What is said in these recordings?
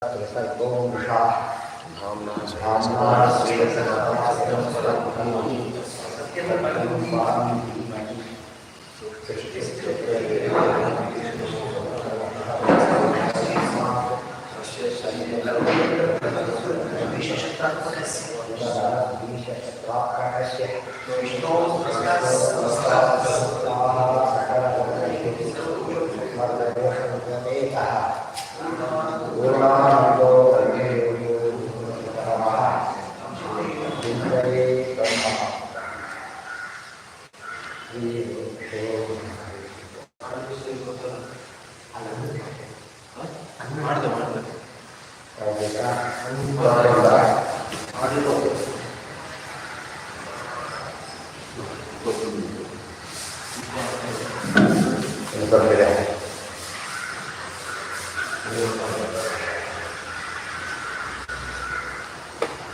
त्रिसर्गोषा धाम्ना धाम्ना स्वेदसहस्रं स्वरूपमहि सत्यं परं धीमहि पूर्णानन्दो वैदेयो परमः विद्ये ब्रह्मः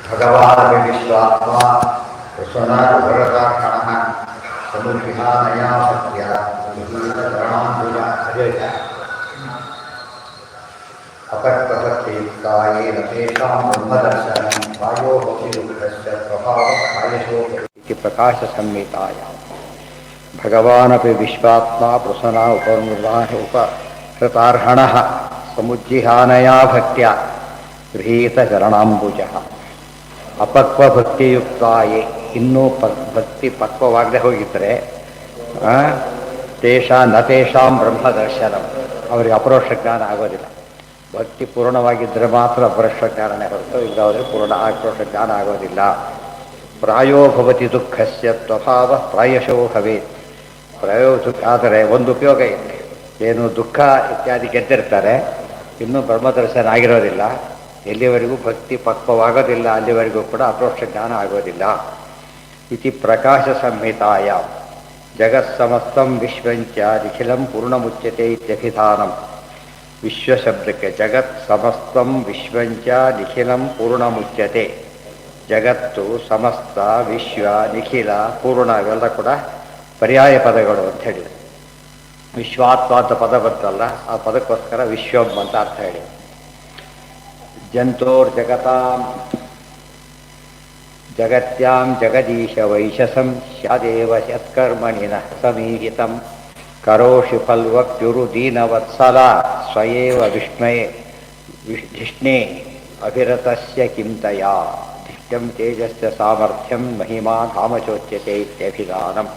भगवान् विश्वात्मा प्रसन्नवरदाक्षणः समुद्विहानया सत्या अपक्तसत्युक्तायेन तेषां ब्रह्मदर्शनं वायोः प्रभावकायशो इति प्रकाशसंहितायां भगवानपि विश्वात्मा प्रसन्ना उपहृतार्हणः समुज्जिहानया भक्त्या गृहीतचरणाम्बुजः ಅಪಕ್ವ ಭಕ್ತಿಯುಕ್ತಾಯೇ ಇನ್ನೂ ಭಕ್ತಿ ಪಕ್ವವಾಗದೆ ಹೋಗಿದ್ದರೆ ತೇಷಾಂ ಬ್ರಹ್ಮದರ್ಶನಂ ಅವರಿಗೆ ಅಪರೋಕ್ಷ ಜ್ಞಾನ ಆಗೋದಿಲ್ಲ. ಭಕ್ತಿ ಪೂರ್ಣವಾಗಿದ್ದರೆ ಮಾತ್ರ ಅಪರೋಕ್ಷ ಜ್ಞಾನನೇ ಹೊರತು ಇಲ್ಲಾದರೆ ಪೂರ್ಣ ಅಪರೋಕ್ಷ ಜ್ಞಾನ ಆಗೋದಿಲ್ಲ. ಪ್ರಾಯೋ ಭವತಿ ದುಃಖಸ್ಯ ಸ್ವಭಾವ ಪ್ರಾಯಶೋ ಭವೇತ್. ಆದರೆ ಒಂದು ಉಪಯೋಗ ಇದೆ, ಏನು ದುಃಖ ಇತ್ಯಾದಿ ಗೆದ್ದಿರ್ತಾರೆ, ಇನ್ನೂ ಬ್ರಹ್ಮದರ್ಶನ ಆಗಿರೋದಿಲ್ಲ. ಎಲ್ಲಿವರೆಗೂ ಭಕ್ತಿ ಪಕ್ವವಾಗೋದಿಲ್ಲ ಅಲ್ಲಿವರೆಗೂ ಕೂಡ ಅಪರೋಕ್ಷ ಜ್ಞಾನ ಆಗೋದಿಲ್ಲ. ಇತಿ ಪ್ರಕಾಶ ಸಂಹಿತಾಯ ಜಗತ್ಸಮಸ್ತಂ ವಿಶ್ವಂಚ ನಿಖಿಲಂ ಪೂರ್ಣಮುಚ್ಯತೆ ಇತ್ಯಭಿಧಾನಂ. ವಿಶ್ವಶಬ್ದಕ್ಕೆ ಜಗತ್ ಸಮಸ್ತಂ ವಿಶ್ವಂಚ ನಿಖಿಲಂ ಪೂರ್ಣಮುಚ್ಯತೆ. ಜಗತ್ತು, ಸಮಸ್ತ, ವಿಶ್ವ, ನಿಖಿಲ, ಪೂರ್ಣ ಇವೆಲ್ಲ ಕೂಡ ಪರ್ಯಾಯ ಪದಗಳು ಅಂತ ಹೇಳಿದೆ. ವಿಶ್ವಾತ್ಮ ಅಂತ ಪದ ಬರ್ತಲ್ಲ, ಆ ಪದಕ್ಕೋಸ್ಕರ ವಿಶ್ವಂ ಅಂತ ಅರ್ಥ ಹೇಳಿ. ಜಂತೋರ್ಜಗತಾಂ ಜಗತ್ಯಾಂ ಜಗದೀಶ ವೈಶಸಂ ಸ್ಯಾದೇವ ಯತ್ಕರ್ಮಣಿನಃ ಸಮೀಹಿತಂ ಕರೋಷಿ ಫಲ್ವಕ್ಯುರು ದೀನವತ್ಸಲ ಸ್ವಯೇವ ಧಿಷ್ಣೇ ಅಭಿರತಸ್ಯ ಕಿಂತಯಾ ಧಿಷ್ಟ್ಯಂ ತೇಜಸ್ಯ ಸಾಮರ್ಥ್ಯಂ ಮಹಿಮಾ ಧಾಮಚೋಚ್ಯತೆ ಇತ್ಯಭಿಧಾನಂ.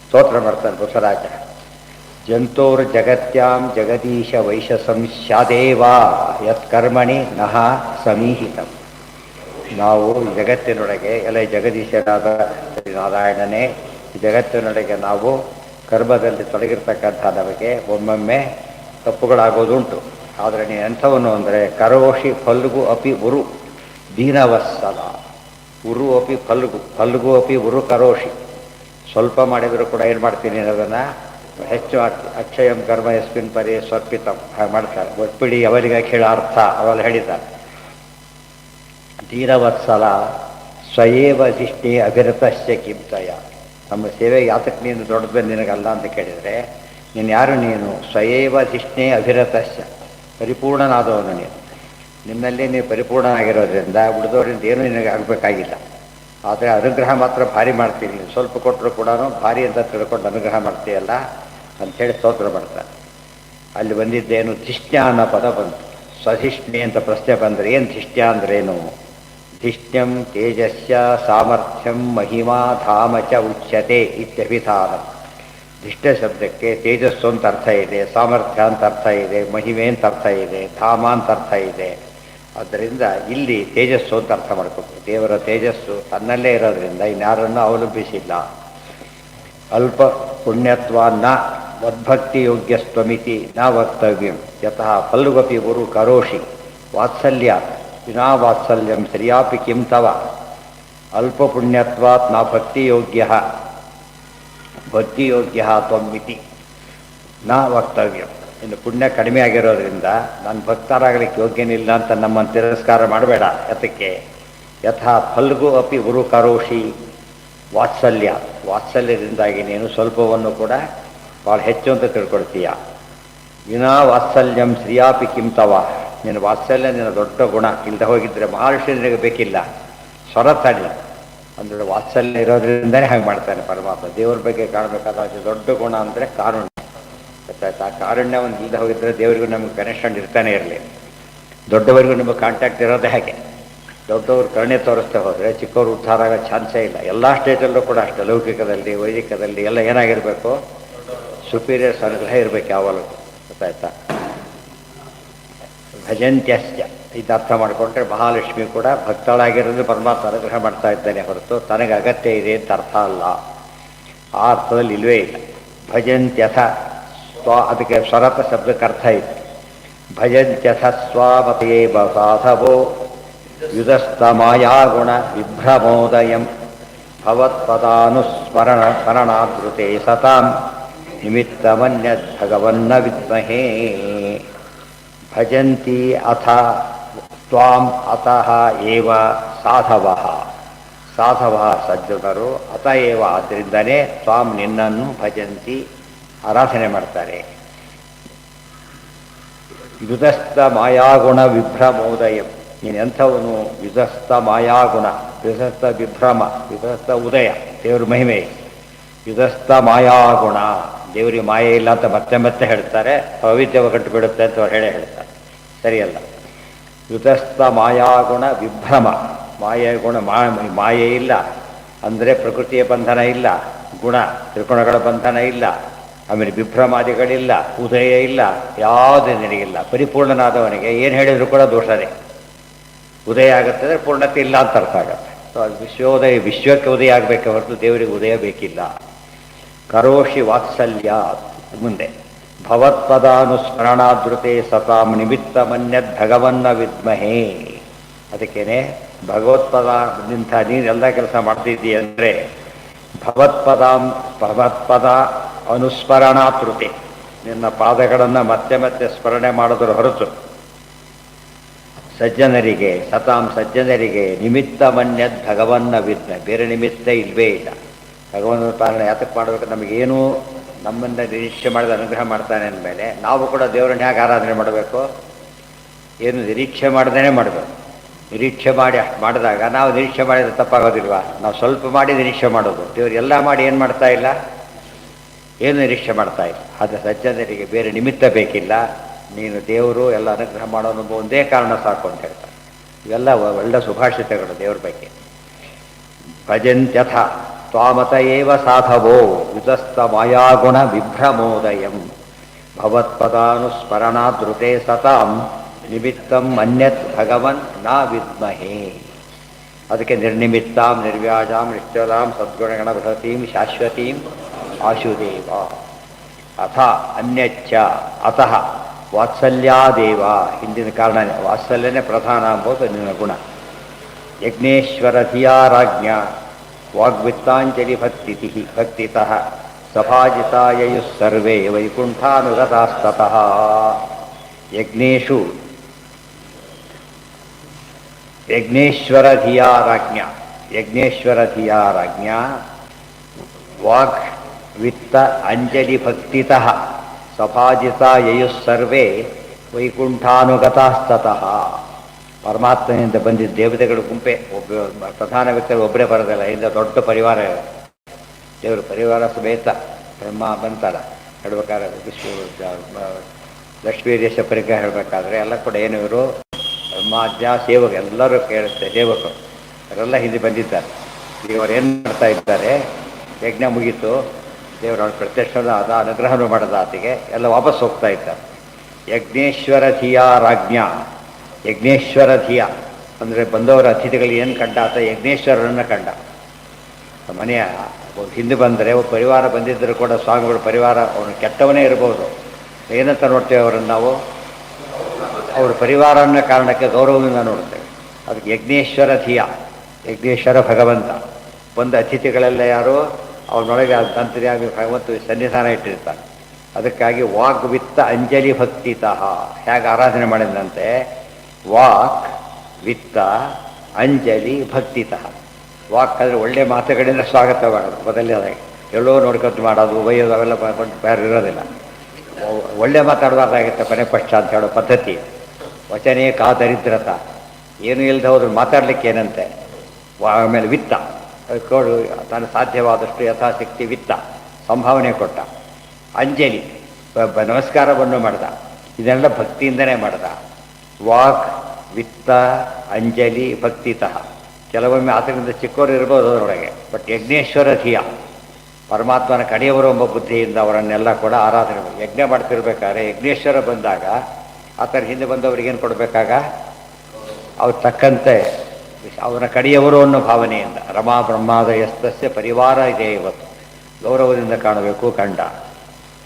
ಸ್ತೋತ್ರ ಮಾಡ್ತಾನೆ ಬಸವರಾಜ. ಜಂತೋರ್ಜಗತ್ಯಾಂ ಜಗದೀಶ ವೈಶಸಂ ಸ್ಯಾದೇವ ಯತ್ಕರ್ಮಣಿ ನಃ ಸಮೀಹಿತಂ. ನಾವು ಜಗತ್ತಿನೊಳಗೆ ಎಲ್ಲ ಜಗದೀಶನಾದ ನಾರಾಯಣನೇ, ಜಗತ್ತಿನೊಳಗೆ ನಾವು ಕರ್ಮದಲ್ಲಿ ತೊಡಗಿರ್ತಕ್ಕಂಥ ನಮಗೆ ಒಮ್ಮೊಮ್ಮೆ ತಪ್ಪುಗಳಾಗೋದುಂಟು. ಆದರೆ ನೀನು ಎಂಥವನು ಅಂದರೆ ಕರೋಷಿ ಫಲ್ಗು ಅಪಿ ಉರು ದೀನವತ್ಸಲ. ಉರು ಅಪಿ ಫಲ್ಗು ಅಪಿ ಉರು ಕರೋಷಿ. ಸ್ವಲ್ಪ ಮಾಡಿದರೂ ಕೂಡ ಏನು ಮಾಡ್ತೀನಿ ಅದನ್ನು ಹೆಚ್ಚು ಅಕ್ಷಯಂ ಕರ್ಮ ಯಸ್ಮಿನ್ ಪರಿ ಸ್ವರ್ಪಿತಂ ಹಾಗೆ ಮಾಡ್ತಾರೆ. ಒಪ್ಪಿಡಿ ಅವರಿಗೆ ಕೇಳ ಅರ್ಥ ಅವೆಲ್ಲ ಹೇಳಿದ್ದಾರೆ. ದೀನವತ್ಸಲ ಸ್ವಯೇವ ಧಿಷ್ಠೆ ಅಭಿರತಸ್ಯ ಕಿಂತಯ. ನಮ್ಮ ಸೇವೆ ಯಾತಕ್ಕೆ ನೀನು ದೊಡ್ಡದು ನಿನಗಲ್ಲ ಅಂತ ಕೇಳಿದರೆ, ನೀನು ಯಾರು? ನೀನು ಸ್ವಯೇವ ಧಿಷ್ಠೆ ಅಭಿರತಸ್ಯ, ಪರಿಪೂರ್ಣನಾದವನು ನೀನು. ನಿನ್ನಲ್ಲಿ ನೀವು ಪರಿಪೂರ್ಣನಾಗಿರೋದ್ರಿಂದ ಉಳಿದವರಿಂದ ಏನೂ ನಿನಗೆ ಆಗಬೇಕಾಗಿಲ್ಲ. ಆದರೆ ಅನುಗ್ರಹ ಮಾತ್ರ ಭಾರಿ ಮಾಡ್ತೀನಿ, ಸ್ವಲ್ಪ ಕೊಟ್ಟರು ಕೂಡ ಭಾರಿ ಅಂತ ತಿಳ್ಕೊಂಡು ಅನುಗ್ರಹ ಮಾಡ್ತೀಯಲ್ಲ ಅಂಥೇಳಿ ಸ್ತೋತ್ರ ಮಾಡ್ತಾರೆ. ಅಲ್ಲಿ ಬಂದಿದ್ದೇನು ಧಿಷ್ಣ್ಯ ಅನ್ನೋ ಪದ ಬಂತು. ಸ್ವಧಿಷ್ಣೆ ಅಂತ ಪ್ರಶ್ನೆ ಬಂದರೆ ಏನು ಧಿಷ್ಣ್ಯ ಅಂದ್ರೇನು? ಧಿಷ್ಣ್ಯಂ ತೇಜಸ್ಯ ಸಾಮರ್ಥ್ಯಂ ಮಹಿಮಾ ಧಾಮ ಚ ಉಚ್ಯತೆ ಇತ್ಯಭಿಧಾನ. ಧಿಷ್ಠ ಶಬ್ದಕ್ಕೆ ತೇಜಸ್ಸು ಅಂತ ಅರ್ಥ ಇದೆ, ಸಾಮರ್ಥ್ಯ ಅಂತ ಅರ್ಥ ಇದೆ, ಮಹಿಮೆ ಅಂತ ಅರ್ಥ ಇದೆ, ಧಾಮ ಅಂತ ಅರ್ಥ ಇದೆ. ಆದ್ದರಿಂದ ಇಲ್ಲಿ ತೇಜಸ್ಸು ಅಂತ ಅರ್ಥ ಮಾಡ್ಕೊಬೇಕು. ದೇವರ ತೇಜಸ್ಸು ತನ್ನಲ್ಲೇ ಇರೋದ್ರಿಂದ ಇನ್ಯಾರನ್ನು ಅವಲಂಬಿಸಿಲ್ಲ. ಅಲ್ಪ ಪುಣ್ಯತ್ವಾನ್ನ ಮದ್ಭಕ್ತಿ ಯೋಗ್ಯಸ್ತ್ವಮಿತಿ ನ ವಕ್ತವ್ಯಂ ಯತಃ ಫಲ್ಗುಪಿ ಗುರು ಕರೋಷಿ ವಾತ್ಸಲ್ಯ ವಿನಾ ವಾತ್ಸಲ್ಯಂ ಸರಿಯಾಪಿ ಕಿಂ ತವ. ಅಲ್ಪ ಪುಣ್ಯತ್ವಾತ್ ನ ಭಕ್ತಿಯೋಗ್ಯ ಭಕ್ತಿಯೋಗ್ಯ ತ್ವಮಿತಿ ನ ವಕ್ತವ್ಯಂ. ಇನ್ನು ಪುಣ್ಯ ಕಡಿಮೆ ಆಗಿರೋದ್ರಿಂದ ನಾನು ಭಕ್ತರಾಗಲಿಕ್ಕೆ ಯೋಗ್ಯನಿಲ್ಲ ಅಂತ ನಮ್ಮನ್ನು ತಿರಸ್ಕಾರ ಮಾಡಬೇಡ. ಯತಕ್ಕೆ ಯಥಾ ಫಲ್ಗು ಅಪಿ ಗುರು ಕರೋಷಿ ವಾತ್ಸಲ್ಯದಿಂದಾಗಿ ನೀನು ಸ್ವಲ್ಪವನ್ನು ಕೂಡ ಭಾಳ ಹೆಚ್ಚು ಅಂತ ತಿಳ್ಕೊಳ್ತೀಯ. ವಿನಾ ವಾತ್ಸಲ್ಯಂ ಶ್ರೀಯಾಪಿ ಕಿಂತವ. ನಿನ್ನ ವಾತ್ಸಲ್ಯ ನಿನ್ನ ದೊಡ್ಡ ಗುಣ ಇಲ್ಲದೆ ಹೋಗಿದ್ದರೆ ಮಹರ್ಷಿ ನಿನಗೆ ಬೇಕಿಲ್ಲ. ಸ್ವರತಳಿ ಅಂದರೆ ವಾತ್ಸಲ್ಯ ಇರೋದ್ರಿಂದನೇ ಹಾಗೆ ಮಾಡ್ತಾನೆ ಪರಮಾತ್ಮ. ದೇವ್ರ ಬಗ್ಗೆ ಕಾಣಬೇಕಾದ ಅತಿ ದೊಡ್ಡ ಗುಣ ಅಂದರೆ ಕಾರುಣ್ಯ. ಗೊತ್ತಾಯ್ತು? ಆ ಕಾರುಣ್ಯವನ್ನು ಇಲ್ಲದೆ ಹೋಗಿದ್ದರೆ ದೇವರಿಗೂ ನಮಗೆ ಕನೆಕ್ಷನ್ ಇರ್ತಾನೆ ಇರಲಿ. ದೊಡ್ಡವರಿಗೂ ನಿಮಗೆ ಕಾಂಟ್ಯಾಕ್ಟ್ ಇರೋದೇ ಹಾಗೆ. ದೊಡ್ಡವರು ಕರುಣೆ ತೋರಿಸ್ತಾ ಹೋದರೆ ಚಿಕ್ಕವರು ಉದ್ಧಾರ ಆಗೋ ಚಾನ್ಸೇ ಇಲ್ಲ. ಎಲ್ಲ ಸ್ಟೇಜಲ್ಲೂ ಕೂಡ ಅಷ್ಟೇ, ಲೌಕಿಕದಲ್ಲಿ ವೈದಿಕದಲ್ಲಿ ಎಲ್ಲ ಏನಾಗಿರಬೇಕು, ಸುಪೀರಿಯರ್ಸ್ ಅನುಗ್ರಹ ಇರಬೇಕು ಯಾವಾಗಲೂ. ಗೊತ್ತಾಯ್ತಾ? ಭಜಂತ್ಯಸ್ಯ ಇದು ಅರ್ಥ ಮಾಡಿಕೊಂಡ್ರೆ ಮಹಾಲಕ್ಷ್ಮಿ ಕೂಡ ಭಕ್ತಳಾಗಿರೋದು ಪರಮಾತ್ಮ ಅನುಗ್ರಹ ಮಾಡ್ತಾ ಇದ್ದಾನೆ ಹೊರತು ತನಗೆ ಅಗತ್ಯ ಇದೆ ಅಂತ ಅರ್ಥ ಅಲ್ಲ. ಆ ಅರ್ಥದಲ್ಲಿ ಇಲ್ಲವೇ ಇಲ್ಲ. ಭಜಂತ್ಯಥ ಸ್ವ, ಅದಕ್ಕೆ ಸ್ವರತ ಶಬ್ದಕ್ಕೆ ಅರ್ಥ ಇದೆ. ಭಜಂತ್ಯಥ ಸ್ವಾಮತೇ ಸಾಧವೋ ಯುಧಸ್ಥ ಮಾಯಾಗುಣ ವಿಭ್ರಮೋದಯಂ ಭವತ್ಪದಾನುಸ್ಮರಣ ಸ್ಮರಣಾದೃತೆ ಸತಾಂ ನಿಮಿತ್ತಮನ್ಯದ್ ಭಗವನ್ನ ವಿದ್ಮಹೇ. ಭಜಂತಿ ಅಥ ತ್ವಾಂ ಅತಃ ಏವ ಸಾಧವಃ. ಸಾಧವಃ ಸಜ್ಜನರು, ಅತ ಏವ ಆದ್ದರಿಂದಲೇ ತ್ವಾಂ ನಿನ್ನನ್ನು ಭಜಂತಿ ಆರಾಧನೆ ಮಾಡ್ತಾರೆ. ಯುಧಸ್ಥ ಮಾಯಾಗುಣ ವಿಭ್ರಮೋದಯಂ, ನೀನೆಂಥವನು? ಯುಧಸ್ಥ ಮಾಯಾಗುಣ, ಯುಧಸ್ಥ ವಿಭ್ರಮ, ಯುಧಸ್ಥ ಉದಯ, ದೇವ್ರ ಮಹಿಮೆ. ಯುಧಸ್ಥ ಮಾಯಾಗುಣ, ದೇವರಿಗೆ ಮಾಯೆ ಇಲ್ಲ ಅಂತ ಮತ್ತೆ ಮತ್ತೆ ಹೇಳ್ತಾರೆ. ಅವಿದ್ಯವ ಕಟ್ಟು ಬಿಡುತ್ತೆ ಅಂತ ಅವ್ರು ಹೇಳ್ತಾರೆ. ಸರಿಯಲ್ಲ. ಯುಧಸ್ಥ ಮಾಯಾಗುಣ ವಿಭ್ರಮ, ಮಾಯಗುಣ ಮಾಯೆ ಇಲ್ಲ ಅಂದರೆ ಪ್ರಕೃತಿಯ ಬಂಧನ ಇಲ್ಲ, ಗುಣ ತ್ರಿಗುಣಗಳ ಬಂಧನ ಇಲ್ಲ, ಆಮೇಲೆ ವಿಭ್ರಮಾದಿಗಳಿಲ್ಲ, ಉದಯ ಇಲ್ಲ, ಯಾವುದೇ ನಿನಗಿಲ್ಲ. ಪರಿಪೂರ್ಣನಾದವನಿಗೆ ಏನು ಹೇಳಿದರೂ ಕೂಡ ದೋಷನೇ. ಉದಯ ಆಗುತ್ತೆ ಅಂದರೆ ಪೂರ್ಣತೆ ಇಲ್ಲ ಅಂತ ಅರ್ಥ ಆಗುತ್ತೆ. ಸೊ ಅದು ವಿಶ್ವೋದಯ, ವಿಶ್ವಕ್ಕೆ ಉದಯ ಆಗಬೇಕೆ ಹೊರತು ದೇವರಿಗೆ ಉದಯ ಬೇಕಿಲ್ಲ. ಕರೋಷಿ ವಾತ್ಸಲ್ಯ ಮುಂದೆ ಭವತ್ಪದಾನುಸ್ಮರಣಾದೃತೆ ಸತಾಂ ನಿಮಿತ್ತ ಮನ್ಯದ್ ಭಗವನ್ನ ವಿದ್ಮಹೇ. ಅದಕ್ಕೇನೆ ಭಗವತ್ಪದ ನಿಂತ ನೀನೆಲ್ಲ ಕೆಲಸ ಮಾಡ್ತಿದ್ದೀಯ ಅಂದರೆ ಭಗವತ್ಪದ ಅನುಸ್ಮರಣಾತೃತೆ, ನಿನ್ನ ಪಾದಗಳನ್ನು ಮತ್ತೆ ಮತ್ತೆ ಸ್ಮರಣೆ ಮಾಡೋದ್ರ ಹೊರತು ಸಜ್ಜನರಿಗೆ ಸತಾಂ ಸಜ್ಜನರಿಗೆ ನಿಮಿತ್ತ ಮನ್ಯದ್ ಭಗವನ್ನ ವಿದ್ಮೆ, ಬೇರೆ ನಿಮಿತ್ತ ಇಲ್ಲವೇ ಇಲ್ಲ. ಭಗವಂತನ ಪಾಲನೆ ಯಾತಕ್ಕೆ ಮಾಡಬೇಕು? ನಮಗೇನು ನಮ್ಮಿಂದ ನಿರೀಕ್ಷೆ ಮಾಡಿದ ಅನುಗ್ರಹ ಮಾಡ್ತಾನೆ ಅಂದಮೇಲೆ ನಾವು ಕೂಡ ದೇವರನ್ನ ಹೇಗೆ ಆರಾಧನೆ ಮಾಡಬೇಕು? ಏನು ನಿರೀಕ್ಷೆ ಮಾಡ್ದೇ ಮಾಡಬೇಕು. ನಿರೀಕ್ಷೆ ಮಾಡಿ ಅಷ್ಟು ಮಾಡಿದಾಗ ನಾವು ನಿರೀಕ್ಷೆ ಮಾಡಿದರೆ ತಪ್ಪಾಗೋದಿಲ್ವಾ? ನಾವು ಸ್ವಲ್ಪ ಮಾಡಿ ನಿರೀಕ್ಷೆ ಮಾಡೋದು, ದೇವರು ಎಲ್ಲ ಮಾಡಿ ಏನು ಮಾಡ್ತಾ ಇಲ್ಲ, ಏನು ನಿರೀಕ್ಷೆ ಮಾಡ್ತಾ ಇಲ್ಲ. ಆದರೆ ಸಜ್ಜನರಿಗೆ ಬೇರೆ ನಿಮಿತ್ತ ಬೇಕಿಲ್ಲ. ನೀನು ದೇವರು ಎಲ್ಲ ಅನುಗ್ರಹ ಮಾಡೋನು ಒಂದೇ ಕಾರಣ ಸಾಕು ಅಂತ ಹೇಳ್ತಾರೆ. ಇವೆಲ್ಲ ಒಳ್ಳೆ ಸುಭಾಷಿತಗಳು ದೇವ್ರ ಬಗ್ಗೆ. ಭಜಂತ್ಯಥ ತ್ವಾಮತ ಏವ ಸಾಧವೋ ಯುಧಸ್ಥ ಮಾಯಾಗುಣ ವಿಭ್ರಮೋದಯಂ ಭವತ್ಪದಾನುಸ್ಮರಣಾದೃತೆ ಸತಾಂ ನಿಮಿತ್ತಂ ಮನ್ಯತ್ ಭಗವನ್ ನಾ ವಿದ್ಮಹೇ. ಅದಕ್ಕೆ ನಿರ್ನಿಮಿತ್ತಾಂ ನಿರ್ವ್ಯಾಜಾಂ ನಿಶ್ಚಲಾಂ ಸದ್ಗುಣಗಣ ಬೃಹತೀಂ ಶಾಶ್ವತೀಂ ಆಶುದೇವ. ಅಥ ಅನ್ಯಚ್ಚ ಅತಃ ವಾತ್ಸಲ್ಯಾದೇವ, ಹಿಂದಿನ ಕಾರಣ ವಾತ್ಸಲ್ಯನೇ ಪ್ರಧಾನ ಎಂಬುದು ನಿನ್ನ ಗುಣ. ಯಜ್ಞೇಶ್ವರ ಧಿಯಾರಾಜ್ಞ ವಾಗ್ವಿತ್ತಾಂಜಲಿ ಭಕ್ತಿತಃ ಸಭಾಜಿತಾಯಯುಃ ಸರ್ವೇ ವೈಕುಂಠಾನುಗತಾಸ್ತತಃ. ಯಜ್ಞೇಶ್ವರ ಧಿಯಾರಾಜ್ಞ ವಾಗ್ ವಿತ್ತ ಅಂಜಲಿ ಭಕ್ತಿತಃ ಸಭಾಜಿತಾಯಯುಃ ಸರ್ವೇ ವೈಕುಂಠಾನುಗತಾಸ್ತತಃ. ಪರಮಾತ್ಮನಿಂದ ಬಂದಿದ್ದ ದೇವತೆಗಳು ಗುಂಪೆ, ಒಬ್ಬ ಪ್ರಧಾನ ವ್ಯಕ್ತಿಗಳು ಒಬ್ಬರೇ ಬರೋದಿಲ್ಲ, ಇಂದ ದೊಡ್ಡ ಪರಿವಾರ. ದೇವರು ಪರಿವಾರ ಸಮೇತ ಬ್ರಹ್ಮ ಬಂತಲ್ಲ ಹೇಳ್ಬೇಕಾದ್ರೆ, ಲಕ್ಷ್ಮೀ ದೇಶ ಪರಿಗ್ರಹ ಹೇಳಬೇಕಾದ್ರೆ ಎಲ್ಲ ಕೂಡ ಏನು ಇವರು ಬ್ರಹ್ಮಾದ್ಯ ಸೇವಕ ಎಲ್ಲರೂ ಕೇಳುತ್ತೆ, ಸೇವಕರು ಅವರೆಲ್ಲ ಹಿಂದೆ ಬಂದಿದ್ದಾರೆ. ಈಗ ಅವ್ರು ಏನು ಮಾಡ್ತಾ ಇದ್ದಾರೆ? ಯಜ್ಞ ಮುಗೀತು, ದೇವರು ಅವ್ರ ಪ್ರತ್ಯಕ್ಷದ ಅದ ಅನುಗ್ರಹನೂ ಮಾಡದ ಆತಿಗೆ ಎಲ್ಲ ವಾಪಸ್ ಹೋಗ್ತಾ ಇದ್ದಾರೆ. ಯಜ್ಞೇಶ್ವರ ಧಿಯಾರಾಜ್ಞ, ಯಜ್ಞೇಶ್ವರ ಧಿಯ ಅಂದರೆ ಬಂದವರ ಅತಿಥಿಗಳಿಗೆ ಏನು ಕಂಡ ಆತ? ಯಜ್ಞೇಶ್ವರರನ್ನು ಕಂಡ. ಮನೆಯ ಹಿಂದೆ ಬಂದರೆ ಒಬ್ಬ ಪರಿವಾರ ಬಂದಿದ್ದರೂ ಕೂಡ ಸ್ವಾಮಿಗಳ ಪರಿವಾರ ಅವನು ಕೆಟ್ಟವನೇ ಇರ್ಬೋದು, ಏನಂತ ನೋಡ್ತೇವೆ ಅವರನ್ನು ನಾವು? ಅವ್ರ ಪರಿವಾರ ಅನ್ನೋ ಕಾರಣಕ್ಕೆ ಗೌರವದಿಂದ ನೋಡ್ತೇವೆ. ಅದಕ್ಕೆ ಯಜ್ಞೇಶ್ವರ ಧಿಯ, ಯಜ್ಞೇಶ್ವರ ಭಗವಂತ. ಬಂದ ಅತಿಥಿಗಳೆಲ್ಲ ಯಾರು? ಅವನೊಳಗೆ ತಂತ್ರಿಯಾಗಿ ಭಗವಂತ ಸನ್ನಿಧಾನ ಇಟ್ಟಿರ್ತಾನೆ. ಅದಕ್ಕಾಗಿ ವಾಗ್ ವಿತ್ತ ಅಂಜಲಿ ಭಕ್ತಿತಃ ಹೇಗೆ ಆರಾಧನೆ ಮಾಡಿದಂತೆ ವಾಕ್ ವಿತ್ತ ಅಂಜಲಿ ಭಕ್ತಿತಃ. ವಾಕ್ ಅಂದರೆ ಒಳ್ಳೆ ಮಾತುಗಳಿಂದ ಸ್ವಾಗತ ಮಾಡೋದು, ಬದಲಾಗಿ ಎಲ್ಲೋ ನೋಡ್ಕೊಂಡು ಮಾಡೋದು, ಒಯ್ಯೋದು ಅವೆಲ್ಲ ಬೇರೆ ಇರೋದಿಲ್ಲ. ಒಳ್ಳೆ ಮಾತಾಡಬಾರ್ದಾಗಿತ್ತೆ ಕೊನೆ ಪಕ್ಷ ಅಂತ ಹೇಳೋ ಪದ್ಧತಿ. ವಚನೇ ಕಾ ದರಿದ್ರತ, ಏನು ಇಲ್ಲದೆ ಹೋದ್ರು ಮಾತಾಡ್ಲಿಕ್ಕೆ ಏನಂತೆ. ಆಮೇಲೆ ವಿತ್ತ, ಕೊಡು ತನ್ನ ಸಾಧ್ಯವಾದಷ್ಟು ಯಥಾಶಕ್ತಿ ವಿತ್ತ, ಸಂಭಾವನೆ ಕೊಟ್ಟ. ಅಂಜಲಿ, ನಮಸ್ಕಾರವನ್ನು ಮಾಡ್ದ. ಇದನ್ನೆಲ್ಲ ಭಕ್ತಿಯಿಂದನೇ ಮಾಡ್ದ. ವಾಕ್, ವಿತ್ತ, ಅಂಜಲಿ, ಭಕ್ತಿತಃ. ಕೆಲವೊಮ್ಮೆ ಆತನಿಂದ ಚಿಕ್ಕವರು ಇರ್ಬೋದು ಅದರೊಳಗೆ, ಬಟ್ ಯಜ್ಞೇಶ್ವರ ಧಿಯ, ಪರಮಾತ್ಮನ ಕಡೆಯವರು ಎಂಬ ಬುದ್ಧಿಯಿಂದ ಅವರನ್ನೆಲ್ಲ ಕೂಡ ಆರಾಧನೆ ಮಾಡಿ. ಯಜ್ಞ ಮಾಡ್ತಿರ್ಬೇಕಾದ್ರೆ ಯಜ್ಞೇಶ್ವರ ಬಂದಾಗ ಆತನ ಹಿಂದೆ ಬಂದವರಿಗೆ ಏನು ಕೊಡಬೇಕಾಗ, ಅವ್ರು ತಕ್ಕಂತೆ ಅವನ ಕಡೆಯವರು ಅನ್ನೋ ಭಾವನೆಯಿಂದ. ರಮಾ ಬ್ರಹ್ಮಾದಯಸ್ತಸ್ಯ ಪರಿವಾರ ಇದೆ ಇವತ್ತು, ಗೌರವದಿಂದ ಕಾಣಬೇಕು ಕಂಡ.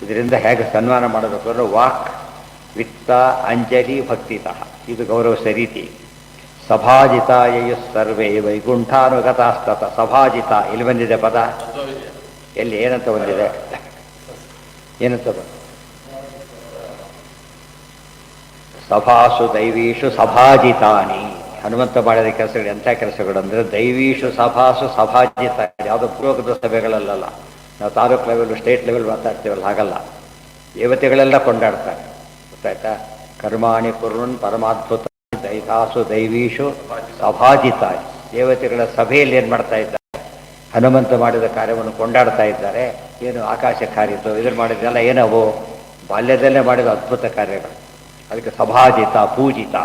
ಇದರಿಂದ ಹೇಗೆ ಸನ್ಮಾನ ಮಾಡಬೇಕು ಅಂದರೆ ವಾಕ್, ವಿತ್ತ, ಅಂಜಲಿ, ಭಕ್ತಿತಃ, ಇದು ಗೌರವಿಸ ರೀತಿ. ಸಭಾಜಿತ ಯಯು ಸರ್ವೇ ವೈಕುಂಠಾನುಗತಾಸ್ತತ. ಸಭಾಜಿತ ಇಲ್ಲಿ ಬಂದಿದೆ ಪದ, ಎಲ್ಲಿ ಏನಂತ ಬಂದಿದೆ, ಏನಂತ ಬಂದ? ಸಭಾಸು ದೈವೀಷು ಸಭಾಜಿತಾನಿ. ಹನುಮಂತ ಮಾಡಿದ ಕೆಲಸಗಳು ಎಂಥ ಕೆಲಸಗಳು ಅಂದರೆ ದೈವೀಷು ಸಭಾಸು ಸಭಾಜಿತ. ಯಾವುದೋ ಪೂರ್ವಕದ ಸಭೆಗಳಲ್ಲ, ನಾವು ತಾಲೂಕು ಲೆವೆಲ್ ಸ್ಟೇಟ್ ಲೆವೆಲ್ ಮಾತಾಡ್ತೀವಲ್ಲ, ಹಾಗಲ್ಲ. ದೇವತೆಗಳೆಲ್ಲ ಕೊಂಡಾಡ್ತಾರೆ, ಗೊತ್ತಾಯ್ತಾ. ಕರ್ಮಾಣಿ ಕುರ್ವನ್ ಪರಮಾದ್ಭುತ ದೈತಾಸು ದೈವೀಷು ಸಭಾಜಿತ. ದೇವತೆಗಳ ಸಭೆಯಲ್ಲಿ ಏನು ಮಾಡ್ತಾ ಇದ್ದಾರೆ, ಹನುಮಂತ ಮಾಡಿದ ಕಾರ್ಯವನ್ನು ಕೊಂಡಾಡ್ತಾ ಇದ್ದಾರೆ. ಏನು ಆಕಾಶ ಕಾರ್ಯದ್ದು ಇದನ್ನು ಮಾಡಿದ್ದೆಲ್ಲ ಏನವು ಬಾಲ್ಯದಲ್ಲೇ ಮಾಡಿದ ಅದ್ಭುತ ಕಾರ್ಯಗಳು. ಅದಕ್ಕೆ ಸಭಾಜಿತ, ಪೂಜಿತ.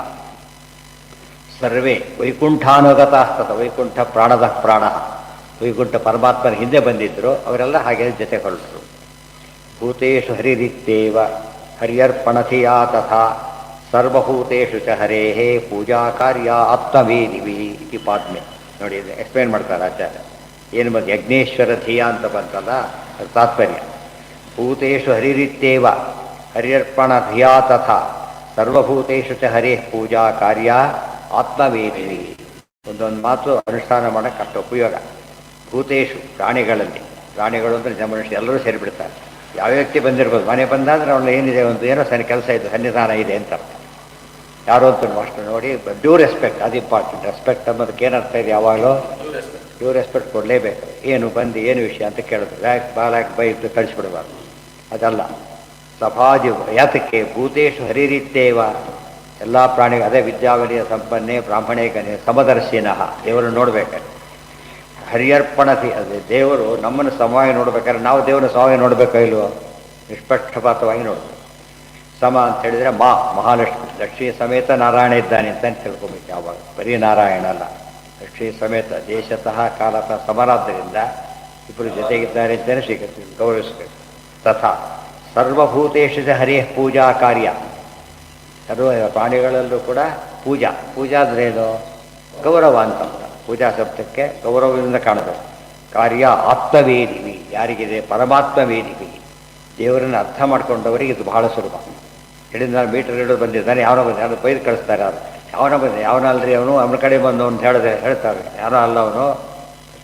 ಸರ್ವೇ ವೈಕುಂಠಾನುಗತಾಸ್ತತ. ವೈಕುಂಠ ಪ್ರಾಣದ ಪ್ರಾಣ, ವೈಕುಂಠ ಪರಮಾತ್ಮನ ಹಿಂದೆ ಬಂದಿದ್ದರು, ಅವರೆಲ್ಲ ಹಾಗೆ ಜೊತೆಗೊಳ್ಳರು. ಭೂತೇಷು ಹರಿರಿತ್ತೇವ ಹರ್ಯರ್ಪಣಧಿಯಾ ತಥಾ ಸರ್ವಭೂತೇಷು ಚ ಹರೇಹೇ ಪೂಜಾ ಕಾರ್ಯ ಆತ್ಮವೇದಿವಿ ಇತಿ ಪಾದ್ಮೆ. ನೋಡಿ, ಎಕ್ಸ್ಪ್ಲೇನ್ ಮಾಡ್ತಾರೆ ಆಚಾರ್ಯ. ಏನು ಬಂದು ಯಜ್ಞೇಶ್ವರ ಧಿಯಾ ಅಂತ ಬಂತಲ್ಲ, ಅದು ತಾತ್ಪರ್ಯ. ಭೂತೇಷು ಹರಿರಿತ್ತೇವ ಹರ್ಯರ್ಪಣ ಧಿಯಾ ತಥಾ ಸರ್ವಭೂತೇಷು ಚ ಹರೇ ಪೂಜಾ ಕಾರ್ಯ ಆತ್ಮವೇದಿವಿ. ಒಂದೊಂದು ಮಾತು ಅನುಷ್ಠಾನ ಮಾಡೋಕ್ಕೆ ಅಷ್ಟು ಉಪಯೋಗ. ಭೂತೇಶು ಪ್ರಾಣಿಗಳಲ್ಲಿ, ಪ್ರಾಣಿಗಳು ಅಂದರೆ ಮನುಷ್ಯ ಎಲ್ಲರೂ ಸೇರಿಬಿಡ್ತಾರೆ. ಯಾವ ವ್ಯಕ್ತಿ ಬಂದಿರ್ಬೋದು, ಮನೆ ಬಂದಾದ್ರೆ ಅವಳು ಏನಿದೆ, ಒಂದು ಏನೋ ಕೆಲಸ ಇದೆ, ಸನ್ನಿಧಾನ ಇದೆ ಅಂತ. ಯಾರೋ ಅಂತ ಅಷ್ಟು ನೋಡಿ, ಡ್ಯೂ ರೆಸ್ಪೆಕ್ಟ್, ಅದು ಇಂಪಾರ್ಟೆಂಟ್. ರೆಸ್ಪೆಕ್ಟ್ ಅನ್ನೋದಕ್ಕೆ ಏನರ್ಥ ಇದೆ, ಯಾವಾಗಲೂ ಡ್ಯೂ ರೆಸ್ಪೆಕ್ಟ್ ಕೊಡಲೇಬೇಕು. ಏನು ಬಂದು ಏನು ವಿಷಯ ಅಂತ ಕೇಳೋದು, ಬಾಲಾಕ್ ಬೈ ಇಟ್ಟು ಕಳಿಸ್ಬಿಡಬಾರ್ದು, ಅದಲ್ಲ. ಸಭಾಜಿ ಯಾತಕ್ಕೆ ಭೂತೇಶು ಹರಿರಿತ್ತೇವ, ಎಲ್ಲ ಪ್ರಾಣಿಗಳು ಅದೇ ವಿದ್ಯಾವಲಿಯ ಸಂಪನ್ನೆ ಬ್ರಾಹ್ಮಣೇ ಗಣೆ ಸಮದರ್ಶಿನಃ. ದೇವರು ನೋಡ್ಬೇಕಾದ್ರೆ ಹರಿಯರ್ಪಣತಿ, ಅದೇ ದೇವರು ನಮ್ಮನ್ನು ಸಮವಾಗಿ ನೋಡ್ಬೇಕಾದ್ರೆ ನಾವು ದೇವರನ್ನು ಸಮವಾಗಿ ನೋಡಬೇಕೋ ಇಲ್ವೋ, ನಿಷ್ಪಕ್ಷಪಾತವಾಗಿ ನೋಡಬೇಕು. ಸಮ ಅಂತ ಹೇಳಿದರೆ ಮಹಾಲಕ್ಷ್ಮಿ, ಲಕ್ಷ್ಮೀ ಸಮೇತ ನಾರಾಯಣ ಇದ್ದಾನೆ ಅಂತ ತಿಳ್ಕೊಬೇಕು. ಯಾವಾಗ ಬರೀ ನಾರಾಯಣ ಅಲ್ಲ, ಲಕ್ಷ್ಮೀ ಸಮೇತ ದೇಶತಃ ಕಾಲತಃ ಸಮರಾದ್ದರಿಂದ ಇಬ್ಬರು ಜೊತೆಗಿದ್ದಾರೆ ಅಂತಲೇ ಶ್ರೀಕೃಷ್ಣ ಗೌರವಿಸಬೇಕು. ತಥಾ ಸರ್ವಭೂತೇಶು ಹರಿಯ ಪೂಜಾ ಕಾರ್ಯ. ಸರ್ವ ಪ್ರಾಣಿಗಳಲ್ಲೂ ಕೂಡ ಪೂಜಾ ಅಂದರೆ ಏನು, ಗೌರವ ಅಂತ. ಪೂಜಾ ಶಬ್ದಕ್ಕೆ ಗೌರವದಿಂದ ಕಾಣಬೇಕು. ಕಾರ್ಯ ಆತ್ಮವೇದಿವಿ, ಯಾರಿಗಿದೆ, ಪರಮಾತ್ಮ ವೇದಿವಿ. ದೇವರನ್ನು ಅರ್ಥ ಮಾಡ್ಕೊಂಡವರಿಗೆ ಇದು ಬಹಳ ಸುಲಭ. ಹೇಳಿದ ನಾನು ಮೀಟರ್ ಹಿಡಿದು ಬಂದಿದ್ದಾನೆ, ಯಾವನೋ ಬಂದ, ಯಾರು ಬೈದು ಕಳಿಸ್ತಾರೆ. ಅವರು ಯಾವನಲ್ರಿ ಅವನು, ಅವನ ಕಡೆ ಬಂದು ಅವ್ನು ಹೇಳ್ತಾರೆ, ಯಾರೋ ಅಲ್ಲ ಅವನು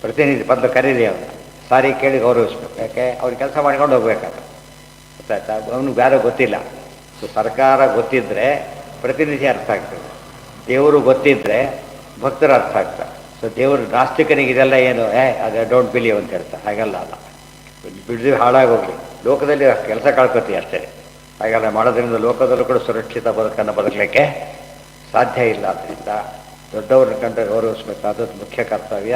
ಪ್ರತಿನಿಧಿ ಬಂದು ಕರೀರಿ, ಅವನು ಸಾರಿ ಕೇಳಿ ಗೌರವಿಸ್ಬೇಕು. ಯಾಕೆ ಅವ್ರು ಕೆಲಸ ಮಾಡ್ಕೊಂಡು ಹೋಗ್ಬೇಕಾದ್ರೆ, ಗೊತ್ತಾಯ್ತಾ. ಅವನಿಗೆ ಬೇರೆ ಗೊತ್ತಿಲ್ಲ. ಸೊ ಸರ್ಕಾರ ಗೊತ್ತಿದ್ದರೆ ಪ್ರತಿನಿಧಿ ಅರ್ಥ ಆಗ್ತದೆ, ದೇವರು ಗೊತ್ತಿದ್ದರೆ ಭಕ್ತರ ಅರ್ಥ ಆಗ್ತಾರೆ. ಸೊ ದೇವರು ನಾಸ್ತಿಕನಿಗೆ ಇದೆಲ್ಲ ಏನು ಅದೇ ಡೋಂಟ್ ಬಿಲೀವ್ ಅಂತ ಹೇಳ್ತಾರೆ. ಹಾಗೆಲ್ಲ ಅಲ್ಲ, ಬಿಡ್ದು ಹಾಳಾಗೋಗ್ಲಿ, ಲೋಕದಲ್ಲಿ ಕೆಲಸ ಕಳ್ಕೊತೀವಿ ಅಷ್ಟೇ. ಹಾಗೆಲ್ಲ ಮಾಡೋದ್ರಿಂದ ಲೋಕದಲ್ಲೂ ಕೂಡ ಸುರಕ್ಷಿತ ಬದುಕನ್ನು ಬದುಕಲಿಕ್ಕೆ ಸಾಧ್ಯ ಇಲ್ಲ. ಆದ್ದರಿಂದ ದೊಡ್ಡವ್ರನ್ನ ಕಂಡ್ರೆ ಗೌರವಿಸ್ಬೇಕಾದದ್ದು ಮುಖ್ಯ ಕರ್ತವ್ಯ.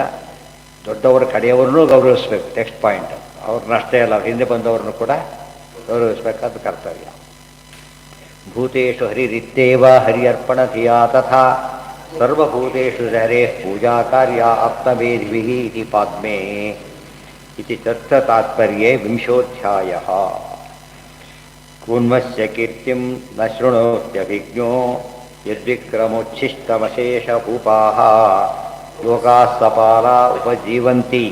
ದೊಡ್ಡವ್ರ ಕಡೆಯವ್ರನ್ನೂ ಗೌರವಿಸ್ಬೇಕು. ನೆಕ್ಸ್ಟ್ ಪಾಯಿಂಟ್, ಅವ್ರನ್ನಷ್ಟೇ ಅಲ್ಲ, ಹಿಂದೆ ಬಂದವ್ರನ್ನೂ ಕೂಡ ಗೌರವಿಸಬೇಕಾದ ಕರ್ತವ್ಯ. ಭೂತೇಷು ಹರಿರಿತ್ತೇವ ಹರಿಯರ್ಪಣ ಧಿಯಾ ತಥಾ ಸರ್ವಭೂತೇಷು ಹರೇ ಪೂಜಾ ಕಾರ್ಯ ಆಪ್ತವೇದ್ವಿಹಿ ಇತಿ ಪಾದ್ಮೇ ಇತಿ ತತ್ರ ತಾತ್ಪರ್ಯೇ ವಿಂಶೋಧ್ಯಾಯಃ. ಕೂನ್ಮಸ್ಯ ಕೀರ್ತಿಂ ನ ಶೃಣೋತ್ಯಭಿಜ್ಞೋ ಯದ್ವಿಕ್ರಮೋಚ್ಛಿಷ್ಟಮಶೇಷಭೂಪಾಃ ಲೋಕಾಃ ಸಪಾಲಾ ಉಪಜೀವಂತಿ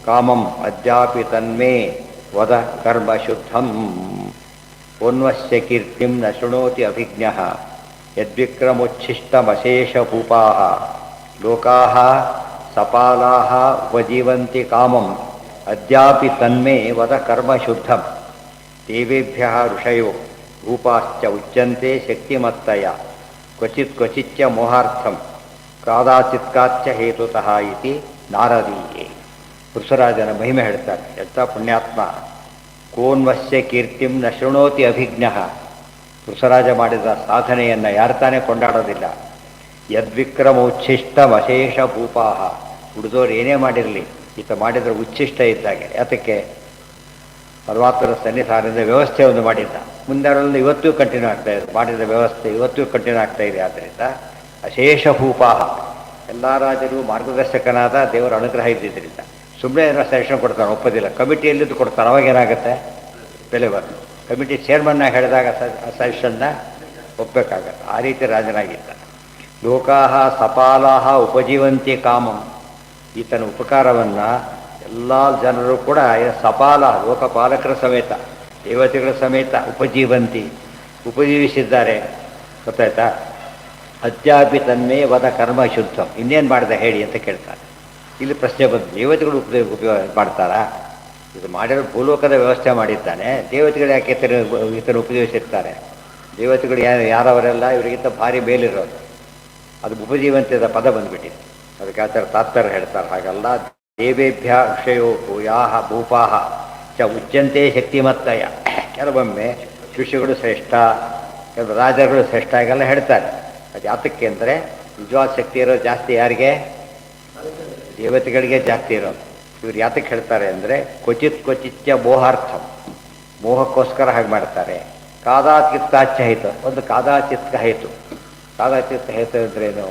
ಕಾಮಂ ಅದ್ಯಾಪಿ ತನ್ಮೇ ವದ ಕರ್ಮ ಶುದ್ಧಂ. ಕೂನ್ಮಸ್ಯ ಕೀರ್ತಿಂ ನ ಶೃಣೋತಿ ಅಭಿಜ್ಞಃ ಯದ್ವಿಕ್ರಮೋಚ್ಛಿಷ್ಟಮಶೇಷಭೂಪಾಃ ಲೋಕಾಃ ಸಪಾಲಾಃ ಉಪಜೀವಂತಿ ಕಾಮಂ ಅದ್ಯಾಪಿ ತನ್ಮೇ ವದ ಕರ್ಮ ಶುದ್ಧಂ. ದೇವೇಭ್ಯಃ ಋಷಯೋ ಭೂಪಾಶ್ಚ ಉಚ್ಯಂತೆ ಶಕ್ತಿಮತ್ತಯ ಕ್ವಚಿತ್ ಕ್ವಚಿಚ್ಚ ಮೋಹಾರ್ಥಂ ಕಾದಾಚಿತ್ಕಾಚ್ಚ ಹೇತುತಃ ಇತಿ ನಾರದೀಯೇ. ಪುರುಷರಾಜನ ಮಹಿಮೆ ಹೇಳ್ತಾರೆ, ಎಂಥ ಪುಣ್ಯಾತ್ಮ. ಕೋನ್ವಸ್ಯ ಕೀರ್ತಿಂ ನ ಶೃಣೋತಿ ಅಭಿಜ್ಞಃ. ಕೃಷರಾಜ ಮಾಡಿದ ಸಾಧನೆಯನ್ನು ಯಾರು ತಾನೇ ಕೊಂಡಾಡೋದಿಲ್ಲ. ಯದ್ವಿಕ್ರಮ ಉಚ್ಛಿಷ್ಟಂ ಅಶೇಷ ಭೂಪಾಹ. ಉಳಿದೋರು ಏನೇ ಮಾಡಿರಲಿ, ಈತ ಮಾಡಿದರೆ ಉಚ್ಛಿಷ್ಟ ಇದ್ದಾಗೆ. ಯಾತಕ್ಕೆ? ಪರಮಾತ್ಮನ ಸನ್ನಿಧಾನದ ವ್ಯವಸ್ಥೆ ಒಂದು ಮಾಡಿದ್ದ. ಮುಂದೆಲ್ಲ ಇವತ್ತೂ ಕಂಟಿನ್ಯೂ ಆಗ್ತಾ ಇದೆ. ಮಾಡಿದ ವ್ಯವಸ್ಥೆ ಇವತ್ತೂ ಕಂಟಿನ್ಯೂ ಆಗ್ತಾ ಇದೆ. ಆದ್ದರಿಂದ ಅಶೇಷ ಭೂಪಾಹ, ಎಲ್ಲ ರಾಜರು ಮಾರ್ಗದರ್ಶಕನಾದ ದೇವರ ಅನುಗ್ರಹ ಇದ್ದಿದ್ದರಿಂದ ಸುಮ್ಮನೆ ಏನೋ ಸಜೆಷನ್ ಕೊಡ್ತಾನೆ, ಒಪ್ಪೋದಿಲ್ಲ. ಕಮಿಟಿಯಲ್ಲಿದ್ದು ಕೊಡ್ತಾರೆ, ಅವಾಗೇನಾಗುತ್ತೆ? ಬೆಲೆ ಬರ್ತದೆ. ಕಮಿಟಿ ಚೇರ್ಮನ್ನಾಗಿ ಹೇಳಿದಾಗ ಸಜೆಷನ್ನ ಒಪ್ಪಬೇಕಾಗತ್ತೆ. ಆ ರೀತಿ ರಾಜನಾಗಿದ್ದ. ಲೋಕಾಹ ಸಪಾಲಾಹ ಉಪಜೀವಂತಿ ಕಾಮಂ. ಈತನ ಉಪಕಾರವನ್ನು ಎಲ್ಲ ಜನರು ಕೂಡ ಸಪಾಲ, ಲೋಕಪಾಲಕರ ಸಮೇತ, ದೇವತೆಗಳ ಸಮೇತ ಉಪಜೀವಂತಿ, ಉಪಜೀವಿಸಿದ್ದಾರೆ. ಗೊತ್ತಾಯ್ತಾ? ಅದ್ಯಾಪಿ ತನ್ಮೇ ವದ ಕರ್ಮ ಶುದ್ಧಂ. ಇನ್ನೇನು ಮಾಡಿದೆ ಹೇಳಿ ಅಂತ ಕೇಳ್ತಾರೆ. ಇಲ್ಲಿ ಪ್ರಶ್ನೆ ಬಂದು, ದೇವತೆಗಳು ಉಪಯೋಗ ಮಾಡ್ತಾರಾ? ಇದು ಮಾಡಿರೋ ಭೂಲೋಕದ ವ್ಯವಸ್ಥೆ ಮಾಡಿದ್ದಾನೆ, ದೇವತೆಗಳು ಯಾಕೆ ಈತನ ಉಪಯೋಗಿಸಿರ್ತಾರೆ? ದೇವತೆಗಳು ಯಾರವರೆಲ್ಲ ಇವರಿಗಿಂತ ಭಾರಿ ಮೇಲಿರೋದು. ಅದು ಉಪಜೀವಂತದ ಪದ ಬಂದುಬಿಟ್ಟಿದೆ. ಅದಕ್ಕೆ ಆಚಾರ ತಾತ್ಪರ್ಯ ಹೇಳ್ತಾರೆ, ಹಾಗಲ್ಲ. ದೇವೇಭ್ಯ ಋಷಯೋ ಭೂಯಾಹ ಭೂಪಾಹ ಚ ಉಚ್ಯಂತೆ ಶಕ್ತಿಮತ್ತಯ. ಕೆಲವೊಮ್ಮೆ ಋಷಿಗಳು ಶ್ರೇಷ್ಠ, ಕೆಲವು ರಾಜರುಗಳು ಶ್ರೇಷ್ಠ, ಹಾಗೆಲ್ಲ ಹೇಳ್ತಾರೆ. ಅದು ಯಾತಕ್ಕೆ ಅಂದರೆ ನಿಜವಾದ ಶಕ್ತಿ ಇರೋದು ಜಾಸ್ತಿ ಯಾರಿಗೆ? ದೇವತೆಗಳಿಗೆ ಜಾಸ್ತಿ ಇರೋದು. ಇವ್ರು ಯಾತಕ್ಕೆ ಹೇಳ್ತಾರೆ ಅಂದರೆ ಕ್ವಚಿತ್ಯ ಮೋಹಾರ್ಥಂ, ಮೋಹಕ್ಕೋಸ್ಕರ ಹಾಗೆ ಮಾಡ್ತಾರೆ. ಕಾದಾಚಿತ್ತಾಚ್ಯ ಹೇತು, ಒಂದು ಕಾದಾಚಿತ್ತ ಹೇತು. ಕಾದಾಚಿತ್ತ ಹೇತು ಅಂದ್ರೇನು?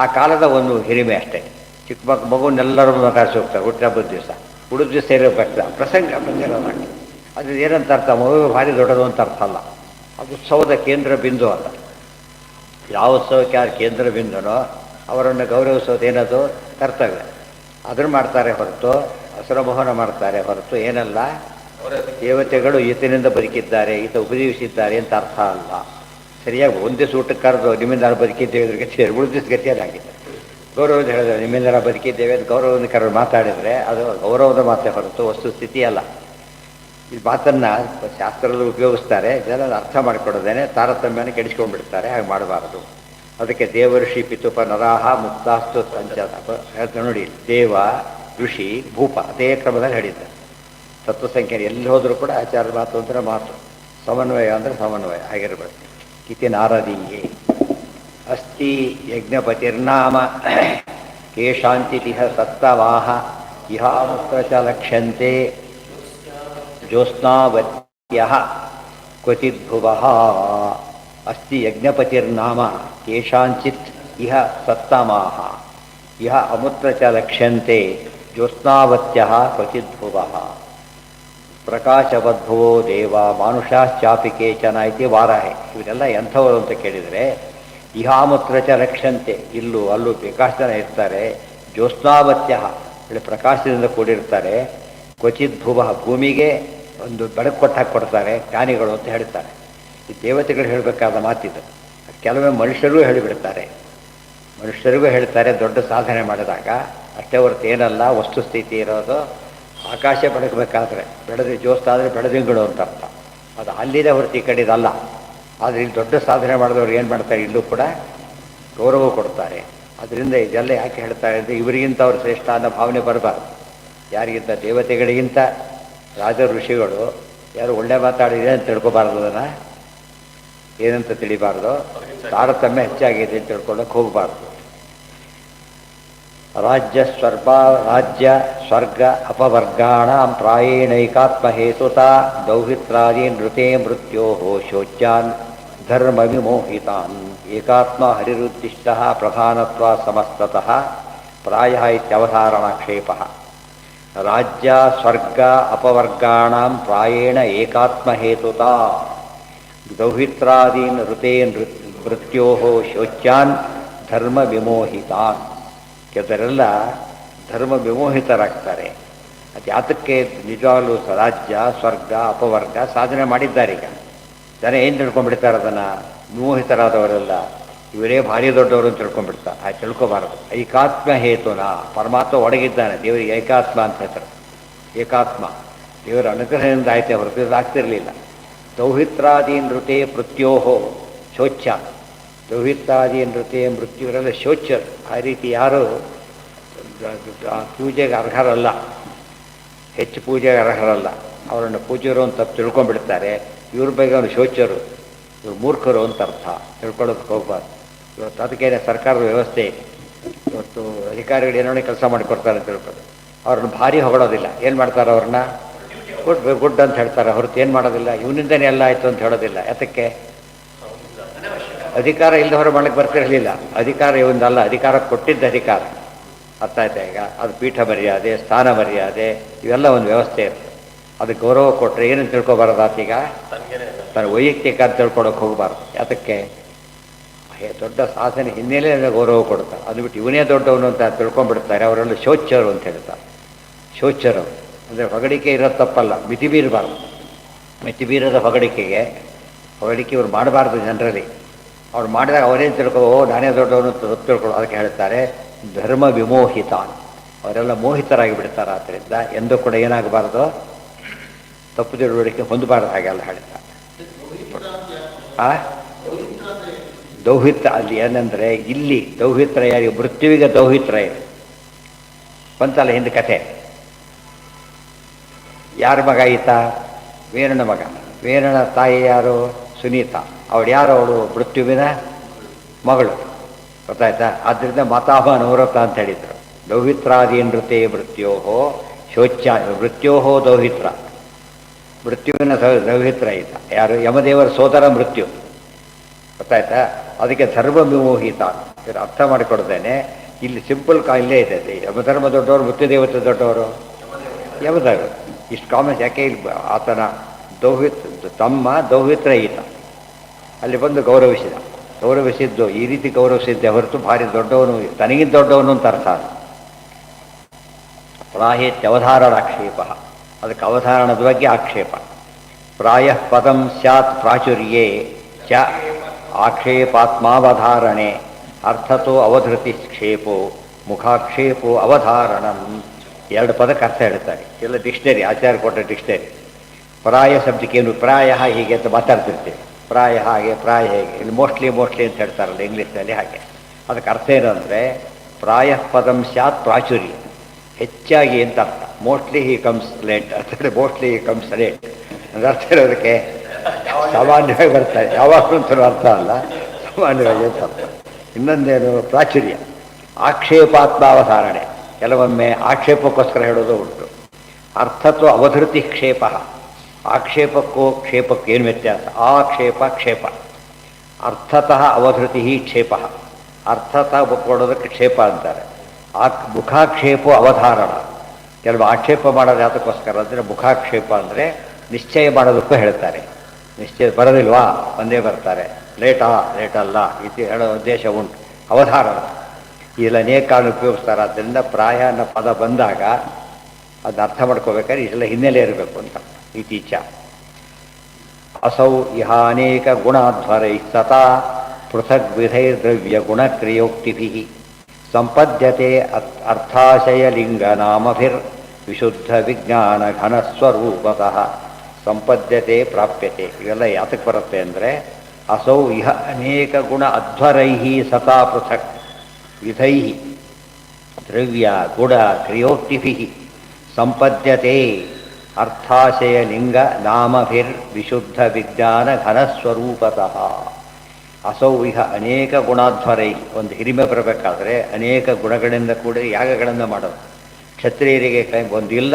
ಆ ಕಾಲದ ಒಂದು ಹಿರಿಮೆ ಅಷ್ಟೇ. ಚಿಕ್ಕ ಮಗುನೆಲ್ಲರೂ ಮಾತಾಡಿಸಿ ಹೋಗ್ತಾರೆ ಹುಟ್ಟಿನ ಹಬ್ಬದ ದಿವಸ, ಹುಡುಗ ದಿವಸ ಸೇರಬೇಕು ಪ್ರಸಂಗ ಬಂದಿರೋದಾಗಿ. ಅದು ಏನಂತ ಅರ್ಥ? ಮಗು ಭಾರಿ ದೊಡ್ಡದು ಅಂತ ಅರ್ಥ ಅಲ್ಲ. ಅದು ಉತ್ಸವದ ಕೇಂದ್ರ ಬಿಂದು ಅಲ್ಲ. ಯಾವ ಉತ್ಸವಕ್ಕೆ ಯಾರು ಕೇಂದ್ರ ಬಿಂದುನೋ ಅವರನ್ನು ಗೌರವಿಸೋದು ಏನದು? ಕರ್ತವ್ಯ. ಅದನ್ನು ಮಾಡ್ತಾರೆ ಹೊರತು ಅಸುರಮೋಹನ ಮಾಡ್ತಾರೆ ಹೊರತು ಏನಲ್ಲ. ದೇವತೆಗಳು ಈತನಿಂದ ಬದುಕಿದ್ದಾರೆ, ಈತ ಉಪಜೀವಿಸಿದ್ದಾರೆ ಅಂತ ಅರ್ಥ ಅಲ್ಲ. ಸರಿಯಾಗಿ ಒಂದೇ ಊಟಕ್ಕೆ ಕರೆದು ನಿಮ್ಮಿಂದ ಬದುಕಿದ್ದೇವೆ ಇದ್ರ ಗತಿ ಉಳಿದಿದ್ದ ಗತಿಯಲ್ಲಾಗಿದೆ. ಗೌರವದ ಹೇಳಿದ್ರೆ ನಿಮ್ಮಿಂದ ಬದುಕಿದ್ದೇವೆ ಅಂತ ಗೌರವದ ಕರೆದು ಮಾತಾಡಿದರೆ ಅದು ಗೌರವದ ಮಾತೇ ಹೊರತು ವಸ್ತುಸ್ಥಿತಿ ಅಲ್ಲ. ಈ ಮಾತನ್ನು ಶಾಸ್ತ್ರದಲ್ಲಿ ಉಪಯೋಗಿಸ್ತಾರೆ, ಜನ ಅರ್ಥ ಮಾಡಿಕೊಡೋದೇನೆ ತಾರತಮ್ಯನ ಕೆಡಿಸ್ಕೊಂಡ್ಬಿಡ್ತಾರೆ. ಹಾಗೆ ಮಾಡಬಾರದು. ಅದಕ್ಕೆ ದೇವಋಷಿ ಪಿತುಪ ನರಾಹ ಮುಕ್ತಾಸ್ತು ಸಂಚಾತ ಹೇಳ್ತಾರೆ ನೋಡಿ. ದೇವ, ಋಷಿ, ಭೂಪ ಅದೇ ಕ್ರಮದಲ್ಲಿ ಹೇಳಿದ್ದಾರೆ. ತತ್ವಸಂಖ್ಯೆ ಎಲ್ಲಿ ಹೋದರೂ ಕೂಡ ಆಚಾರ ಮಾತು ಅಂದರೆ ಮಾತು, ಸಮನ್ವಯ ಅಂದರೆ ಸಮನ್ವಯ ಆಗಿರಬೇಕು. ಇತಿ ನಾರದೀಯೇ ಅಸ್ತಿ ಯಜ್ಞಪತಿರ್ನಾಮ ಕೇಶಾಂಚಿತಿಹ ಸತ್ತವಾಹ ಇಹಾಮುತ್ರ ಚ ಲಕ್ಷ್ಯಂತೆ ಜ್ಯೋತ್ಸ್ನಾವತ್ಯಃ ಕ್ವಚಿದ್ಭುವಃ. ಅಸ್ತಿ ಯಜ್ಞಪತಿರ್ನಾಮ ಕೇಶಾಂಚಿತ್ ಇಹ ಸತ್ತಮಾಹ ಇಹ ಅಮುತ್ರ ಚ ಲಕ್ಷ್ಯಂತೆ ಜ್ಯೋತ್ಸ್ನಾವತ್ಯಃ ಕ್ವಚಿದ್ಭುವಃ. ಪ್ರಕಾಶವದ್ಭುವೋ ದೇವ ಮಾನುಷಾಶ್ಚಾಪಿ ಕೇಚನ ಇತಿ ವಾರಾಹೆ. ಇವರೆಲ್ಲ ಎಂಥವರು ಅಂತ ಕೇಳಿದರೆ, ಇಹಾಮುತ್ರ ಚ ಲಕ್ಷ್ಯಂತೆ, ಇಲ್ಲೂ ಅಲ್ಲೂ ಬೇಕಾಷ್ಟು ಜನ ಇರ್ತಾರೆ. ಜ್ಯೋತ್ಸ್ನಾವತ್ಯ, ಇಲ್ಲಿ ಪ್ರಕಾಶದಿಂದ ಕೂಡಿರ್ತಾರೆ. ಕ್ವಚಿತ್ ಭುವ, ಭೂಮಿಗೆ ಒಂದು ಬೆಳಕು ಕೊಟ್ಟು ಹಾಕಿಕೊಡ್ತಾರೆ ಜ್ಞಾನಿಗಳು ಅಂತ ಹೇಳ್ತಾರೆ. ಈ ದೇವತೆಗಳು ಹೇಳಬೇಕಾದ ಮಾತಿದು. ಕೆಲವೊಮ್ಮೆ ಮನುಷ್ಯರೂ ಹೇಳಿಬಿಡ್ತಾರೆ, ಮನುಷ್ಯರಿಗೂ ಹೇಳ್ತಾರೆ. ದೊಡ್ಡ ಸಾಧನೆ ಮಾಡಿದಾಗ ಅಷ್ಟೇ ಹೊರತು ಏನಲ್ಲ. ವಸ್ತುಸ್ಥಿತಿ ಇರೋದು ಆಕಾಶ ಬೆಳಗಬೇಕಾದ್ರೆ ಬೆಳೆದು ಜೋಸ್ತಾದರೆ ಬೆಳೆದಿಂಗಳು ಅಂತ ಅರ್ಥ. ಅದು ಅಲ್ಲಿದೆ ಹೊರತು ಈ ಕಡೆದಲ್ಲ. ಆದರೆ ಇಲ್ಲಿ ದೊಡ್ಡ ಸಾಧನೆ ಮಾಡಿದವರು ಏನು ಮಾಡ್ತಾರೆ? ಇಲ್ಲೂ ಕೂಡ ಗೌರವ ಕೊಡ್ತಾರೆ. ಅದರಿಂದ ಇದೆಲ್ಲ ಯಾಕೆ ಹೇಳ್ತಾರೆ ಅಂದರೆ ಇವರಿಗಿಂತ ಅವರು ಶ್ರೇಷ್ಠ ಅನ್ನೋ ಭಾವನೆ ಬರಬಾರ್ದು. ಯಾರಿಗಿಂತ? ದೇವತೆಗಳಿಗಿಂತ ರಾಜ ಋಷಿಗಳು ಯಾರು ಒಳ್ಳೆ ಮಾತಾಡಿದೆ ಅಂತ ತಿಳ್ಕೊಬಾರ್ದು, ಅದನ್ನು ಏನಂತ ತಿಳಿಬಾರ್ದು. ತಾರತಮ್ಯ ಹೆಚ್ಚಾಗಿದೆ ಅಂತ ತಿಳ್ಕೊಳ್ಳೋಕೆ ಹೋಗಬಾರ್ದು. ರಾಜ್ಯ ಸ್ವರ್ಗ ಅಪವರ್ಗಾಣ ಪ್ರಾಯೇಣೈಕಾತ್ಮಹೇತುತ ದೌಹಿತ್ರಾದಿ ನೃತೆ ಮೃತ್ಯೋ ಶೋಚ್ಯಾನ್ ಧರ್ಮ ವಿಮೋಹಿತಾನ್ ಏಕಾತ್ಮ ಹರಿರುದ್ದಿಷ್ಟ ಪ್ರಧಾನತ್ವ ಸಮಸ್ತತಃ ಪ್ರಾಯ ಇತ್ಯವಧಾರಣಾಕ್ಷೇಪ. ರಾಜ್ಯ ಸ್ವರ್ಗ ಅಪವರ್ಗಾಣ ಪ್ರಾಯೇಣ ಏಕಾತ್ಮಹೇತುತ ದೌಹಿತ್ರಾದೀನ್ ಋತೆ ಮೃತ್ಯೋ ಶೋಚ್ಯಾನ್ ಧರ್ಮ ವಿಮೋಹಿತಾನ್. ಕೆಲವರೆಲ್ಲ ಧರ್ಮ ವಿಮೋಹಿತರಾಗ್ತಾರೆ. ಅದು ಯಾತಕ್ಕೆ? ನಿಜವಾಗಲೂ ರಾಜ್ಯ ಸ್ವರ್ಗ ಅಪವರ್ಗ ಸಾಧನೆ ಮಾಡಿದ್ದಾರೆ. ಈಗ ಜನ ಏನು ತಿಳ್ಕೊಂಡ್ಬಿಡ್ತಾರೆ? ಅದನ್ನು ವಿಮೋಹಿತರಾದವರೆಲ್ಲ ಇವರೇ ಭಾರಿ ದೊಡ್ಡವರು ಅಂತ ತಿಳ್ಕೊಂಡ್ಬಿಡ್ತಾರೆ. ಅದು ತಿಳ್ಕೊಬಾರದು. ಏಕಾತ್ಮ ಹೇತುನ, ಪರಮಾತ್ಮ ಒಡಗಿದ್ದಾನೆ. ದೇವರಿಗೆ ಏಕಾತ್ಮ ಅಂತ ಹೇಳ್ತಾರೆ. ಏಕಾತ್ಮ ದೇವರ ಅನುಗ್ರಹದಿಂದ ಆಯ್ತೆ ಹೊರತು ಆಗ್ತಿರಲಿಲ್ಲ. ದೌಹಿತ್ರಾದಿ ನೃತೆ ಮೃತ್ಯೋಹೋ ಶೋಚ್ಯ. ದೌಹಿತ್ರಾದಿ ನೃತೆ ಮೃತ್ಯುವರೆಲ್ಲ ಶೋಚ್ಯರು. ಆ ರೀತಿ ಯಾರು ಪೂಜೆಗೆ ಅರ್ಹರಲ್ಲ, ಹೆಚ್ಚು ಪೂಜೆಗೆ ಅರ್ಹರಲ್ಲ. ಅವರನ್ನು ಪೂಜ್ಯರು ಅಂತ ತಿಳ್ಕೊಂಡ್ಬಿಡ್ತಾರೆ. ಇವ್ರ ಬಗ್ಗೆ ಅವನು ಶೋಚ್ಯರು. ಇವರು ಮೂರ್ಖರು ಅಂತ ಅರ್ಥ ತಿಳ್ಕೊಳ್ಳೋದಕ್ಕೆ ಹೋಗ್ಬಾರ್ದು. ಇವತ್ತು ಅದಕ್ಕೇನೆ ಸರ್ಕಾರದ ವ್ಯವಸ್ಥೆ ಇದೆ. ಇವತ್ತು ಅಧಿಕಾರಿಗಳು ಏನೋ ಕೆಲಸ ಮಾಡಿಕೊಡ್ತಾರೆ ಅಂತ ತಿಳ್ಕೊಂಡು ಅವ್ರನ್ನ ಭಾರಿ ಹೊಗಳೋದಿಲ್ಲ. ಏನು ಮಾಡ್ತಾರೆ ಅವ್ರನ್ನ ಗುಡ್ ಅಂತ ಹೇಳ್ತಾರೆ ಹೊರತು ಏನು ಮಾಡೋದಿಲ್ಲ. ಇವನಿಂದನೇ ಎಲ್ಲ ಆಯಿತು ಅಂತ ಹೇಳೋದಿಲ್ಲ. ಯಾತಕ್ಕೆ? ಅಧಿಕಾರ ಇಲ್ಲದ ಹೊರ ಮಾಡಕ್ಕೆ ಬರ್ತಿರಲಿಲ್ಲ. ಅಧಿಕಾರ ಇವೊಂದಲ್ಲ, ಅಧಿಕಾರ ಕೊಟ್ಟಿದ್ದ ಅಧಿಕಾರ. ಅರ್ಥ ಆಯ್ತಾ? ಈಗ ಅದು ಪೀಠ ಮರ್ಯಾದೆ, ಸ್ಥಾನ ಮರ್ಯಾದೆ, ಇವೆಲ್ಲ ಒಂದು ವ್ಯವಸ್ಥೆ ಇರುತ್ತೆ. ಅದಕ್ಕೆ ಗೌರವ ಕೊಟ್ಟರೆ ಏನಂತ ತಿಳ್ಕೊಬಾರ್ದು ಆತೀಗ? ತನ್ನ ವೈಯಕ್ತಿಕ ಅಂತ ತಿಳ್ಕೊಳಕ್ಕೆ ಹೋಗಬಾರ್ದು. ಯಾತಕ್ಕೆ? ದೊಡ್ಡ ಸಾಧನೆ ಹಿನ್ನೆಲೆಯಲ್ಲಿ ಗೌರವ ಕೊಡ್ತಾರೆ. ಅದು ಬಿಟ್ಟು ಇವನೇ ದೊಡ್ಡವನು ಅಂತ ತಿಳ್ಕೊಂಡ್ಬಿಡ್ತಾರೆ. ಅವರೆಲ್ಲ ಶೋಚ್ಯರು ಅಂತ ಹೇಳ್ತಾರೆ. ಶೋಚ್ಯರು ಅಂದರೆ ಹೊಗಳಿಕೆ ಇರೋದು ತಪ್ಪಲ್ಲ, ಮಿತಿ ಮೀರಬಾರ್ದು. ಮಿತಿ ಮೀರದ ಹೊಗಳಿಕೆ ಇವ್ರು ಮಾಡಬಾರ್ದು. ಜನರಲ್ಲಿ ಅವ್ರು ಮಾಡಿದಾಗ ಅವರೇನು ನಾನೇ ದೊಡ್ಡವನು ತಿಳ್ಕೊಳ್ಳೋ. ಅದಕ್ಕೆ ಹೇಳ್ತಾರೆ ಧರ್ಮ ವಿಮೋಹಿತ. ಅವರೆಲ್ಲ ಮೋಹಿತರಾಗಿ ಬಿಡ್ತಾರೆ. ಆದ್ದರಿಂದ ಎಂದೂ ಕೂಡ ಏನಾಗಬಾರ್ದು, ತಪ್ಪು ತಿಳುವಳಿಕೆ ಹೊಂದಬಾರ್ದು. ಹಾಗೆಲ್ಲ ಹೇಳ್ತಾರೆ. ದೌಹಿತ್ರ ಅಲ್ಲಿ ಏನಂದರೆ ಇಲ್ಲಿ ದೌಹಿತ್ರ ಯಾರಿಗೆ? ಮೃತ್ಯುವಿಗೆ ದೌಹಿತ್ರ ಇದೆ ಬಂತಲ್ಲ ಹಿಂದೆ ಕಥೆ. ಯಾರ ಮಗ ಈತ? ವೇರಣ ಮಗ. ವೇರಣ ತಾಯಿ ಯಾರು? ಸುನೀತಾ. ಅವಳು ಯಾರು? ಅವಳು ಮೃತ್ಯುವಿನ ಮಗಳು. ಗೊತ್ತಾಯ್ತಾ? ಆದ್ದರಿಂದ ಮಾತಾಹ ನವರತ ಅಂತ ಹೇಳಿದರು. ದೌಹಿತ್ರಾದಿ ನೃತೆ ಮೃತ್ಯೋಹೋ ಶೋಚ್ಯ ಮೃತ್ಯೋಹೋ ದೌಹಿತ್ರ. ಮೃತ್ಯುವಿನ ದೌಹಿತ್ರ ಈತ ಯಾರು? ಯಮದೇವರ ಸೋದರ ಮೃತ್ಯು. ಗೊತ್ತಾಯ್ತಾ? ಅದಕ್ಕೆ ಧರ್ಮ ವಿಮೋಹಿತ. ಇವರು ಅರ್ಥ ಮಾಡಿಕೊಡ್ತೇನೆ. ಇಲ್ಲಿ ಸಿಂಪಲ್ ಇಲ್ಲೇ ಇದೆ. ಯಮಧರ್ಮ ದೊಡ್ಡವರು, ಮೃತ್ಯುದೇವತೆ ದೊಡ್ಡವರು ಯಮಧರ್ಮ. ಇಷ್ಟು ಕಾಮನ್ ಯಾಕೆ? ಇಲ್ಲಿ ಆತನ ತಮ್ಮ ದೌಹಿತ್ರ ಈತ. ಅಲ್ಲಿ ಬಂದು ಗೌರವಿಸಿದ್ದು ಈ ರೀತಿ ಗೌರವಿಸಿದ್ದೆ ಹೊರತು ಭಾರಿ ದೊಡ್ಡವನು, ತನಗಿಂತ ದೊಡ್ಡವನು ಅಂತ ಅರ್ಥ. ಪ್ರಾಹೇತ್ಯವಧಾರಣ ಆಕ್ಷೇಪ. ಅದಕ್ಕೆ ಅವಧಾರಣದ ಬಗ್ಗೆ ಆಕ್ಷೇಪ. ಪ್ರಾಯ ಪದಂ ಸ್ಯಾತ್ ಪ್ರಾಚುರ್ಯೇ ಚ ಆಕ್ಷೇಪಾತ್ಮಾವಧಾರಣೆ ಅರ್ಥತೋ ಅವಧೃತಿ ಕ್ಷೇಪೋ ಮುಖಾಕ್ಷೇಪೋ ಅವಧಾರಣಂ. ಎರಡು ಪದಕ್ಕೆ ಅರ್ಥ ಹೇಳ್ತಾರೆ. ಎಲ್ಲ ಡಿಕ್ಷನರಿ, ಆಚಾರ್ಯ ಕೊಟ್ಟ ಡಿಕ್ಷನರಿ. ಪ್ರಾಯ ಶಬ್ದಕ್ಕೇನು? ಪ್ರಾಯ ಹೀಗೆ ಅಂತ ಮಾತಾಡ್ತಿರ್ತೀವಿ. ಪ್ರಾಯ ಹಾಗೆ, ಪ್ರಾಯ ಹೇಗೆ. ಇಲ್ಲಿ ಮೋಸ್ಟ್ಲಿ ಅಂತ ಹೇಳ್ತಾರಲ್ಲ ಇಂಗ್ಲೀಷ್ನಲ್ಲಿ, ಹಾಗೆ. ಅದಕ್ಕೆ ಅರ್ಥ ಏನು ಅಂದರೆ ಪ್ರಾಯ ಪದಂ ಸ್ಯಾತ್ ಪ್ರಾಚುರ್ಯ, ಹೆಚ್ಚಾಗಿ ಅಂತ ಅರ್ಥ. ಮೋಸ್ಟ್ಲಿ ಹಿ ಕಮ್ಸ್ ಲೇಟ್ ಅಂತ. ಮೋಸ್ಟ್ಲಿ ಹಿ ಕಮ್ಸ್ ಲೇಟ್ ಅಂದ್ರೆ ಅರ್ಥ ಇರೋದಕ್ಕೆ ಸಾಮಾನ್ಯವಾಗಿ ಬರ್ತಾರೆ. ಯಾವಾಗಲೂ ಅಂತ ಅರ್ಥ ಅಲ್ಲ, ಸಾಮಾನ್ಯವಾಗಿ ಅಂತ ಅರ್ಥ. ಇನ್ನೊಂದೇನು? ಪ್ರಾಚುರ್ಯ. ಆಕ್ಷೇಪಾತ್ಮಾವಧಾರಣೆ. ಕೆಲವೊಮ್ಮೆ ಆಕ್ಷೇಪಕ್ಕೋಸ್ಕರ ಹೇಳೋದು ಉಂಟು. ಅರ್ಥತ್ವ ಅವಧೃತಿ ಕ್ಷೇಪ. ಆಕ್ಷೇಪಕ್ಕೂ ಕ್ಷೇಪಕ್ಕೂ ಏನು ವ್ಯತ್ಯಾಸ? ಆಕ್ಷೇಪ ಕ್ಷೇಪ. ಅರ್ಥತಃ ಅವಧೃತಿ ಕ್ಷೇಪ. ಅರ್ಥತಃ ಕೊಡೋದಕ್ಕೆ ಕ್ಷೇಪ ಅಂತಾರೆ. ಮುಖಾಕ್ಷೇಪೋ ಅವಧಾರಣ. ಕೆಲವು ಆಕ್ಷೇಪ ಮಾಡೋದು ಯಾತಕ್ಕೋಸ್ಕರ ಅಂದರೆ ಮುಖಾಕ್ಷೇಪ ಅಂದರೆ ನಿಶ್ಚಯ ಮಾಡೋದಕ್ಕೂ ಹೇಳ್ತಾರೆ. ನಿಶ್ಚಯ ಬರೋದಿಲ್ವಾ? ಒಂದೇ ಬರ್ತಾರೆ. ಲೇಟಲ್ಲ ಇದು ಹೇಳೋ ಉದ್ದೇಶ ಉಂಟು. ಅವಧಾರಣ ಇದೆಲ್ಲ ಅನೇಕ ಕಾರಣ ಉಪಯೋಗಿಸ್ತಾರೆ. ಆದ್ದರಿಂದ ಪ್ರಾಯ ಅನ್ನೋ ಪದ ಬಂದಾಗ ಅದನ್ನ ಅರ್ಥ ಮಾಡ್ಕೋಬೇಕಾದ್ರೆ ಇದೆಲ್ಲ ಹಿನ್ನೆಲೆ ಇರಬೇಕು ಅಂತ. ಇತೀಚ ಅಸೌ ಇಹಾನೇಕ ಗುಣಾಧ್ವರೈ ಸತಾ ಪೃಥಗ್ ವಿಧೈರ್ದ್ರವ್ಯ ಗುಣಕ್ರಿಯೋಕ್ತಿಭಿ ಸಂಪದ್ಯತೆ ಅರ್ಥಾಶಯಲಿಂಗನಾಮಭಿರ್ ವಿಶುದ್ಧ ವಿಜ್ಞಾನ ಘನಸ್ವರೂಪತಃ ಸಂಪದ್ಯತೆ ಪ್ರಾಪ್ಯತೆ. ಇವೆಲ್ಲ ಯಾತಕ್ಕೆ ಬರುತ್ತೆ ಅಂದರೆ ಅಸೌ ಇಹ ಅನೇಕ ಗುಣ ಅಧ್ವರೈ ಸತಾ ಪೃಥಕ್ ವಿಧೈ ದ್ರವ್ಯ ಗುಣ ಕ್ರಿಯೋಕ್ತಿಭಿ ಸಂಪದ್ಯತೆ ಅರ್ಥಾಶಯಲಿಂಗ ನಾಮಭಿರ್ ವಿಶುದ್ಧ ವಿಜ್ಞಾನ ಘನಸ್ವರೂಪತಃ. ಅಸೌ ಇಹ ಅನೇಕ ಗುಣಾಧ್ವರೈ. ಒಂದು ಹಿರಿಮೆ ಬರಬೇಕಾದ್ರೆ ಅನೇಕ ಗುಣಗಳಿಂದ ಕೂಡ ಯಾಗಗಳನ್ನು ಮಾಡೋದು. ಕ್ಷತ್ರಿಯರಿಗೆ ಒಂದಿಲ್ಲ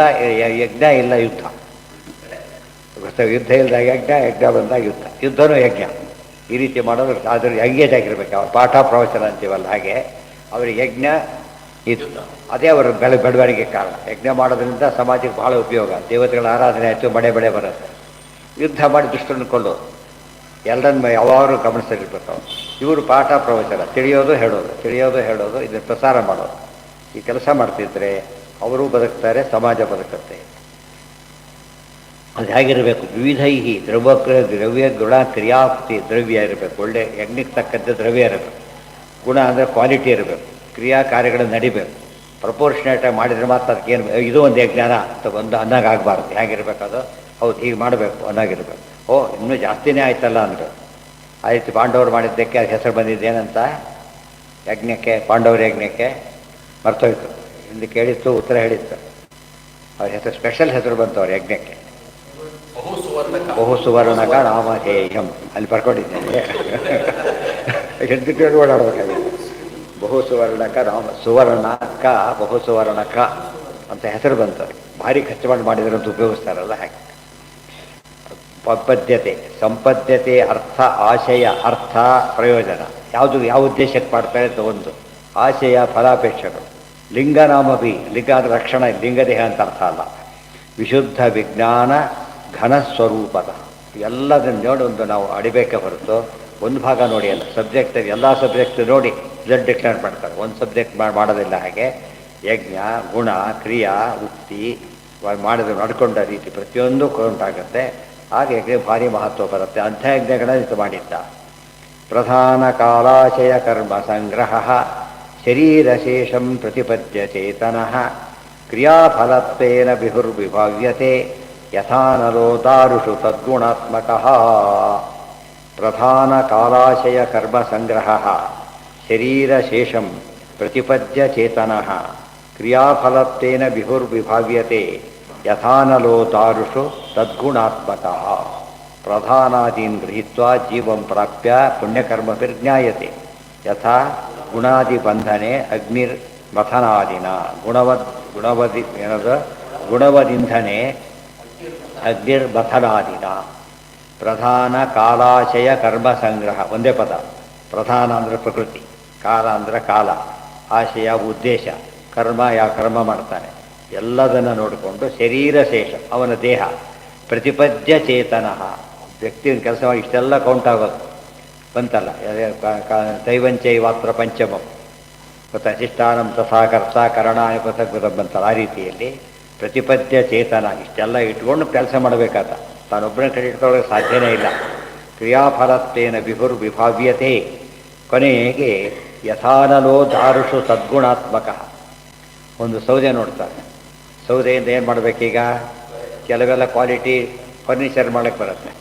ಯಜ್ಞ, ಇಲ್ಲ ಯುದ್ಧ. ಯುದ್ಧ ಇಲ್ಲದಾಗ ಯಜ್ಞ ಬಂದಾಗ ಯುದ್ಧನೂ ಯಜ್ಞ. ಈ ರೀತಿ ಮಾಡೋದು. ಅದ್ರ ಎಂಗೇಜ್ ಆಗಿರ್ಬೇಕು. ಅವ್ರು ಪಾಠ ಪ್ರವಚನ ಅಂತೀವಲ್ಲ ಹಾಗೆ ಅವರಿಗೆ ಯಜ್ಞ ಇದು. ಅದೇ ಅವರ ಬೆಳವಣಿಗೆ ಕಾರಣ. ಯಜ್ಞ ಮಾಡೋದ್ರಿಂದ ಸಮಾಜಕ್ಕೆ ಬಹಳ ಉಪಯೋಗ. ದೇವತೆಗಳ ಆರಾಧನೆ ಆಯಿತು, ಮಳೆ ಬರುತ್ತೆ. ಯುದ್ಧ ಮಾಡಿ ದುಷ್ಟರನ್ನು ಕೊಳ್ಳೋದು. ಎಲ್ಲರನ್ನ ಯಾವಾಗಲೂ ಗಮನಿಸಿರ್ಬೇಕು. ಇವರು ಪಾಠ ಪ್ರವಚನ ತಿಳಿಯೋದು ಹೇಳೋದು ಇದನ್ನು ಪ್ರಸಾರ ಮಾಡೋದು. ಈ ಕೆಲಸ ಮಾಡ್ತಿದ್ರೆ ಅವರು ಬದುಕ್ತಾರೆ, ಸಮಾಜ ಬದುಕುತ್ತೆ. ಅದು ಹೇಗಿರಬೇಕು? ವಿವಿಧೈಹಿ ದ್ರವ್ಯ ಗುಣ ಕ್ರಿಯಾಪ್ತಿ. ದ್ರವ್ಯ ಇರಬೇಕು, ಒಳ್ಳೆ ಯಜ್ಞಕ್ಕೆ ತಕ್ಕಂತೆ ದ್ರವ್ಯ ಇರಬೇಕು. ಗುಣ ಅಂದರೆ ಕ್ವಾಲಿಟಿ ಇರಬೇಕು. ಕ್ರಿಯಾ ಕಾರ್ಯಗಳನ್ನು ನಡಿಬೇಕು. ಪ್ರಪೋರ್ಷನೇಟಾಗಿ ಮಾಡಿದರೆ ಮಾತ್ರ ಅದಕ್ಕೇನು ಇದು ಒಂದು ಯಜ್ಞಾನ ಅಂತ ಒಂದು ಅನ್ನೋಕ್ಕಾಗಬಾರ್ದು. ಹೇಗಿರ್ಬೇಕು ಅದು? ಹೌದು ಹೀಗೆ ಮಾಡಬೇಕು ಅನ್ನೋಗಿರ್ಬೇಕು. ಇನ್ನೂ ಜಾಸ್ತಿನೇ ಆಯ್ತಲ್ಲ ಅನ್ಬೇಕು. ಆಯ್ತು, ಪಾಂಡವರು ಮಾಡಿದ್ದಕ್ಕೆ ಅದು ಹೆಸರು ಬಂದಿದ್ದೇನಂತ ಯಜ್ಞಕ್ಕೆ, ಪಾಂಡವರ ಯಜ್ಞಕ್ಕೆ ಮರ್ತೋಯ್ತು. ಹಿಂದೆ ಕೇಳಿತ್ತು, ಉತ್ತರ ಹೇಳಿತ್ತು. ಅವ್ರ ಹೆಸರು ಸ್ಪೆಷಲ್ ಹೆಸರು ಬಂತು ಅವ್ರ ಯಜ್ಞಕ್ಕೆ. ಬಹು ಸುವರ್ಣಕ ನಾಮಧೇಯಂ ಅಲ್ಲಿ ಬರ್ಕೊಂಡಿದ್ದೇನೆ. ಹೆಂಡತಿ ಓಡಾಡಬೇಕಾಗಿದೆ. ಬಹು ಸುವರ್ಣಕ ರಾಮ ಸುವರ್ಣಕ ಬಹು ಸುವರ್ಣಕ ಅಂತ ಹೆಸರು ಬಂತು. ಭಾರಿ ಖರ್ಚು ಮಾಡಿದ್ರೆ ಅಂತ ಉಪಯೋಗಿಸ್ತಾರಲ್ಲ ಹಾಗೆ. ಪದ್ಯತೆ ಸಂಪದ್ಯತೆ ಅರ್ಥ ಆಶಯ ಅರ್ಥ ಪ್ರಯೋಜನ ಯಾವ ಉದ್ದೇಶಕ್ಕೆ ಮಾಡ್ತಾರೆ ಅಂತ ಒಂದು ಆಶಯ ಫಲಾಪೇಕ್ಷಗಳು. ಲಿಂಗನಾಮಭಿ ಲಿಂಗ ಅಂದರೆ ರಕ್ಷಣೆ, ಲಿಂಗದೇಹ ಅಂತ ಅರ್ಥ ಅಲ್ಲ. ವಿಶುದ್ಧ ವಿಜ್ಞಾನ ಘನ ಸ್ವರೂಪದ ಎಲ್ಲದನ್ನು ನೋಡಿ ಒಂದು ನಾವು ಅಡಿಬೇಕೆ ಹೊರತು ಒಂದು ಭಾಗ ನೋಡಿ ಅಲ್ಲ. ಸಬ್ಜೆಕ್ಟ್ ಎಲ್ಲ ಸಬ್ಜೆಕ್ಟ್ ನೋಡಿ ರಿಸಲ್ಟ್ ಡಿಕ್ಲೇರ್ ಮಾಡ್ತಾರೆ, ಒಂದು ಸಬ್ಜೆಕ್ಟ್ ಮಾಡೋದಿಲ್ಲ. ಹಾಗೆ ಯಜ್ಞ ಗುಣ ಕ್ರಿಯಾ ಉಕ್ತಿ ಮಾಡಿದ್ರೆ ನಡ್ಕೊಂಡ ರೀತಿ ಪ್ರತಿಯೊಂದು ಕೌಂಟಾಗುತ್ತೆ. ಹಾಗೆ ಭಾರಿ ಮಹತ್ವ ಬರುತ್ತೆ. ಅಂಥ ಯಜ್ಞಗಳನ್ನು ಇದು ಮಾಡಿದ್ದ. ಪ್ರಧಾನ ಕಾಲಾಶಯ ಕರ್ಮ ಸಂಗ್ರಹ ಶರೀರಶೇಷಂ ಪ್ರತಿಪದ್ಯ ಚೇತನಃ ಕ್ರಿಯಾಫಲತ್ವೇನ ವಿಹುರ್ವಿಭಾವ್ಯತೆ ಯಥಾನಲೋ ದಾರುಷು ತದ್ಗುಣಾತ್ಮಕಃ. ಪ್ರಧಾನ ಕಾಲಾಶಯ ಕರ್ಮ ಸಂಗ್ರಹ ಶರೀರಶೇಷಂ ಪ್ರತಿಪದ್ಯ ಚೇತನಃ ಕ್ರಿಯಾಫಲತ್ವೇನ ವಿಹುರ್ವಿಭಾವ್ಯತೆ ಯಥಾನಲೋ ದಾರುಷು ತದ್ಗುಣಾತ್ಮಕಃ. ಪ್ರಧಾನಾದೀನ್ ಗೃಹೀತ್ವಾ ಜೀವಂ ಪ್ರಾಪ್ಯ ಪುಣ್ಯಕರ್ಮಭಿರ್ಜ್ಞಾಯತೆ ಯಥಾ ಗುಣಾದಿಬಂಧನೆ ಅಗ್ನಿರ್ಮಥನಾದಿನ ಗುಣವದಿಂಧನೆ ಅಗ್ನಿರ್ಮಥನಾದಿನ. ಪ್ರಧಾನ ಕಾಲಾಶಯ ಕರ್ಮ ಸಂಗ್ರಹ ಒಂದೇ ಪದ. ಪ್ರಧಾನ ಅಂದರೆ ಪ್ರಕೃತಿ, ಕಾಲ ಅಂದರೆ ಕಾಲ, ಆಶಯ ಉದ್ದೇಶ, ಕರ್ಮ ಯಾವ ಕರ್ಮ ಮಾಡ್ತಾನೆ ಎಲ್ಲದನ್ನು ನೋಡಿಕೊಂಡು ಶರೀರ ಶೇಷ ಅವನ ದೇಹ ಪ್ರತಿಪದ್ಯ ಚೇತನಃ ವ್ಯಕ್ತಿಯ ಕೆಲಸ ಮಾಡಿ ಇಷ್ಟೆಲ್ಲ ಕೌಂಟ್ ಆಗೋದು ಬಂತಲ್ಲ. ದೈವಂಚೈವಾತ್ರ ಪಂಚಮಂ ಗೊತ್ತಾ, ಶಿಷ್ಟಾನಂ ತಥಾ ಕರ್ತ ಕರಣ ಪಥಕೃತ ಬಂತಲ್ಲ. ಆ ರೀತಿಯಲ್ಲಿ ಪ್ರತಿಪದ್ಯ ಚೇತನ ಇಷ್ಟೆಲ್ಲ ಇಟ್ಕೊಂಡು ಕೆಲಸ ಮಾಡಬೇಕಾದ. ತಾನೊಬ್ಬನೇ ಕಡೆ ಇಟ್ಕೊಳ್ಳೋಕೆ ಸಾಧ್ಯನೇ ಇಲ್ಲ. ಕ್ರಿಯಾಫಲತ್ವೇನ ವಿಹುರ್ವಿಭಾವ್ಯತೆ. ಕೊನೆಗೆ ಯಥಾನಲೋ ದಾರುಷು ತದ್ಗುಣಾತ್ಮಕ. ಒಂದು ಸೌದೆ ನೋಡ್ತಾರೆ, ಸೌದೆಯಿಂದ ಏನು ಮಾಡಬೇಕೀಗ? ಕೆಲವೆಲ್ಲ ಕ್ವಾಲಿಟಿ ಫರ್ನಿಚರ್ ಮಾಡೋಕ್ಕೆ ಬರುತ್ತೆ,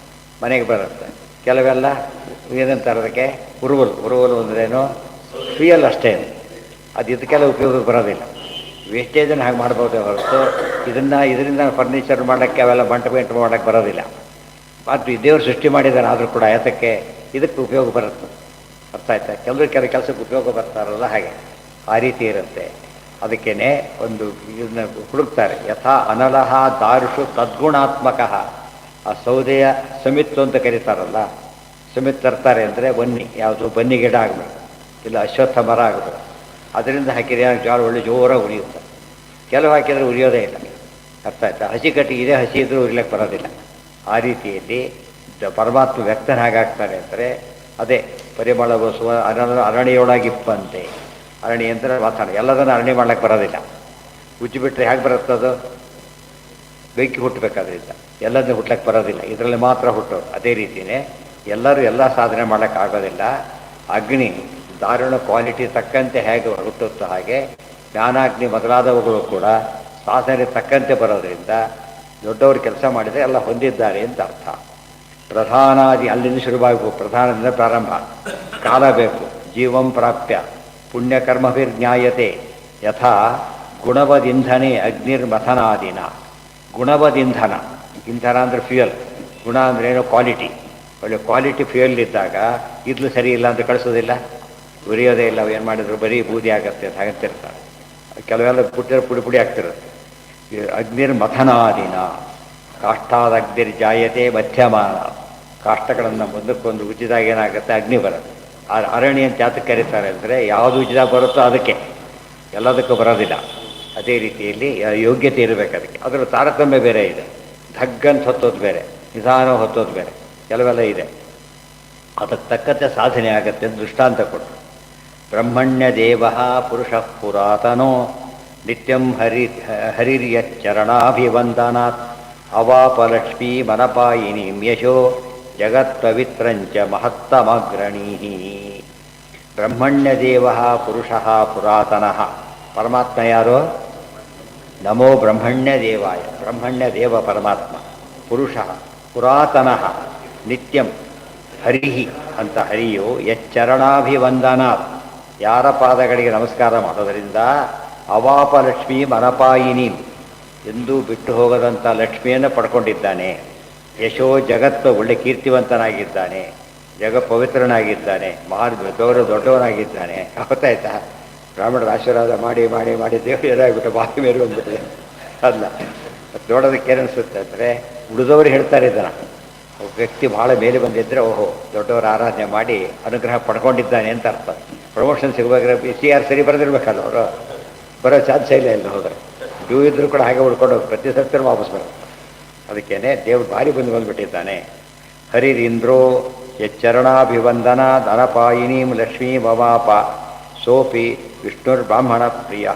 ಮನೆಗೆ ಬರುತ್ತೆ. ಕೆಲವೆಲ್ಲ ಏನಂತಾರೆ ಅದಕ್ಕೆ ಉರುವಲು ಅಂದ್ರೇನು ಫ್ಯೂಯಲ್ ಅಷ್ಟೇ. ಅದು ಇದಕ್ಕೆಲ್ಲ ಉಪಯೋಗಕ್ಕೆ ಬರೋದಿಲ್ಲ. ವೇಸ್ಟೇಜನ್ನು ಹಾಗೆ ಮಾಡ್ಬೋದೇ ಹೊರತು ಇದರಿಂದ ಫರ್ನಿಚರ್ ಮಾಡೋಕ್ಕೆ ಅವೆಲ್ಲ ಪೇಂಟ್ ಮಾಡೋಕ್ಕೆ ಬರೋದಿಲ್ಲ. ಮತ್ತು ದೇವರು ಸೃಷ್ಟಿ ಮಾಡಿದ್ದಾರೆ, ಆದರೂ ಕೂಡ ಯಾತಕ್ಕೆ ಇದಕ್ಕೆ ಉಪಯೋಗ ಬರುತ್ತೆ. ಅರ್ಥ ಆಯ್ತಾ? ಕೆಲವು ಕೆಲಸಕ್ಕೆ ಉಪಯೋಗ ಬರ್ತಾರಲ್ಲ ಹಾಗೆ ಆ ರೀತಿ ಇರುತ್ತೆ. ಅದಕ್ಕೇ ಒಂದು ಇದನ್ನ ಹುಡುಕ್ತಾರೆ. ಯಥಾ ಅನಲಹ ದಾರುಷು ತದ್ಗುಣಾತ್ಮಕ. ಆ ಸೌದೆಯ ಸಮಿತ್ತು ಅಂತ ಕರೀತಾರಲ್ಲ, ಸಮಿತ್ತು ತರ್ತಾರೆ ಅಂದರೆ ಬನ್ನಿ, ಯಾವುದು ಬನ್ನಿ ಗಿಡ ಆಗಬೇಕು, ಇಲ್ಲ ಅಶ್ವತ್ಥ ಮರ ಆಗಬೇಕು. ಅದರಿಂದ ಹಾಕಿದ್ರೆ ಜಾಳ ಒಳ್ಳೆ ಜೋರಾಗಿ ಉರಿಯುತ್ತೆ. ಕೆಲವು ಹಾಕಿದರೆ ಉರಿಯೋದೇ ಇಲ್ಲ. ಅರ್ಥ ಆಯ್ತಾ? ಹಸಿ ಕಟ್ಟಿಗೆ ಇದೆ, ಹಸಿ ಇದ್ರೂ ಉರಿಲಿಕ್ಕೆ ಬರೋದಿಲ್ಲ. ಆ ರೀತಿಯಲ್ಲಿ ಪರಮಾತ್ಮ ವ್ಯಕ್ತನ ಹಾಗಾಗ್ತಾರೆ ಅಂದರೆ ಅದೇ ಪರಿಮಳಗೊಳಿಸುವ ಅರಣಿಯೊಳಗಿಪ್ಪಂತೆ. ಅರಣಿ ಅಂದರೆ ಮಾತಾಡ ಎಲ್ಲದನ್ನು ಅರಣಿ ಮಾಡ್ಲಿಕ್ಕೆ ಬರೋದಿಲ್ಲ. ಉಜ್ಜಿಬಿಟ್ರೆ ಹೇಗೆ ಬರುತ್ತದು? ಬೆಂಕಿ ಹುಟ್ಟಬೇಕಾದ್ರಿಂದ ಎಲ್ಲದನ್ನು ಹುಟ್ಲಕ್ಕೆ ಬರೋದಿಲ್ಲ, ಇದರಲ್ಲಿ ಮಾತ್ರ ಹುಟ್ಟೋದು. ಅದೇ ರೀತಿಯೇ ಎಲ್ಲರೂ ಎಲ್ಲ ಸಾಧನೆ ಮಾಡೋಕ್ಕೆ ಆಗೋದಿಲ್ಲ. ಅಗ್ನಿ ದಾರುಣ ಕ್ವಾಲಿಟಿ ತಕ್ಕಂತೆ ಹೇಗೆ ಹುಟ್ಟುತ್ತೋ ಹಾಗೆ ಜ್ಞಾನಾಗ್ನಿ ಮೊದಲಾದವುಗಳು ಕೂಡ ಸಾಧನೆ ತಕ್ಕಂತೆ ಬರೋದರಿಂದ ದೊಡ್ಡವರು ಕೆಲಸ ಮಾಡಿದರೆ ಎಲ್ಲ ಹೊಂದಿದ್ದಾರೆ ಅಂತ ಅರ್ಥ. ಪ್ರಧಾನಾದಿ ಅಲ್ಲಿಂದ ಶುರುವಾಗಬೇಕು. ಪ್ರಧಾನದಿಂದ ಪ್ರಾರಂಭ. ಕಾಲ ಬೇಕು. ಜೀವಂ ಪ್ರಾಪ್ಯ ಪುಣ್ಯಕರ್ಮಭಿರ್ಜ್ಞಾಯತೆ ಯಥಾ ಗುಣವದಿಂಧನೆ ಅಗ್ನಿರ್ಮಥನಾದಿನ. ಗುಣವದಿಂಧನ, ಇಂಧನ ಅಂದರೆ ಫ್ಯೂಯಲ್, ಗುಣ ಅಂದರೆ ಏನೋ ಕ್ವಾಲಿಟಿ. ಒಳ್ಳೆ ಕ್ವಾಲಿಟಿ ಫ್ಯೂಯಲ್ ಇದ್ದಾಗ ಇದ್ಲು ಸರಿ ಇಲ್ಲ ಅಂತ ಕಳಿಸೋದಿಲ್ಲ, ಉರಿಯೋದೇ ಇಲ್ಲ. ಏನು ಮಾಡಿದ್ರು ಬರೀ ಬೂದಿ ಆಗತ್ತೆ ಅಂತ ಹಾಗಂತಿರ್ತಾರೆ. ಕೆಲವೆಲ್ಲ ಪುಡಿ ಪುಡಿ ಆಗ್ತಿರುತ್ತೆ. ಅಗ್ನಿರ್ಮಥನಾದಿನ ಕಾಷ್ಠಾದ ಅಗ್ನಿರ್ಜಾಯತೆ ಮಧ್ಯಮಾನ. ಕಾಷ್ಟಗಳನ್ನು ಮುಂದಕ್ಕೊಂದು ಉಜ್ಜಿದಾಗ ಏನಾಗುತ್ತೆ? ಅಗ್ನಿ ಬರುತ್ತೆ. ಅರಣಿ ಅಂತ ಯಾತಕ್ಕೆ ಕರೀತಾರೆ ಅಂದರೆ ಯಾವುದು ಉಜ್ಜಿದಾಗ ಬರುತ್ತೋ ಅದಕ್ಕೆ, ಎಲ್ಲದಕ್ಕೂ ಬರೋದಿಲ್ಲ. ಅದೇ ರೀತಿಯಲ್ಲಿ ಯೋಗ್ಯತೆ ಇರಬೇಕು ಅದಕ್ಕೆ. ಅದರ ತಾರತಮ್ಯ ಬೇರೆ ಇದೆ. ಧಗ್ಗಂತ ಹೊತ್ತೋದು ಬೇರೆ, ನಿಧಾನ ಹೊತ್ತೋದು ಬೇರೆ, ಕೆಲವೆಲ್ಲ ಇದೆ. ಅದಕ್ಕೆ ತಕ್ಕಂತೆ ಸಾಧನೆ ಆಗತ್ತೆ ಅಂತ ದೃಷ್ಟಾಂತ ಕೊಟ್ಟರು. ಬ್ರಹ್ಮಣ್ಯ ದೇವ ಪುರುಷ ಪುರಾತನೋ ನಿತ್ಯಂ ಹರಿರ್ಯಚ್ಚರಣಾಭಿವಂದನಾತ್ ಅವಾಪಲಕ್ಷ್ಮೀ ಮನಪಾಯಿನೀಂ ಯಶೋ ಜಗತ್ಪವಿತ್ರಂಚ ಮಹತ್ತಮಗ್ರಣೀ. ಬ್ರಹ್ಮಣ್ಯ ದೇವ ಪುರುಷ ಪುರಾತನಃ. ಪರಮಾತ್ಮ ಯಾರೋ? ನಮೋ ಬ್ರಹ್ಮಣ್ಯ ದೇವಾಯ. ಬ್ರಹ್ಮಣ್ಯ ದೇವ ಪರಮಾತ್ಮ. ಪುರುಷ ಪುರಾತನಃ ನಿತ್ಯಂ ಹರಿಹಿ ಅಂತ ಹರಿಯು ಯಚ್ಚರಣಾಭಿವಂದನಾತ್ ಯಾರ ಪಾದಗಳಿಗೆ ನಮಸ್ಕಾರ ಮಾಡೋದರಿಂದ ಅವಾಪಲಕ್ಷ್ಮೀ ಮನಪಾಯಿನಿ ಎಂದೂ ಬಿಟ್ಟು ಹೋಗದಂಥ ಲಕ್ಷ್ಮಿಯನ್ನು ಪಡ್ಕೊಂಡಿದ್ದಾನೆ. ಯಶೋ ಜಗತ್ತು ಒಳ್ಳೆ ಕೀರ್ತಿವಂತನಾಗಿದ್ದಾನೆ, ಪವಿತ್ರನಾಗಿದ್ದಾನೆ, ದೊಡ್ಡವನಾಗಿದ್ದಾನೆ. ಗೊತ್ತಾಯ್ತಾ? ಬ್ರಾಹ್ಮಣರ ಆಶೀರ್ವಾದ ಮಾಡಿ ಮಾಡಿ ಮಾಡಿ ದೇವರು ಏನಾಗ್ಬಿಟ್ಟು ಬಾಕಿ ಮೇಲೆ ಬಂದ್ಬಿಟ್ಟಿದೆ ಅಲ್ಲ. ನೋಡೋದಕ್ಕೆ ಏನನ್ಸುತ್ತೆ ಅಂದರೆ ಉಳಿದವರು ಹೇಳ್ತಾರೆ ಇದನ್ನು. ಒಬ್ಬ ವ್ಯಕ್ತಿ ಭಾಳ ಮೇಲೆ ಬಂದಿದ್ದರೆ ಓಹೋ ದೊಡ್ಡವರ ಆರಾಧನೆ ಮಾಡಿ ಅನುಗ್ರಹ ಪಡ್ಕೊಂಡಿದ್ದಾನೆ ಅಂತ ಅರ್ಥ. ಪ್ರಮೋಷನ್ ಸಿಗಬೇಕಾದ್ರೆ CR ಸರಿ ಬರೆದಿರ್ಬೇಕಲ್ಲ ಅವರು, ಬರೋ ಚಾನ್ಸೇ ಇಲ್ಲ ಹೋದರೆ. ಡ್ಯೂ ಇದ್ದರೂ ಕೂಡ ಹಾಗೆ ಉಳ್ಕೊಂಡು ಹೋಗಿ ಪ್ರತಿ ಸತ್ಯನೂ ವಾಪಸ್ ಬರೋದು. ಅದಕ್ಕೇನೆ ದೇವ್ರು ಭಾರಿ ಬಂದ್ಬಿಟ್ಟಿದ್ದಾನೆ. ಹರಿರಿಂದ್ರೋ ಯಚ್ಚರಣಾಭಿವಂದನ ಧನಪಾಯಿನೀಂ ಲಕ್ಷ್ಮೀ ಭವಾಪ ಸೋಪಿ ವಿಷ್ಣುರ್ಬ್ರಾಹ್ಮಣ ಪ್ರಿಯ.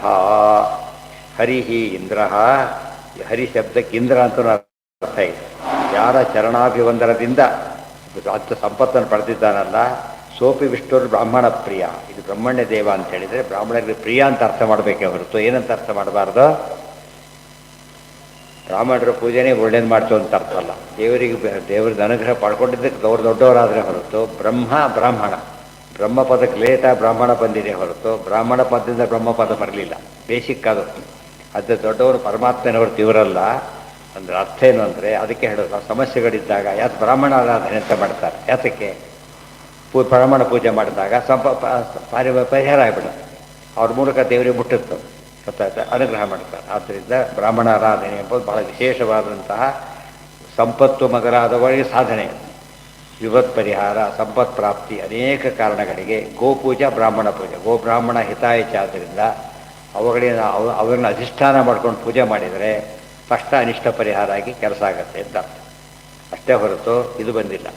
ಹರಿಹಿ ಇಂದ್ರ, ಹರಿ ಶಬ್ದಕ್ಕೆ ಇಂದ್ರ ಅಂತಲೂ ಅರ್ಥ ಇದೆ. ಯಾರ ಚರಣಾಭಿವಂದನದಿಂದ ಅತ್ತ ಸಂಪತ್ತನ್ನು ಪಡೆದಿದ್ದಾನಲ್ಲ, ಸೋಪಿ ವಿಷ್ಣುರ್ ಬ್ರಾಹ್ಮಣ ಪ್ರಿಯ. ಇದು ಬ್ರಹ್ಮಣ್ಯ ದೇವ ಅಂತ ಹೇಳಿದರೆ ಬ್ರಾಹ್ಮಣರಿಗೆ ಪ್ರಿಯ ಅಂತ ಅರ್ಥ ಮಾಡಬೇಕೇ ಹೊರತು ಏನಂತ ಅರ್ಥ ಮಾಡಬಾರ್ದು. ಬ್ರಾಹ್ಮಣರ ಪೂಜೆನೇ ಒಳ್ಳೇದು ಮಾಡ್ತು ಅಂತ ಅರ್ಥ ಅಲ್ಲ. ದೇವರಿಗೆ ಅನುಗ್ರಹ ಪಡ್ಕೊಂಡಿದ್ದಕ್ಕೆ ಅವರು ದೊಡ್ಡವರಾದರೆ ಹೊರತು ಬ್ರಾಹ್ಮಣ ಬ್ರಹ್ಮಪದಕ್ಕೆ ಲೇಟ ಬ್ರಾಹ್ಮಣ ಬಂದಿದೆ ಹೊರತು ಬ್ರಾಹ್ಮಣ ಪದದಿಂದ ಬ್ರಹ್ಮಪದ ಬರಲಿಲ್ಲ. ಬೇಸಿಕ್ ಅದು. ಅದು ದೊಡ್ಡವರು ಪರಮಾತ್ಮನವರು ಇವರಲ್ಲ ಅಂದರೆ ಅರ್ಥ ಏನು ಅಂದರೆ ಅದಕ್ಕೆ ಹೇಳೋದು. ಸಮಸ್ಯೆಗಳಿದ್ದಾಗ ಯಾಕೆ ಬ್ರಾಹ್ಮಣ ಆರಾಧನೆ ಅಂತ ಮಾಡ್ತಾರೆ? ಯಾತಕ್ಕೆ? ಬ್ರಾಹ್ಮಣ ಪೂಜೆ ಮಾಡಿದಾಗ ಪರಿಹಾರ ಆಗಿಬಿಡುತ್ತೆ. ಅವ್ರ ಮೂಲಕ ದೇವರಿಗೆ ಮುಟ್ಟುತ್ತೆ, ಗೊತ್ತಾಯ್ತಾ? ಅನುಗ್ರಹ ಮಾಡ್ತಾರೆ. ಆದ್ದರಿಂದ ಬ್ರಾಹ್ಮಣ ಆರಾಧನೆ ಎಂಬುದು ಬಹಳ ವಿಶೇಷವಾದಂತಹ ಸಂಪತ್ತು ಮೊದಲಾದವರಿಗೆ ಸಾಧನೆ. ವಿಪತ್ ಪರಿಹಾರ, ಸಂಪತ್ ಪ್ರಾಪ್ತಿ, ಅನೇಕ ಕಾರಣಗಳಿಗೆ ಗೋಪೂಜಾ ಬ್ರಾಹ್ಮಣ ಪೂಜೆ. ಗೋಬ್ರಾಹ್ಮಣ ಹಿತಾಯಚ ಆದ್ದರಿಂದ ಅವರನ್ನು ಅಧಿಷ್ಠಾನ ಮಾಡ್ಕೊಂಡು ಪೂಜೆ ಮಾಡಿದರೆ ಕಷ್ಟ ಅನಿಷ್ಟ ಪರಿಹಾರ ಆಗಿ ಕೆಲಸ ಆಗುತ್ತೆ ಅಂತ ಅರ್ಥ. ಅಷ್ಟೇ ಹೊರತು ಇದು ಬಂದಿಲ್ಲ.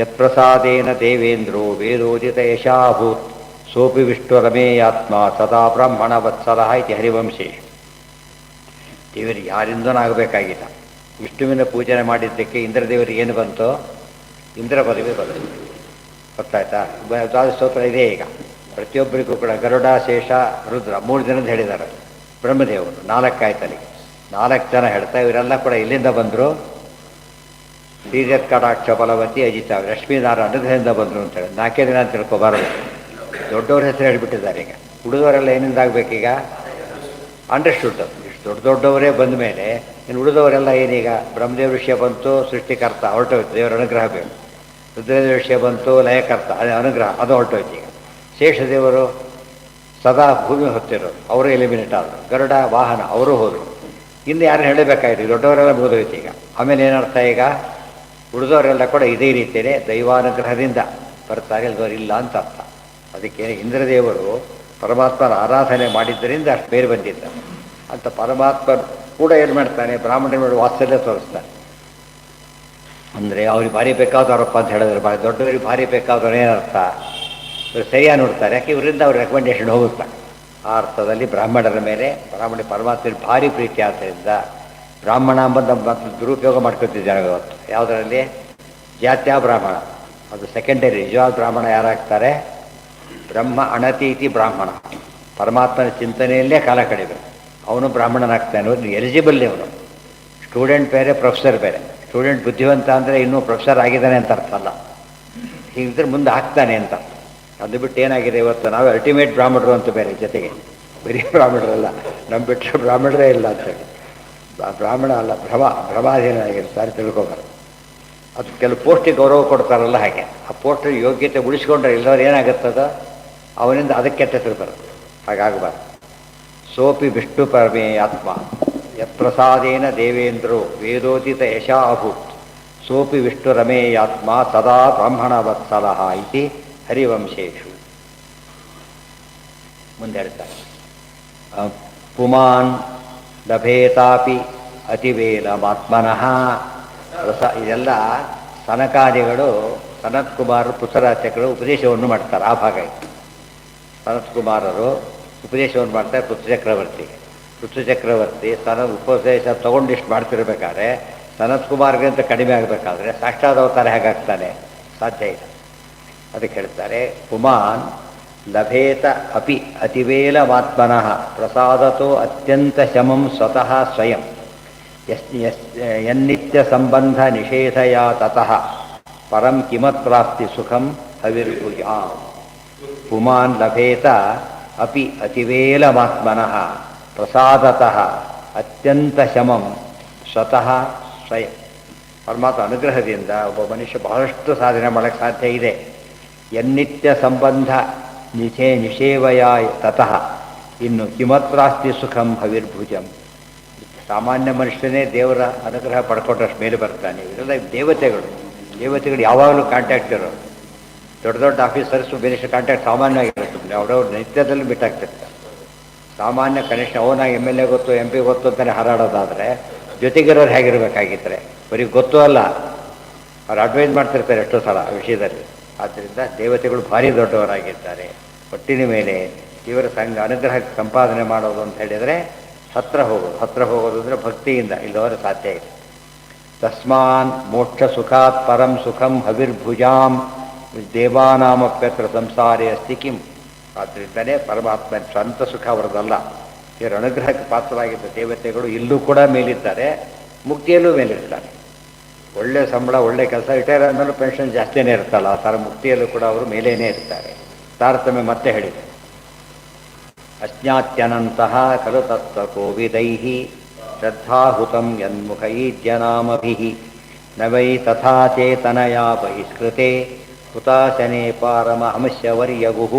ಯತ್ಪ್ರಸಾದೇನ ದೇವೇಂದ್ರೋ ವೇದೋದಿತ ಯಶಾಭೂತ್ ಸೋಪಿ ವಿಷ್ಣುರಮೇಯಾತ್ಮ ಸದಾ ಬ್ರಾಹ್ಮಣ ವತ್ಸಲಃ ಇತಿ ಹರಿವಂಶೇಶು. ದೇವರಿಗೆ ಯಾರಿಂದನೂ ಆಗಬೇಕಾಗಿಲ್ಲ. ವಿಷ್ಣುವಿನ ಪೂಜನೆ ಮಾಡಿದ್ದಕ್ಕೆ ಇಂದ್ರದೇವರಿಗೆ ಏನು ಬಂತು? ಇಂದ್ರ ಪದವಿ ಬಂತು. ಗೊತ್ತಾಯ್ತಾ? ಸ್ತೋತ್ರ ಇದೆ ಈಗ. ಪ್ರತಿಯೊಬ್ಬರಿಗೂ ಕೂಡ ಗರುಡ, ಶೇಷ, ರುದ್ರ 3 ಜನದ ಹೇಳಿದ್ದಾರೆ. ಬ್ರಹ್ಮದೇವರು 4 ಆಯ್ತಲ್ಲಿಗೆ 4 ಜನ ಹೇಳ್ತಾ ಇವರೆಲ್ಲ ಕೂಡ ಇಲ್ಲಿಂದ ಬಂದರು. ಶ್ರೀಜತ್ ಕಟಾಕ್ಷ ಬಲವತಿ ಅಜಿತ ಲಕ್ಷ್ಮೀನಾರಾಯಣ ಅನುಗ್ರಹದಿಂದ ಬಂದರು ಅಂತೇಳಿ 4 ದಿನ ಅಂತ ತಿಳ್ಕೊಬಾರದು. ದೊಡ್ಡವ್ರ ಹೆಸರು ಹೇಳಿಬಿಟ್ಟಿದ್ದಾರೆ. ಈಗ ಉಳಿದವರೆಲ್ಲ ಏನಿಂದ ಆಗಬೇಕೀಗ? ಅಂಡರ್ಸ್ಟುಡ್. ಇಷ್ಟು ದೊಡ್ಡವರೇ ಬಂದ ಮೇಲೆ ಇನ್ನು ಉಳಿದವರೆಲ್ಲ ಏನೀಗ? ಬ್ರಹ್ಮದೇವ್ರ ವಿಷಯ ಬಂತು, ಸೃಷ್ಟಿಕರ್ತ ಹೊರಟೋಯ್ತು, ದೇವರ ಅನುಗ್ರಹ ಬೇಕು. ರುದ್ರದೇವ ವಿಷಯ ಬಂತು, ಲಯಕರ್ತ ಅನುಗ್ರಹ, ಅದು ಹೊರಟೋಯ್ತು. ಈಗ ಶೇಷದೇವರು ಸದಾ ಭೂಮಿ ಹೊತ್ತಿರೋರು, ಅವರು ಎಲಿಮಿನೇಟ್ ಆದರು. ಗರುಡ ವಾಹನ, ಅವರು ಹೋದರು. ಇನ್ನು ಯಾರು ಹೇಳಬೇಕಾಗಿತ್ತು? ದೊಡ್ಡವರೆಲ್ಲ ಮುಗಿದೋಯ್ತು. ಈಗ ಆಮೇಲೆ ಏನರ್ಥ? ಈಗ ಉಳಿದವರೆಲ್ಲ ಕೂಡ ಇದೇ ರೀತಿಯೇ ದೈವಾನುಗ್ರಹದಿಂದ ಬರ್ತಾರೆ, ಇಲ್ದವರು ಇಲ್ಲ ಅಂತ ಅರ್ಥ. ಅದಕ್ಕೆ ಇಂದ್ರದೇವರು ಪರಮಾತ್ಮನ ಆರಾಧನೆ ಮಾಡಿದ್ದರಿಂದ ಅಷ್ಟು ಬೇರೆ ಬಂದಿದ್ದ ಅಂತ. ಪರಮಾತ್ಮ ಕೂಡ ಏನು ಮಾಡ್ತಾನೆ? ಬ್ರಾಹ್ಮಣರ ವಾತ್ಸಲ್ಯ ತೋರಿಸ್ತಾನೆ. ಅಂದರೆ ಅವ್ರಿಗೆ ಭಾರಿ ಬೇಕಾದವರಪ್ಪ ಅಂತ ಹೇಳಿದ್ರೆ ದೊಡ್ಡವರಿಗೆ ಭಾರಿ ಬೇಕಾದವ್ರು ಏನರ್ಥ? ಇವರು ಸರಿಯಾಗಿ ನೋಡ್ತಾರೆ. ಯಾಕೆ ಇವರಿಂದ ಅವ್ರ ರೆಕಮೆಂಡೇಶನ್ ಹೋಗುತ್ತೆ. ಆ ಅರ್ಥದಲ್ಲಿ ಬ್ರಾಹ್ಮಣರ ಮೇಲೆ ಪರಮಾತ್ಮನ ಭಾರಿ ಪ್ರೀತಿ ಆದ್ದರಿಂದ ಬ್ರಾಹ್ಮಣ ಎಂಬಂದು ಮತ್ತು ದುರುಪಯೋಗ ಮಾಡ್ಕೊತಿದ್ದಾರೆ ಇವತ್ತು. ಯಾವುದರಲ್ಲಿ? ಜಾತ್ಯ ಬ್ರಾಹ್ಮಣ, ಅದು ಸೆಕೆಂಡರಿ. ನಿಜವಾದ ಬ್ರಾಹ್ಮಣ ಯಾರಾಗ್ತಾರೆ? ಬ್ರಹ್ಮ ಅಣತೀತಿ ಬ್ರಾಹ್ಮಣ, ಪರಮಾತ್ಮನ ಚಿಂತನೆಯಲ್ಲೇ ಕಾಲ ಕಡಿಬೇಕು, ಅವನು ಬ್ರಾಹ್ಮಣನಾಗ್ತಾನೆ. ಎಲಿಜಿಬಲ್ ಅವನು. ಸ್ಟೂಡೆಂಟ್ ಬೇರೆ, ಪ್ರೊಫೆಸರ್ ಬೇರೆ. ಸ್ಟೂಡೆಂಟ್ ಬುದ್ಧಿವಂತ ಅಂದರೆ ಇನ್ನೂ ಪ್ರೊಫೆಸರ್ ಆಗಿದ್ದಾನೆ ಅಂತ ಅರ್ಥ ಅಲ್ಲ. ಹೀಗಿದ್ರೆ ಮುಂದೆ ಆಗ್ತಾನೆ ಅಂತ. ಅದು ಬಿಟ್ಟು ಏನಾಗಿದೆ ಇವತ್ತು ನಾವು ಅಲ್ಟಿಮೇಟ್ ಬ್ರಾಹ್ಮಣರು ಅಂತ ಬೇರೆ, ಜೊತೆಗೆ ಬರೀ ಬ್ರಾಹ್ಮಣರಲ್ಲ, ನಮ್ಮ ಬಿಟ್ಟರೆ ಬ್ರಾಹ್ಮಣರೇ ಇಲ್ಲ ಅಂತೇಳಿ. ಬ್ರಾಹ್ಮಣ ಅಲ್ಲ, ಭ್ರಮಾಧೀನಾಗಿರ್ತಾರೆ, ತಿಳ್ಕೊಬಾರ್ದು. ಅದು ಕೆಲವು ಪೋಸ್ಟಿಗೆ ಗೌರವ ಕೊಡ್ತಾರಲ್ಲ, ಹಾಗೆ ಆ ಪೋಸ್ಟ್ ಯೋಗ್ಯತೆ ಉಳಿಸ್ಕೊಂಡ್ರೆ ಇಲ್ಲದವ್ರು ಏನಾಗುತ್ತದ ಅವನಿಂದ ಅದಕ್ಕೆ ಕೆಟ್ಟ ತಿಳ್ಬಾರ್ದು. ಹಾಗಾಗಬಾರ್ದು. ಸೋಪಿ ವಿಷ್ಣು ಪರಮೇಯಾತ್ಮ ಯತ್ಪ್ರಸಾದೇನ ದೇವೇಂದ್ರೋ ವೇದೋದಿತ ಯಶಾ ಅಭೂತ್ ಸೋಪಿ ವಿಷ್ಣುರಮೇಯಾತ್ಮ ಸದಾ ಬ್ರಾಹ್ಮಣ ವತ್ಸಲಃ ಇತಿ ಹರಿವಂಶೇಶು. ಮುಂದೆ ಹೇಳ್ತಾರೆ, ಪುಮಾನ್ ಲಭೇತಾಪಿ ಅತಿವೇಲಮಾತ್ಮನಃ. ಇದೆಲ್ಲ ಸನಕಾದಿಗಳು, ಸನತ್ಕುಮಾರರು ಪುತ್ರರಾಚಕರು ಉಪದೇಶವನ್ನು ಮಾಡ್ತಾರೆ. ಆ ಭಾಗ ಇದು. ಸನತ್ಕುಮಾರರು ಉಪದೇಶವನ್ನು ಮಾಡ್ತಾರೆ ಪೃಥ್ವಿಚಕ್ರವರ್ತಿಗೆ. ಪೃಥ್ವಿಚಕ್ರವರ್ತಿ ತನ್ನ ಉಪದೇಶ ತೊಗೊಂಡಿಷ್ಟು ಮಾಡ್ತಿರ್ಬೇಕಾದ್ರೆ ಸನತ್ಕುಮಾರ್ಗಿಂತ ಕಡಿಮೆ ಆಗಬೇಕಾದ್ರೆ ಸಾಕ್ಷಾತ್ ಅವತಾರ ಹೇಗಾಗ್ತಾನೆ? ಸಾಧ್ಯ ಇಲ್ಲ. ಅದಕ್ಕೆ ಹೇಳ್ತಾರೆ, ಪುಮಾನ್ ಲಭೇತ ಅಪಿ ಅತಿವೇಲಮಾತ್ಮನಃ ಪ್ರಸಾದತೋ ಅತ್ಯಂತ ಶಮಂ ಸ್ವತಃ ಸ್ವಯಂ ಯನ್ನಿತ್ಯ ಸಂಬಂಧ ನಿಷೇಧಯ ತತಃ ಪರಂ ಕಿಮತ್ ಪ್ರಾಪ್ತಿ ಸುಖಂ ಹವಿರ್ಭುಜಾ. ಪುಮಾನ್ ಲಭೇತ ಅಪಿ ಅತಿವೇಲಮಾತ್ಮನಃ ಪ್ರಸಾದತಃ ಅತ್ಯಂತ ಶಮಂ ಸ್ವತಃ ಸ್ವಯಂ. ಪರಮಾತ್ಮ ಅನುಗ್ರಹದಿಂದ ಒಬ್ಬ ಮನುಷ್ಯ ಬಹಳಷ್ಟು ಸಾಧನೆ ಮಾಡೋಕ್ಕೆ ಸಾಧ್ಯ ಇದೆ. ಯನ್ನಿತ್ಯ ಸಂಬಂಧ ನಿಷೇವಯಾಯ ತತಃ ಇನ್ನು ಕಿಮತ್ರಾಸ್ತಿ ಸುಖಂ ಹವಿರ್ಭುಜಂ. ಸಾಮಾನ್ಯ ಮನುಷ್ಯನೇ ದೇವರ ಅನುಗ್ರಹ ಪಡ್ಕೊಂಡಷ್ಟು ಮೇಲೆ ಬರ್ತಾನೆ. ಇವರೆಲ್ಲ ದೇವತೆಗಳು ಯಾವಾಗಲೂ ಕಾಂಟ್ಯಾಕ್ಟ್ ಇರೋರು. ದೊಡ್ಡ ದೊಡ್ಡ ಆಫೀಸರ್ಸು ಬೇರೆ ಕಾಂಟ್ಯಾಕ್ಟ್ ಸಾಮಾನ್ಯವಾಗಿರುತ್ತೆ. ಅವರವ್ರ ನಿತ್ಯದಲ್ಲಿ ಬಿಟ್ಟಾಗ್ತಿರ್ತಾರೆ. ಸಾಮಾನ್ಯ ಕನಿಷ್ಠ ಅವನಾಗಿ ಎಮ್ ಎಲ್ ಎ ಗೊತ್ತು, ಎಂ ಪಿ ಗೊತ್ತು ಅಂತಲೇ ಹಾರಾಡೋದಾದರೆ ಜೊತೆಗಿರೋರು ಹೇಗಿರಬೇಕಾಗಿದ್ದರೆ ಬರೀ ಗೊತ್ತೂ ಅಲ್ಲ, ಅವ್ರು ಅಡ್ವೈಸ್ ಮಾಡ್ತಿರ್ತಾರೆ ಎಷ್ಟೋ ಸಲ ಆ ವಿಷಯದಲ್ಲಿ. ಆದ್ದರಿಂದ ದೇವತೆಗಳು ಭಾರಿ ದೊಡ್ಡವರಾಗಿದ್ದಾರೆ. ಒಟ್ಟಿನ ಮೇಲೆ ಇವರ ಸಂಘ ಅನುಗ್ರಹಕ್ಕೆ ಸಂಪಾದನೆ ಮಾಡೋದು ಅಂತ ಹೇಳಿದರೆ ಹತ್ರ ಹೋಗೋದು ಅಂದರೆ ಭಕ್ತಿಯಿಂದ, ಇಲ್ಲವರೆ ಸಾಧ್ಯ ಇದೆ. ತಸ್ಮಾನ್ ಮೋಕ್ಷ ಸುಖಾತ್ ಪರಂ ಸುಖಂ ಹವಿರ್ಭುಜಾಂ ದೇವಾನಾಮಪ್ಯತ್ರ ಸಂಸಾರೇ ಅಸ್ತಿ ಕಿಂ. ಆದ್ದರಿಂದಲೇ ಪರಮಾತ್ಮ ಸ್ವಂತ ಸುಖ ಅವರದಲ್ಲ. ಇವರ ಅನುಗ್ರಹಕ್ಕೆ ಪಾತ್ರವಾಗಿದ್ದ ದೇವತೆಗಳು ಇಲ್ಲೂ ಕೂಡ ಮೇಲಿದ್ದಾರೆ, ಮುಕ್ತಿಯಲ್ಲೂ ಮೇಲಿರ್ತಾರೆ. ಒಳ್ಳೆ ಸಂಬಳ, ಒಳ್ಳೆ ಕೆಲಸ, ರಿಟೈರ್ ಆದಮೇಲೂ ಪೆನ್ಷನ್ ಜಾಸ್ತಿಯೇ ಇರ್ತಲ್ಲ, ಆ ಥರ ಮುಕ್ತಿಯಲ್ಲೂ ಕೂಡ ಅವರು ಮೇಲೇನೇ ಇರ್ತಾರೆ. ತಾರತಮ್ಯ ಮತ್ತೆ ಹೇಳಿದೆ. ಅಜ್ಞಾತ್ಯನಂತಹ ಖಲು ತತ್ವಕೋವಿದೈಃ ಶ್ರದ್ಧಾಹುತಂ ಯನ್ಮುಖೈದ್ಯನಾಮಭಿಃ ನ ವೈ ತಥಾ ಚೇತನಯಾ ಬಹಿಷ್ಕೃತೆ ಹುತಾಶನೇ ಪಾರಮಹಂಸ್ಯವರ್ಯಗುಃ.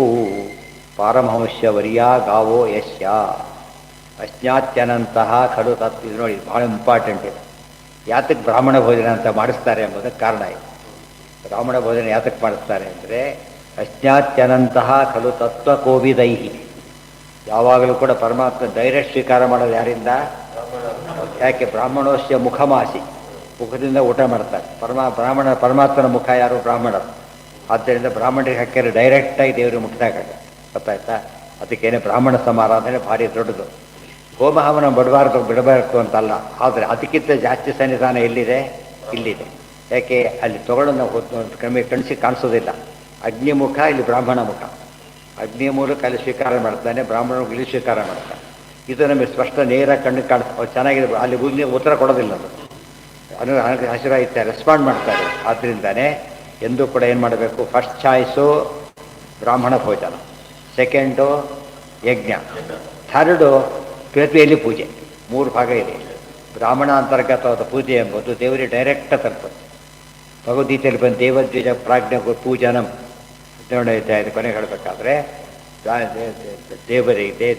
ಪಾರಮಹಂಸ್ಯವರ್ಯ ಗಾವೋ ಯಸ್ಯ ಅಜ್ಞಾತ್ಯನಂತಹ ಖಲು ತತ್. ಇದು ನೋಡಿ ಭಾಳ ಇಂಪಾರ್ಟೆಂಟ್ ಇದೆ. ಯಾತಕ್ಕೆ ಬ್ರಾಹ್ಮಣ ಭೋಜನ ಅಂತ ಮಾಡಿಸ್ತಾರೆ ಎಂಬುದಕ್ಕೆ ಕಾರಣ ಇದೆ. ಬ್ರಾಹ್ಮಣ ಭೋಜನ ಯಾತಕ್ಕೆ ಮಾಡಿಸ್ತಾರೆ ಅಂದರೆ ಅಜ್ಞಾತ್ಯನಂತಹ ಖಲು ತತ್ವಕೋವಿದೈಃ. ಯಾವಾಗಲೂ ಕೂಡ ಪರಮಾತ್ಮ ಡೈರೆಕ್ಟ್ ಸ್ವೀಕಾರ ಮಾಡೋದು ಯಾರಿಂದ? ಯಾಕೆ? ಬ್ರಾಹ್ಮಣೋಸ್ಯ ಮುಖಮಾಸಿ, ಮುಖದಿಂದ ಊಟ ಮಾಡ್ತಾರೆ. ಪರಮಾತ್ಮನ ಮುಖ ಯಾರು? ಬ್ರಾಹ್ಮಣರು. ಆದ್ದರಿಂದ ಬ್ರಾಹ್ಮಣರಿಗೆ ಹಾಕಿದ್ರೆ ಡೈರೆಕ್ಟಾಗಿ ದೇವರು ಮುಟ್ಟಿದಾಗ ಗೊತ್ತಾಯ್ತಾ? ಅದಕ್ಕೇನೆ ಬ್ರಾಹ್ಮಣ ಸಮಾರಾಧನೆ ಭಾರಿ ದೊಡ್ಡದು. ಹೋಮಹವನ ಬಿಡಬಾರದು ಅಂತಲ್ಲ, ಆದರೆ ಅದಕ್ಕಿಂತ ಜಾಸ್ತಿ ಸನ್ನಿಧಾನ ಎಲ್ಲಿದೆ? ಇಲ್ಲಿದೆ. ಯಾಕೆ? ಅಲ್ಲಿ ತಗೊಳ್ಳೋದು ಕ್ರಮೇಣ ಕಾಣಿಸೋದಿಲ್ಲ. ಅಗ್ನಿಮುಖ, ಇಲ್ಲಿ ಬ್ರಾಹ್ಮಣ ಮುಖ. ಅಗ್ನಿಯ ಮೂಲಕ ಅಲ್ಲಿ ಸ್ವೀಕಾರ ಮಾಡ್ತಾನೆ, ಬ್ರಾಹ್ಮಣರು ಇಲ್ಲಿ ಸ್ವೀಕಾರ ಮಾಡ್ತಾನೆ. ಇದು ನಮಗೆ ಸ್ಪಷ್ಟ ನೇರ ಕಣ್ಣು ಕಾಣಿಸ್ತಾ ಚೆನ್ನಾಗಿದೆ. ಅಲ್ಲಿ ಉತ್ತರ ಕೊಡೋದಿಲ್ಲ, ಅದು ಹಸಿರಾಯಿತ ರೆಸ್ಪಾಂಡ್ ಮಾಡ್ತಾರೆ. ಆದ್ದರಿಂದನೇ ಎಂದೂ ಕೂಡ ಏನು ಮಾಡಬೇಕು? ಫಸ್ಟ್ ಚಾಯ್ಸು ಬ್ರಾಹ್ಮಣ ಭೋಜನ, ಸೆಕೆಂಡು ಯಜ್ಞ, ಥರ್ಡು ಪೃಥ್ವಿಯಲ್ಲಿ ಪೂಜೆ. 3 ಭಾಗ ಇದೆ. ಬ್ರಾಹ್ಮಣ ಅಂತರ್ಗತವಾದ ಪೂಜೆ ಎಂಬುದು ದೇವರಿಗೆ ಡೈರೆಕ್ಟ್ ತಲುಪುತ್ತೆ. ಭಗವದ್ಗೀತೆಯಲ್ಲಿ ಬಂದು ದೇವದ್ವಿಜ ಪ್ರಾಜ್ಞ ಪೂಜನಂ ನೋಡಿದ್ದೆ. ಇದು ಕೊನೆಗೆ ಹೇಳಬೇಕಾದ್ರೆ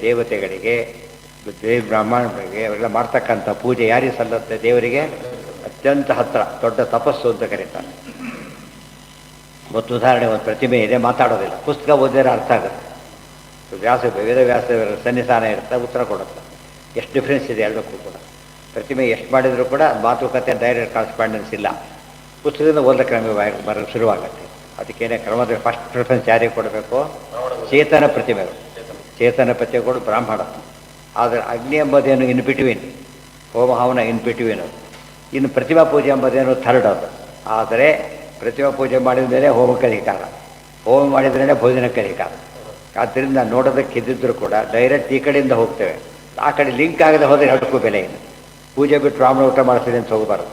ದೇವತೆಗಳಿಗೆ ಬ್ರಾಹ್ಮಣರಿಗೆ ಅವರೆಲ್ಲ ಮಾಡ್ತಕ್ಕಂಥ ಪೂಜೆ ಯಾರಿಗೆ ಸಲ್ಲುತ್ತೆ? ದೇವರಿಗೆ ಅತ್ಯಂತ ಹತ್ತಿರ, ದೊಡ್ಡ ತಪಸ್ಸು ಅಂತ ಕರೀತಾರೆ. ಮತ್ತು ಉದಾಹರಣೆ, ಒಂದು ಪ್ರತಿಮೆ ಇದೆ, ಮಾತಾಡೋದಿಲ್ಲ, ಪುಸ್ತಕ ಓದಿದ್ರೆ ಅರ್ಥ ಆಗುತ್ತೆ. ವೇದವ್ಯಾಸ ಸನ್ನಿಧಾನ ಇರುತ್ತೆ, ಉತ್ತರ ಕೊಡುತ್ತೆ. ಎಷ್ಟು ಡಿಫ್ರೆನ್ಸ್ ಇದೆ ಎರಡಕ್ಕೂ ಕೂಡ. ಪ್ರತಿಮೆ ಎಷ್ಟು ಮಾಡಿದರೂ ಕೂಡ ಮಾತುಕತೆ ಡೈರೆಕ್ಟ್ ಕರೆಸ್ಪಾಂಡೆನ್ಸ್ ಇಲ್ಲ. ಪುಸ್ತಕದಿಂದ ಓದಕ್ಕೆ ನಮಗೆ ಬರೋಕ್ಕೆ ಶುರುವಾಗುತ್ತೆ. ಅದಕ್ಕೇನೆ ಕ್ರಮದಲ್ಲಿ ಫಸ್ಟ್ ಪ್ರಿಫರೆನ್ಸ್ ಯಾರಿಗೆ ಕೊಡಬೇಕು? ಚೇತನ ಪ್ರತಿಮೆಗಳು. ಚೇತನ ಪ್ರತಿಮೆಗಳು ಬ್ರಾಹ್ಮಣ. ಆದರೆ ಅಗ್ನಿ ಎಂಬುದೇನು ಇನ್ ಬಿಟ್ವೀನ್, ಹೋಮ ಹವನ ಇನ್ ಬಿಟ್ವೀನ್ ಅದು. ಇನ್ನು ಪ್ರತಿಮಾ ಪೂಜೆ ಎಂಬುದೇನು ಥರ್ಡ್ ಅದು. ಆದರೆ ಪ್ರತಿಮಾ ಪೂಜೆ ಮಾಡಿದ ಮೇಲೆ ಹೋಮಕ್ಕೆ ಅಧಿಕಾರ, ಹೋಮ ಮಾಡಿದ್ರೇ ಭೋಜನಕ್ಕೆ ಅಧಿಕಾರ. ಆದ್ದರಿಂದ ನೋಡೋದಕ್ಕೆ ಇದ್ದಿದ್ದರೂ ಕೂಡ ಡೈರೆಕ್ಟ್ ಈ ಕಡೆಯಿಂದ ಹೋಗ್ತೇವೆ, ಆ ಕಡೆ ಲಿಂಕ್ ಆಗದೆ ಹೋದರೆ ಎರಡಕ್ಕೂ ಬೆಲೆ ಇಲ್ಲ. ಪೂಜೆ ಬಿಟ್ಟು ಬ್ರಾಹ್ಮಣ ಊಟ ಮಾಡ್ತೀನಿ ಅಂತ ಹೋಗಬಾರ್ದು.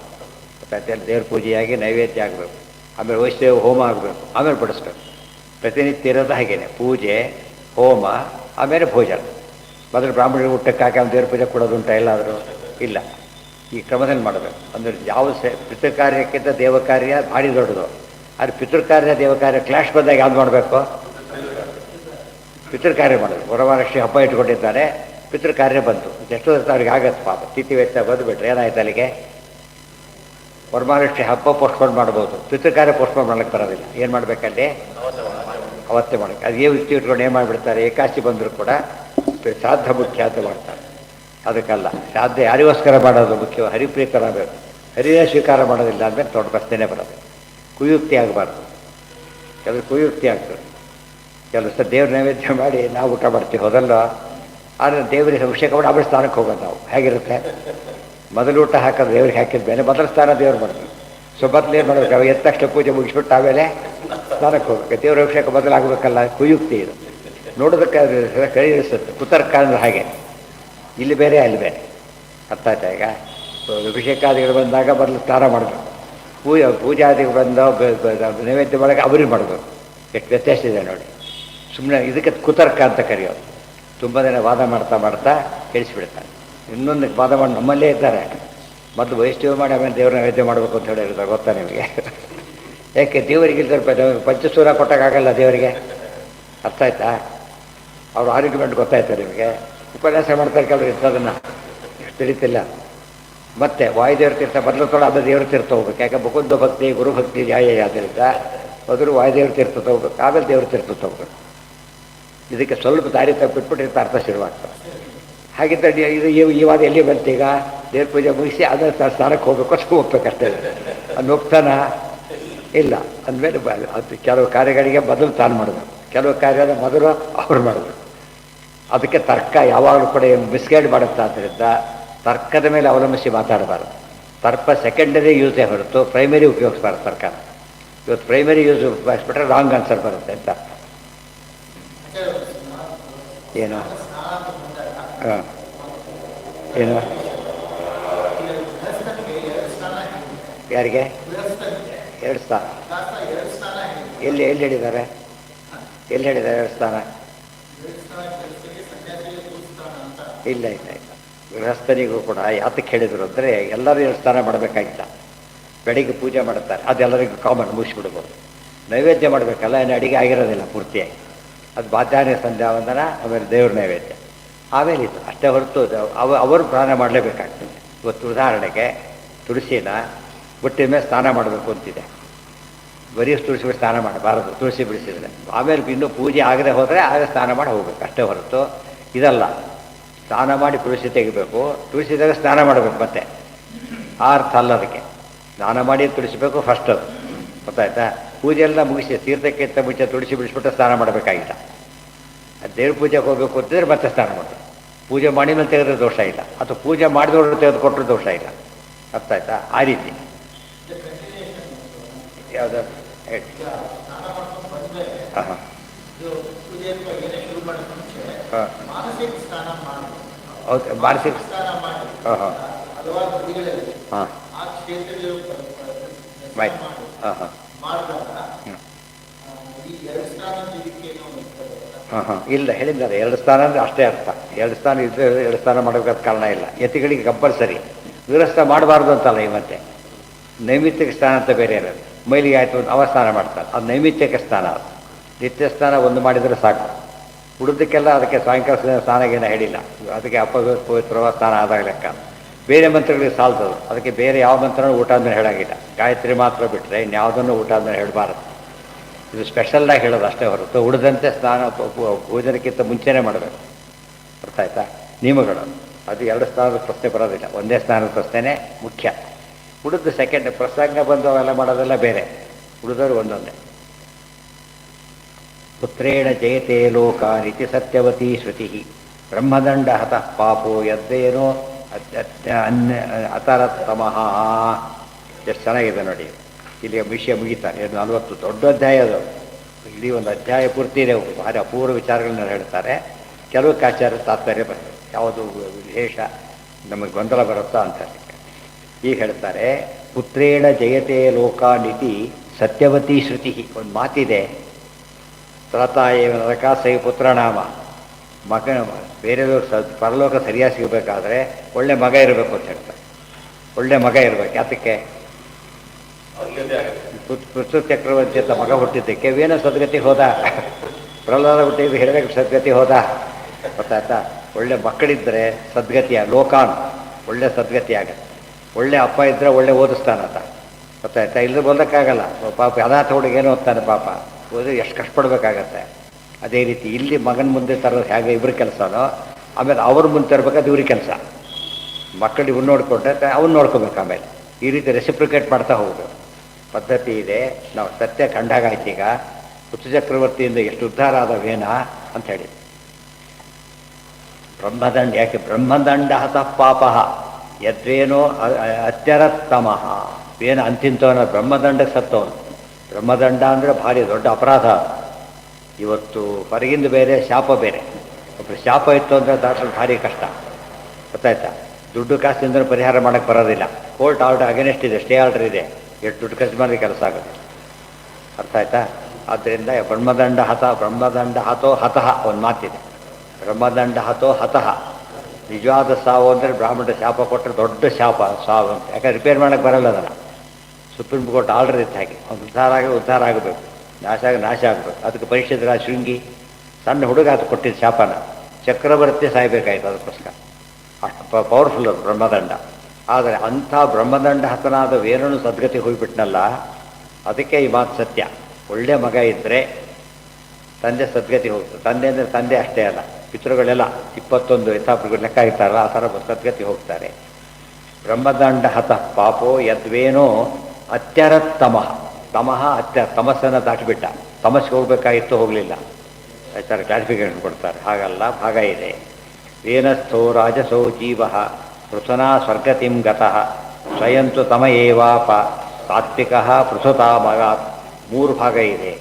ಗೊತ್ತಾಯ್ತು? ದೇವ್ರ ಪೂಜೆಯಾಗಿ ನೈವೇದ್ಯ ಆಗಬೇಕು, ಆಮೇಲೆ ವೈಷ್ಣವ ಹೋಮ ಆಗಬೇಕು, ಆಮೇಲೆ ಬಡಿಸ್ಬೇಕು. ಪ್ರತಿನಿತ್ಯ ಇರೋದು ಹಾಗೇನೆ, ಪೂಜೆ, ಹೋಮ, ಆಮೇಲೆ ಭೋಜನ. ಮೊದಲು ಬ್ರಾಹ್ಮಣರಿಗೆ ಊಟಕ್ಕೆ ಹಾಕಿ ದೇವ್ರ ಪೂಜೆ ಕೊಡೋದುಂಟ ಎಲ್ಲಾದರೂ? ಇಲ್ಲ. ಈ ಕ್ರಮದಲ್ಲಿ ಮಾಡಬೇಕು. ಅಂದರೆ ಯಾವ ಪಿತೃಕಾರ್ಯಕ್ಕಿಂತ ದೇವಕಾರ್ಯ ಭಾರಿ ದೊಡ್ಡದು. ಆದರೆ ಪಿತೃಕಾರ್ಯ ದೇವಕಾರ್ಯ ಕ್ಲಾಶ್ ಬಂದಾಗ ಯಾವ್ದು ಮಾಡಬೇಕು? ಪಿತೃಕಾರ್ಯ ಮಾಡೋದು. ವರಮಹಾಲಕ್ಷ್ಮಿ ಹಬ್ಬ ಇಟ್ಕೊಂಡಿದ್ದಾರೆ, ಪಿತೃಕಾರ್ಯ ಬಂತು, ಎಷ್ಟೋ ಅವ್ರಿಗೆ ಆಗತ್ತೆ ಪಾಪ. ತಿಥಿ ವ್ಯತ್ಯಾಸ ಬಂದುಬಿಟ್ರೆ ಏನಾಯ್ತು ಅಲ್ಲಿಗೆ? ವರಮಹಾಲಕ್ಷ್ಮಿ ಹಬ್ಬ ಪೋಸ್ಟ್ಪೋನ್ ಮಾಡ್ಬೋದು, ಪಿತೃಕಾರ್ಯ ಪೋಸ್ಟ್ಪೋನ್ ಮಾಡ್ಲಿಕ್ಕೆ ಬರೋದಿಲ್ಲ. ಏನು ಮಾಡಬೇಕಲ್ಲಿ? ಅವತ್ತೇ ಮಾಡಬೇಕು. ಅದೇ ವ್ಯಕ್ತಿ ಇಟ್ಕೊಂಡು ಏನು ಮಾಡಿಬಿಡ್ತಾರೆ? ಏಕಾಶಿ ಬಂದರೂ ಕೂಡ ಶ್ರಾದ್ದ ಮುಖ್ಯ ಅಂತ ಮಾಡ್ತಾರೆ. ಅದಕ್ಕಲ್ಲ, ಶ್ರಾದ್ದ ಯಾರಿಗೋಸ್ಕರ ಮಾಡೋದು ಮುಖ್ಯ? ಹರಿಪ್ರೀಕರ ಬೇಕು. ಹರಿಯೇ ಸ್ವೀಕಾರ ಮಾಡೋದಿಲ್ಲ ಅಂದರೆ ದೊಡ್ಡ ಪ್ರಶ್ನೆನೇ ಬರೋದು. ಕುಯುಕ್ತಿ ಆಗಬಾರ್ದು. ಕೆಲವು ಕುಯುಕ್ತಿ ಆಗ್ತದೆ. ಕೆಲವು ಸಹ ದೇವ್ರ ನೈವೇದ್ಯ ಮಾಡಿ ನಾವು ಊಟ ಮಾಡ್ತೀವಿ, ಹೋದಲ್ಲ. ಆದರೆ ದೇವರಿಗೆ ಅಭಿಷೇಕ ಮಾಡಿ ಆಮೇಲೆ ಸ್ನಾನಕ್ಕೆ ಹೋಗೋದು ನಾವು. ಹೇಗಿರುತ್ತೆ? ಮೊದಲು ಊಟ ಹಾಕೋದು ದೇವ್ರಿಗೆ ಹಾಕಿದ ಮೇಲೆ ಮೊದಲು ಸ್ನಾನ ದೇವ್ರು ಮಾಡ್ತೀವಿ. ಸೊ ಮೊದಲು ಏನು ಮಾಡಬೇಕು? ಎದ್ದ ತಕ್ಷಣ ಪೂಜೆ ಮುಗಿಸ್ಬಿಟ್ಟು ಆಮೇಲೆ ಸ್ನಾನಕ್ಕೆ ಹೋಗ್ಬೇಕು. ದೇವ್ರ ಅಭಿಷೇಕ ಬದಲಾಗಬೇಕಲ್ಲ, ಕುಯುಕ್ತಿ ಇದು. ನೋಡೋದಕ್ಕೆ ಕೈ ಇಳಿಸುತ್ತೆ. ಕುತರ್ಕ ಅಂದ್ರೆ ಹಾಗೆ, ಇಲ್ಲಿ ಬೇರೆ ಅಲ್ಲಿ ಬೇರೆ. ಅರ್ಥ ಆಯ್ತಾ? ಈಗ ಅಭಿಷೇಕಾದಿಗಳು ಬಂದಾಗ ಮೊದಲು ಸ್ನಾನ ಮಾಡಬೇಕು. ಪೂಜಾದಿಗಳು ಬಂದ ನೈವೇದ್ಯ ಒಳಗೆ ಅವ್ರಿಗೆ ಮಾಡಬೇಕು. ಎಷ್ಟು ವ್ಯತ್ಯಾಸ ಇದೆ ನೋಡಿ. ಸುಮ್ಮನೆ ಇದಕ್ಕೆ ಕುತರ್ಕ ಅಂತ ಕರೆಯೋದು. ತುಂಬ ದಿನ ವಾದ ಮಾಡ್ತಾ ಮಾಡ್ತಾ ಕೇಳಿಸ್ಬಿಡ್ತಾರೆ. ಇನ್ನೊಂದು ವಾದ ಮಾಡಿ ನಮ್ಮಲ್ಲೇ ಇದ್ದಾರೆ. ಮೊದಲು ವೈಷ್ಣವ ಮಾಡಿ ಆಮೇಲೆ ದೇವ್ರ ನೈವೇದ್ಯ ಮಾಡಬೇಕು ಅಂತ ಹೇಳಿರ್ತಾರೆ, ಗೊತ್ತಾ ನಿಮಗೆ? ಯಾಕೆ ದೇವರಿಗೆ ಸ್ವಲ್ಪ ಪಂಚಸೂರ ಕೊಟ್ಟಾಗಲ್ಲ ದೇವರಿಗೆ, ಅರ್ಥ ಆಯ್ತಾ? ಅವ್ರ ಆರ್ಗ್ಯುಮೆಂಟ್ ಗೊತ್ತಾಯ್ತಾ ನಿಮಗೆ? ಉಪನ್ಯಾಸ ಮಾಡ್ತಾರೆ ಕೆಲವರು ಇಂಥದನ್ನು, ಎಷ್ಟು ತಿಳಿತಿಲ್ಲ. ಮತ್ತೆ ವಾಯುದೇವ್ರ ತೀರ್ಥ ಮೊದಲು ತೊಡ ಅದು ದೇವ್ರ ತೀರ್ಥ ಹೋಗ್ಬೇಕು. ಯಾಕೆ ಮುಕುಂದ ಭಕ್ತಿ ಗುರುಭಕ್ತಿ ಜಾಯ ಆದ್ದರಿಂದ ಮೊದಲು ವಾಯುದೇವ್ರ ತೀರ್ಥ ಹೋಗ್ಬೇಕು, ಆಮೇಲೆ ದೇವ್ರ ತೀರ್ಥ ಹೋಗ್ಬೇಕು. ಇದಕ್ಕೆ ಸ್ವಲ್ಪ ದಾರಿ ತಪ್ಪಿಟ್ಬಿಟ್ಟು ಅರ್ಥ ಶುರುವಾಗ್ತದೆ. ಹಾಗಿದ್ದರೆ ಇದು ಇವಾಗ ಎಲ್ಲಿ ಬಂತೀಗ? ದೇವ್ರ ಪೂಜೆ ಮುಗಿಸಿ ಅದರ ಸ್ಥಾನಕ್ಕೆ ಹೋಗ್ಬೇಕು ಅಷ್ಟು ಹೋಗ್ಬೇಕಷ್ಟೇ. ಅದು ಹೋಗ್ತಾನ ಇಲ್ಲ ಅಂದಮೇಲೆ ಅದು ಕೆಲವು ಕಾರ್ಯಗಳಿಗೆ ಮೊದಲು ತಾನು ಮಾಡಬೇಕು, ಕೆಲವು ಕಾರ್ಯದ ಮೊದಲು ಅವ್ರು ಮಾಡಬೇಕು. ಅದಕ್ಕೆ ತರ್ಕ ಯಾವಾಗಲೂ ಕೂಡ ಮಿಸ್ಗೈಡ್ ಮಾಡುತ್ತೆ. ಆದ್ದರಿಂದ ತರ್ಕದ ಮೇಲೆ ಅವಲಂಬಿಸಿ ಮಾತಾಡಬಾರ್ದು. ತರ್ಕ ಸೆಕೆಂಡರಿ ಯೂಸೇ ಹೊರತು ಪ್ರೈಮರಿ ಉಪಯೋಗಿಸ್ಬಾರ್ದು ತರ್ಕ. ಇವತ್ತು ಪ್ರೈಮರಿ ಯೂಸ್ ಉಪಯೋಗಿಸ್ಬಿಟ್ರೆ ರಾಂಗ್ ಆನ್ಸರ್ ಬರುತ್ತೆ ಅಂತ. ಏನು ಹಾಂ ಏನು ಯಾರಿಗೆ 2 ಸ್ಥಾನ ಎಲ್ಲಿ ಹೇಳಿದ್ದಾರೆ? ಎಲ್ಲಿ ಹೇಳಿದ್ದಾರೆ 2 ಸ್ಥಾನ? ಇಲ್ಲ ಇಲ್ಲ ಇಲ್ಲ. ಗೃಹಸ್ಥನಿಗೂ ಕೂಡ ಯಾತಕ್ಕೆ ಹೇಳಿದರು ಅಂದರೆ ಎಲ್ಲರೂ 2 ಸ್ಥಾನ ಮಾಡಬೇಕಾಗಿಲ್ಲ. ಬೆಳಿಗ್ಗೆ ಪೂಜೆ ಮಾಡುತ್ತಾರೆ, ಅದೆಲ್ಲರಿಗೂ ಕಾಮನ್, ಮುಗಿಸ್ಬಿಡ್ಬೋದು. ನೈವೇದ್ಯ ಮಾಡಬೇಕಲ್ಲ, ಇನ್ನು ಅಡಿಗೆ ಆಗಿರೋದಿಲ್ಲ ಪೂರ್ತಿಯಾಗಿ. ಅದು ಬಾಧ್ಯಾನ ಸಂಧ್ಯಾವಂದನ, ಆಮೇಲೆ ದೇವ್ರ ನೈವೇದ್ಯ, ಆಮೇಲೆ ಇದು ಅಷ್ಟೇ ಹೊರತು ಅವರು ಸ್ನಾನ ಮಾಡಲೇಬೇಕಾಗ್ತದೆ. ಇವತ್ತು ಉದಾಹರಣೆಗೆ ತುಳಸಿನ ಬುಟ್ಟಿದ ಮೇಲೆ ಸ್ನಾನ ಮಾಡಬೇಕು ಅಂತಿದೆ. ಬರೀ ತುಳಸಿ ಬಿಟ್ಟು ಸ್ನಾನ ಮಾಡಬಾರದು, ತುಳಸಿ ಬಿಡಿಸಿದ್ರೆ. ಆಮೇಲೆ ಇನ್ನೂ ಪೂಜೆ ಆಗದೆ ಹೋದರೆ ಆಗ ಸ್ನಾನ ಮಾಡಿ ಹೋಗ್ಬೇಕು, ಅಷ್ಟೇ ಹೊರತು ಇದಲ್ಲ. ಸ್ನಾನ ಮಾಡಿ ತುಳಸಿ ತೆಗಿಬೇಕು, ತುಳಸಿದಾಗ ಸ್ನಾನ ಮಾಡಬೇಕು. ಮತ್ತೆ ಆ ಅರ್ಥ ಅಲ್ಲ ಅದಕ್ಕೆ. ಸ್ನಾನ ಮಾಡಿ ತುಳಿಸಬೇಕು ಫಸ್ಟ್, ಅದು ಗೊತ್ತಾಯ್ತಾ? ಪೂಜೆ ಎಲ್ಲ ಮುಗಿಸಿ ತೀರ್ಥಕ್ಕಿಂತ ಮುಂಚೆ ತುಳಸಿ ಬಿಡಿಸ್ಬಿಟ್ಟು ಸ್ನಾನ ಮಾಡಬೇಕಾಗಿಲ್ಲ. ಅದು ದೇವ್ರ ಪೂಜೆಗೆ ಹೋಗಬೇಕು ಅಂತಿದ್ರೆ ಮತ್ತೆ ಸ್ನಾನ ಮಾಡಬೇಕು. ಪೂಜೆ ಮಾಡಿ ಮೇಲೆ ತೆಗೆದ್ರೆ ದೋಷ ಇಲ್ಲ, ಅಥವಾ ಪೂಜೆ ಮಾಡಿದವರು ತೆಗೆದುಕೊಟ್ರೂ ದೋಷ ಇಲ್ಲ. ಅರ್ಥ ಆಯ್ತಾ? ಆ ರೀತಿ ಯಾವುದು ಹೇಳಿ. ಹಾಂ ಹಾಂ ಹಾಂ ಹೌದು, ಮಾನಸಿಕ ಹಾಂ ಹಾಂ ಹಾಂ ಆಯ್ತು ಹಾಂ ಹಾಂ ಹಾಂ ಹಾಂ ಇಲ್ಲ ಹೇಳಿದ್ದಾರೆ 2 ಸ್ಥಾನ ಅಂದರೆ ಅಷ್ಟೇ ಅರ್ಥ. 2 ಸ್ಥಾನ ಇದ್ದರೆ 2 ಸ್ಥಾನ ಮಾಡಬೇಕಾದ ಕಾರಣ ಇಲ್ಲ. ಯತಿಗಳಿಗೆ ಕಂಪಲ್ಸರಿ, ಗೃಹಸ್ಥ ಮಾಡಬಾರ್ದು ಅಂತಲ್ಲ. ಈ ಮತ್ತೆ ನೈಮಿತ್ತಿಕ ಸ್ನಾನ ಅಂತ ಬೇರೆ ಇರೋದು. ಮೈಲಿಗೆ ಆಯಿತು ಅಂತ ಅವ ಸ್ನಾನ ಮಾಡ್ತಾರೆ, ಅದು ನೈಮಿತ್ತಿಕ ಸ್ನಾನ. ಅದು ನಿತ್ಯ ಸ್ನಾನ ಒಂದು ಮಾಡಿದರೆ ಸಾಕು. ಉಳಿದಕ್ಕೆಲ್ಲ ಅದಕ್ಕೆ ಸಾಯಂಕಾಲ ಸ್ನಾನಗೇನ ಹೇಳಿಲ್ಲ. ಅದಕ್ಕೆ ಪವಿತ್ರವ ಸ್ನಾನ ಆದಾಗ ಲೆಕ್ಕ. ಬೇರೆ ಮಂತ್ರಗಳಿಗೆ ಸಾಲ್ತದು. ಅದಕ್ಕೆ ಬೇರೆ ಯಾವ ಮಂತ್ರನೂ ಊಟ ಆದ್ಮೇಲೆ ಹೇಳೋಂಗಿಲ್ಲ. ಗಾಯತ್ರಿ ಮಾತ್ರ ಬಿಟ್ಟರೆ ಇನ್ಯಾವುದನ್ನು ಊಟ ಆದ್ಮೇಲೆ ಹೇಳಬಾರದು. ಇದು ಸ್ಪೆಷಲ್ಲಾಗಿ ಹೇಳೋದು ಅಷ್ಟೇ ಹೊರತು ಉಳಿದಂತೆ ಸ್ನಾನ ಭೋಜನಕ್ಕಿಂತ ಮುಂಚೆನೇ ಮಾಡಬೇಕು. ಅರ್ಥ ಆಯ್ತಾ? ನಿಯಮಗಳು ಅದು 2 ಸ್ನಾನದ ಪ್ರಶ್ನೆ ಬರೋದಿಲ್ಲ, ಒಂದೇ ಸ್ನಾನದ ಪ್ರಶ್ನೆನೇ ಮುಖ್ಯ. ಉಳಿದು ಸೆಕೆಂಡ್ ಪ್ರಸಂಗ ಬಂದು ಅವೆಲ್ಲ ಮಾಡೋದೆಲ್ಲ ಬೇರೆ, ಉಳಿದವರು ಒಂದೊಂದೇ. ಪುತ್ರೇಣ ಜಯತೆ ಲೋಕಾನಿತಿ ಸತ್ಯವತಿ ಶ್ರುತಿ ಬ್ರಹ್ಮದಂಡ ಹತಃ ಪಾಪೋ ಯದ್ದೇನೋ ಅತರತ್ತಮಃ. ಎಷ್ಟು ಚೆನ್ನಾಗಿದೆ ನೋಡಿ. ಇಲ್ಲಿಗೆ ವಿಷಯ ಮುಗಿತಾರೆ. 40 ದೊಡ್ಡ ಅಧ್ಯಾಯ ಅದು. ಇಡೀ ಒಂದು ಅಧ್ಯಾಯ ಪೂರ್ತಿ ಇದೆ. ಭಾರಿ ಅಪೂರ್ವ ವಿಚಾರಗಳನ್ನ ಹೇಳ್ತಾರೆ. ಕೆಲವು ಆಚಾರ್ಯ ತಾತ್ಪರ್ಯ ಬರ್ತದೆ, ಯಾವುದು ವಿಶೇಷ ನಮಗೆ ಗೊಂದಲ ಬರುತ್ತಾ ಅಂತ. ಈಗ ಹೇಳ್ತಾರೆ, ಪುತ್ರೇಣ ಜಯತೆ ಲೋಕಾನಿತಿ ಸತ್ಯವತಿ ಶ್ರುತಿ. ಒಂದು ಮಾತಿದೆ, ತ್ರತಾಯೇ ನರಕ ಸೈ ಪುತ್ರನಾಮ. ಮಗ ಬೇರೆಯವರು ಪರಲೋಕ ಸರಿಯಾಗಿ ಸಿಗಬೇಕಾದ್ರೆ ಒಳ್ಳೆ ಮಗ ಇರಬೇಕು ಅಂತ ಹೇಳ್ತಾರೆ. ಒಳ್ಳೆ ಮಗ ಇರಬೇಕು. ಯಾತಕ್ಕೆ? ಪೃಥ್ವಿ ಚಕ್ರವರ್ತಿ ಅಂತ ಮಗ ಹುಟ್ಟಿದ್ದಕ್ಕೆ ವೇನ ಸದ್ಗತಿ ಹೋದ, ಪ್ರಹ್ಲಾದ ಹುಟ್ಟಿದ್ದು ಹಿರಣ್ಯ ಸದ್ಗತಿ ಹೋದ. ಗೊತ್ತಾಯ್ತಾ? ಒಳ್ಳೆ ಮಕ್ಕಳಿದ್ದರೆ ಸದ್ಗತಿಯ ಲೋಕಾನ್ ಒಳ್ಳೆ ಸದ್ಗತಿ ಆಗತ್ತೆ. ಒಳ್ಳೆ ಅಪ್ಪ ಇದ್ದರೆ ಒಳ್ಳೆ ಓದಿಸ್ತಾನಂತ. ಗೊತ್ತಾಯ್ತಾ? ಇಲ್ಲದೆ ಓದೋಕ್ಕಾಗಲ್ಲ. ಪಾಪ ಅನಾಥ ಹುಡುಗೇನು ಓದ್ತಾನೆ, ಪಾಪ ಓದಿ ಎಷ್ಟು ಕಷ್ಟಪಡ್ಬೇಕಾಗತ್ತೆ. ಅದೇ ರೀತಿ ಇಲ್ಲಿ ಮಗನ ಮುಂದೆ ತರೋದು ಹೇಗೆ ಇಬ್ಬರು ಕೆಲಸನೋ, ಆಮೇಲೆ ಅವ್ರ ಮುಂದೆ ತರಬೇಕಾದ್ರೆ ಇವ್ರಿಗೆ ಕೆಲಸ. ಮಕ್ಕಳು ಇವ್ರು ನೋಡಿಕೊಂಡ್ರೆ ಅವ್ನು ನೋಡ್ಕೋಬೇಕು. ಆಮೇಲೆ ಈ ರೀತಿ ರೆಸಿಪ್ರಿಕೇಟ್ ಮಾಡ್ತಾ ಹೋಗೋದು ಪದ್ಧತಿ ಇದೆ. ನಾವು ಸತ್ಯ ಕಂಡಾಗಾಯ್ತು. ಈಗ ಪೃಥ್ವಿ ಚಕ್ರವರ್ತಿಯಿಂದ ಎಷ್ಟು ಉದ್ಧಾರ ಆದವೇನ ಅಂತ ಹೇಳಿ. ಬ್ರಹ್ಮದಂಡ, ಯಾಕೆ ಬ್ರಹ್ಮದಂಡ ಹತಃ ಪಾಪ ಯದ್ವೇನೋ ಅತ್ಯರತ್ತಮಃ. ವೇನ ಅಂತಿಂತವನ ಬ್ರಹ್ಮದಂಡಕ್ಕೆ ಸತ್ತವನು. ಬ್ರಹ್ಮದಂಡ ಅಂದರೆ ಭಾರಿ ದೊಡ್ಡ ಅಪರಾಧ. ಇವತ್ತು ಹೊರಗಿಂದ ಬೇರೆ, ಶಾಪ ಬೇರೆ. ಒಬ್ಬರು ಶಾಪ ಇತ್ತು ಅಂದರೆ ದಾಟಲು ಭಾರಿ ಕಷ್ಟ. ಗೊತ್ತಾಯ್ತಾ? ದುಡ್ಡು ಕಾಸಿಂದ ಪರಿಹಾರ ಮಾಡೋಕ್ಕೆ ಬರೋದಿಲ್ಲ. ಕೋರ್ಟ್ ಆರ್ಡರ್ ಅಗೇನೆಸ್ಟ್ ಇದೆ, ಸ್ಟೇ ಆರ್ಡರ್ ಇದೆ, ಎಷ್ಟು ದುಡ್ಡು ಖರ್ಚು ಮಾಡಿ ಕೆಲಸ ಆಗುತ್ತೆ. ಅರ್ಥ ಆಯ್ತಾ? ಆದ್ದರಿಂದ ಬ್ರಹ್ಮದಂಡ ಹತೋ ಹತಃ ಒಂದು ಮಾತಿದೆ. ಬ್ರಹ್ಮದಂಡ ಹತೋ ಹತಃ ನಿಜವಾದ ಸಾವು ಅಂದರೆ ಬ್ರಾಹ್ಮಣ ಶಾಪ ಕೊಟ್ಟರೆ ದೊಡ್ಡ ಶಾಪ ಸಾವು ಅಂತ. ಯಾಕಂದ್ರೆ ರಿಪೇರ್ ಮಾಡೋಕ್ಕೆ ಬರಲ್ಲ ಅದನ್ನು. ಸುಪ್ರೀಂ ಕೋರ್ಟ್ ಆರ್ಡರ್ ಇತ್ತು ಹಾಗೆ, ಒಂದು ಉದ್ಧಾರ ಆಗಬೇಕು, ನಾಶ ಆಗಬೇಕು. ಅದಕ್ಕೆ ಪರೀಕ್ಷಿತ ಶೃಂಗಿ ಸಣ್ಣ ಹುಡುಗ ಅದು ಕೊಟ್ಟಿದ್ದ ಶಾಪನ. ಚಕ್ರವರ್ತಿ ಸಾಯ್ಬೇಕಾಯ್ತು ಅದಕ್ಕೋಸ್ಕರ. ಅಷ್ಟು ಪವರ್ಫುಲ್ ಅದು ಬ್ರಹ್ಮದಂಡ. ಆದರೆ ಅಂಥ ಬ್ರಹ್ಮದಂಡ ಹತನಾದ ವೇರನು ಸದ್ಗತಿ ಹೋಗಿಬಿಟ್ನಲ್ಲ, ಅದಕ್ಕೆ ಈ ಮಾತು ಸತ್ಯ. ಒಳ್ಳೆ ಮಗ ಇದ್ದರೆ ತಂದೆ ಸದ್ಗತಿ ಹೋಗ್ತದೆ. ತಂದೆ ಅಂದರೆ ತಂದೆ ಅಷ್ಟೇ ಅಲ್ಲ, ಪಿತೃಗಳೆಲ್ಲ 21 ಯಥಾಪುಗಳು ಲೆಕ್ಕ ಇರ್ತಾರಲ್ಲ, ಆ ಥರ ಸದ್ಗತಿ ಹೋಗ್ತಾರೆ. ಬ್ರಹ್ಮದಂಡ ಹತ ಪಾಪೋ ಯದ್ವೇನೋ ಅತ್ಯರತ್ತಮಃ. ತಮಃ ತಮಸ್ಸನ್ನು ದಾಟಿಬಿಟ್ಟ. ತಮಸ್ಗೆ ಹೋಗಬೇಕಾಗಿತ್ತು, ಹೋಗಲಿಲ್ಲ. ಆಚಾರ ಕ್ಲಾರಿಫಿಕೇಶನ್ ಕೊಡ್ತಾರೆ. ಹಾಗಲ್ಲ, ಭಾಗ ಇದೆ. ವೇನಸ್ಥೋ ರಾಜಸೋ ಜೀವ ಪೃಥುನಾ ಸ್ವರ್ಗತಿಂ ಗತಃ ಸ್ವಯಂತು ತಮ ಏವಾಪ ಸಾತ್ವಿಕ ಪೃಥುತಾ ಮಗಾತ್. 3 ಭಾಗ ಇದೆ.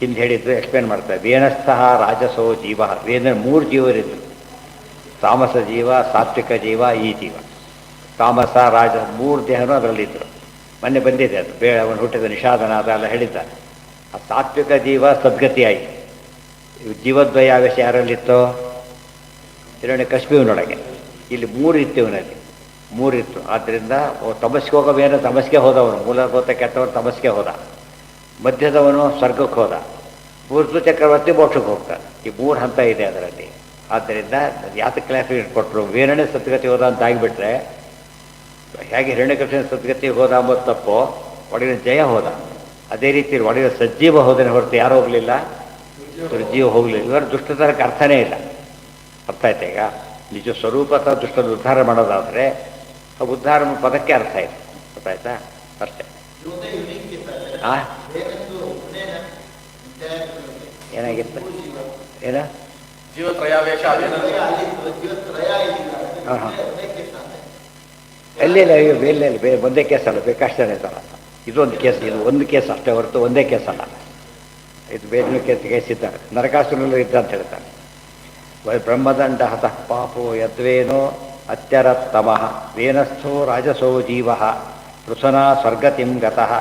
ಹಿಂದೆ ಹೇಳಿದ್ದು ಎಕ್ಸ್ಪ್ಲೇನ್ ಮಾಡ್ತಾರೆ. ವೇನಸ್ಥಃ ರಾಜಸೋ ಜೀವ. ವೇನ 3 ಜೀವರಿದ್ದರು. ತಾಮಸ ಜೀವ, ಸಾತ್ವಿಕ ಜೀವ, ಈ ಜೀವ. ತಾಮಸ ರಾಜ 3 ದೇಹನೂ ಅದರಲ್ಲಿದ್ದರು. ಮೊನ್ನೆ ಬಂದಿದೆ ಅದು. ಅವನು ಹುಟ್ಟಿದ ನಿಷಾದನಾದ ಎಲ್ಲ ಹೇಳಿದ್ದಾರೆ. ಆ ಸಾತ್ವಿಕ ಜೀವ ಸದ್ಗತಿ ಆಯಿತು. ಜೀವದ್ವಯಾವೇಶ ಯಾರಲ್ಲಿತ್ತೋ? ಹಿರಣ್ಯಕಶಿಪುವಿನೊಳಗೆ. ಇಲ್ಲಿ 3 ಇತ್ತು ಇವನಲ್ಲಿ, 3 ಇತ್ತು. ಆದ್ದರಿಂದ ತಮಸ್ಗೆ ಹೋಗೋವೇನೋ ತಮಸ್ಗೆ ಹೋದವನು, ಮೂಲಭೂತ ಕೆಟ್ಟವನು ತಮಸ್ಗೆ ಹೋದ. ಮಧ್ಯದವನು ಸ್ವರ್ಗಕ್ಕೆ ಹೋದ. ಪೂರ್ತು ಚಕ್ರವರ್ತಿ ಮೋಕ್ಷಕ್ಕೆ ಹೋಗ್ತಾನೆ. ಈ 3 ಹಂತ ಇದೆ ಅದರಲ್ಲಿ. ಆದ್ದರಿಂದ ಯಾತಕ್ಕೆ ಕ್ಲಾರಿಫಿಕೇಶನ್ ಕೊಟ್ಟರು? ವೇರನೇ ಸದ್ಗತಿ ಹೋದ ಅಂತ ಆಗಿಬಿಟ್ರೆ, ಹೇಗೆ ಹಿರಣ್ಯಕಶಿಪುವಿನ ಸದ್ಗತಿ ಹೋದ ಅಂಬೋದು ತಪ್ಪು, ಒಳಗಿನ ಜಯ ಹೋದ. ಅದೇ ರೀತಿ ಒಳಗಿನ ಸಜ್ಜೀವ ಹೋದನೆ ಹೊರತು ಯಾರು ಹೋಗಲಿಲ್ಲ, ದುರ್ಜೀವ ಹೋಗಲಿಲ್ಲ. ಇವರು ದುಷ್ಟತನಕ್ಕೆ ಅರ್ಥನೇ ಇಲ್ಲ. ಅರ್ಥ ಆಯ್ತಾ? ಈಗ ನಿಜ ಸ್ವರೂಪತ ದುಷ್ಟದ ಉದ್ಧಾರ ಮಾಡೋದಾದರೆ ಆ ಉದ್ಧಾರ ಪದಕ್ಕೆ ಅರ್ಥ ಇದೆ. ಗೊತ್ತಾಯ್ತಾ? ಅಷ್ಟೇ. ಏನಾಗಿತ್ತು? ಏನ ಜೀವತ್ರಯಾವೇಶ ಎಲ್ಲಿಲ್ಲ, ಬೇರೆ ಒಂದೇ ಕೇಸ್ ಅಲ್ಲ, ಬೇಕಷ್ಟೇ ಅಲ್ಲ. ಇದೊಂದು ಕೇಸ್, ಇದು ಒಂದು ಕೇಸ್ ಅಷ್ಟೇ ಹೊರತು ಒಂದೇ ಕೇಸ್ ಅಲ್ಲ. ಇದು ಬೇರೆ ಕೇಸ್ ಇದ್ದಾರೆ. ನರಕಾಸುರಲ್ಲೂ ಇದ್ದ ಅಂತ ಹೇಳ್ತಾರೆ. ಬ್ರಹ್ಮದಂಡ ಹತಃ ಪಾಪೋ ಯದ್ವೇನೋ ಅತ್ಯರತ್ತಮಃ ವೇನಸ್ಥೋ ರಾಜಸೋ ಜೀವ ಪೃಥುನಾ ಸ್ವರ್ಗತಿಂ ಗತಃ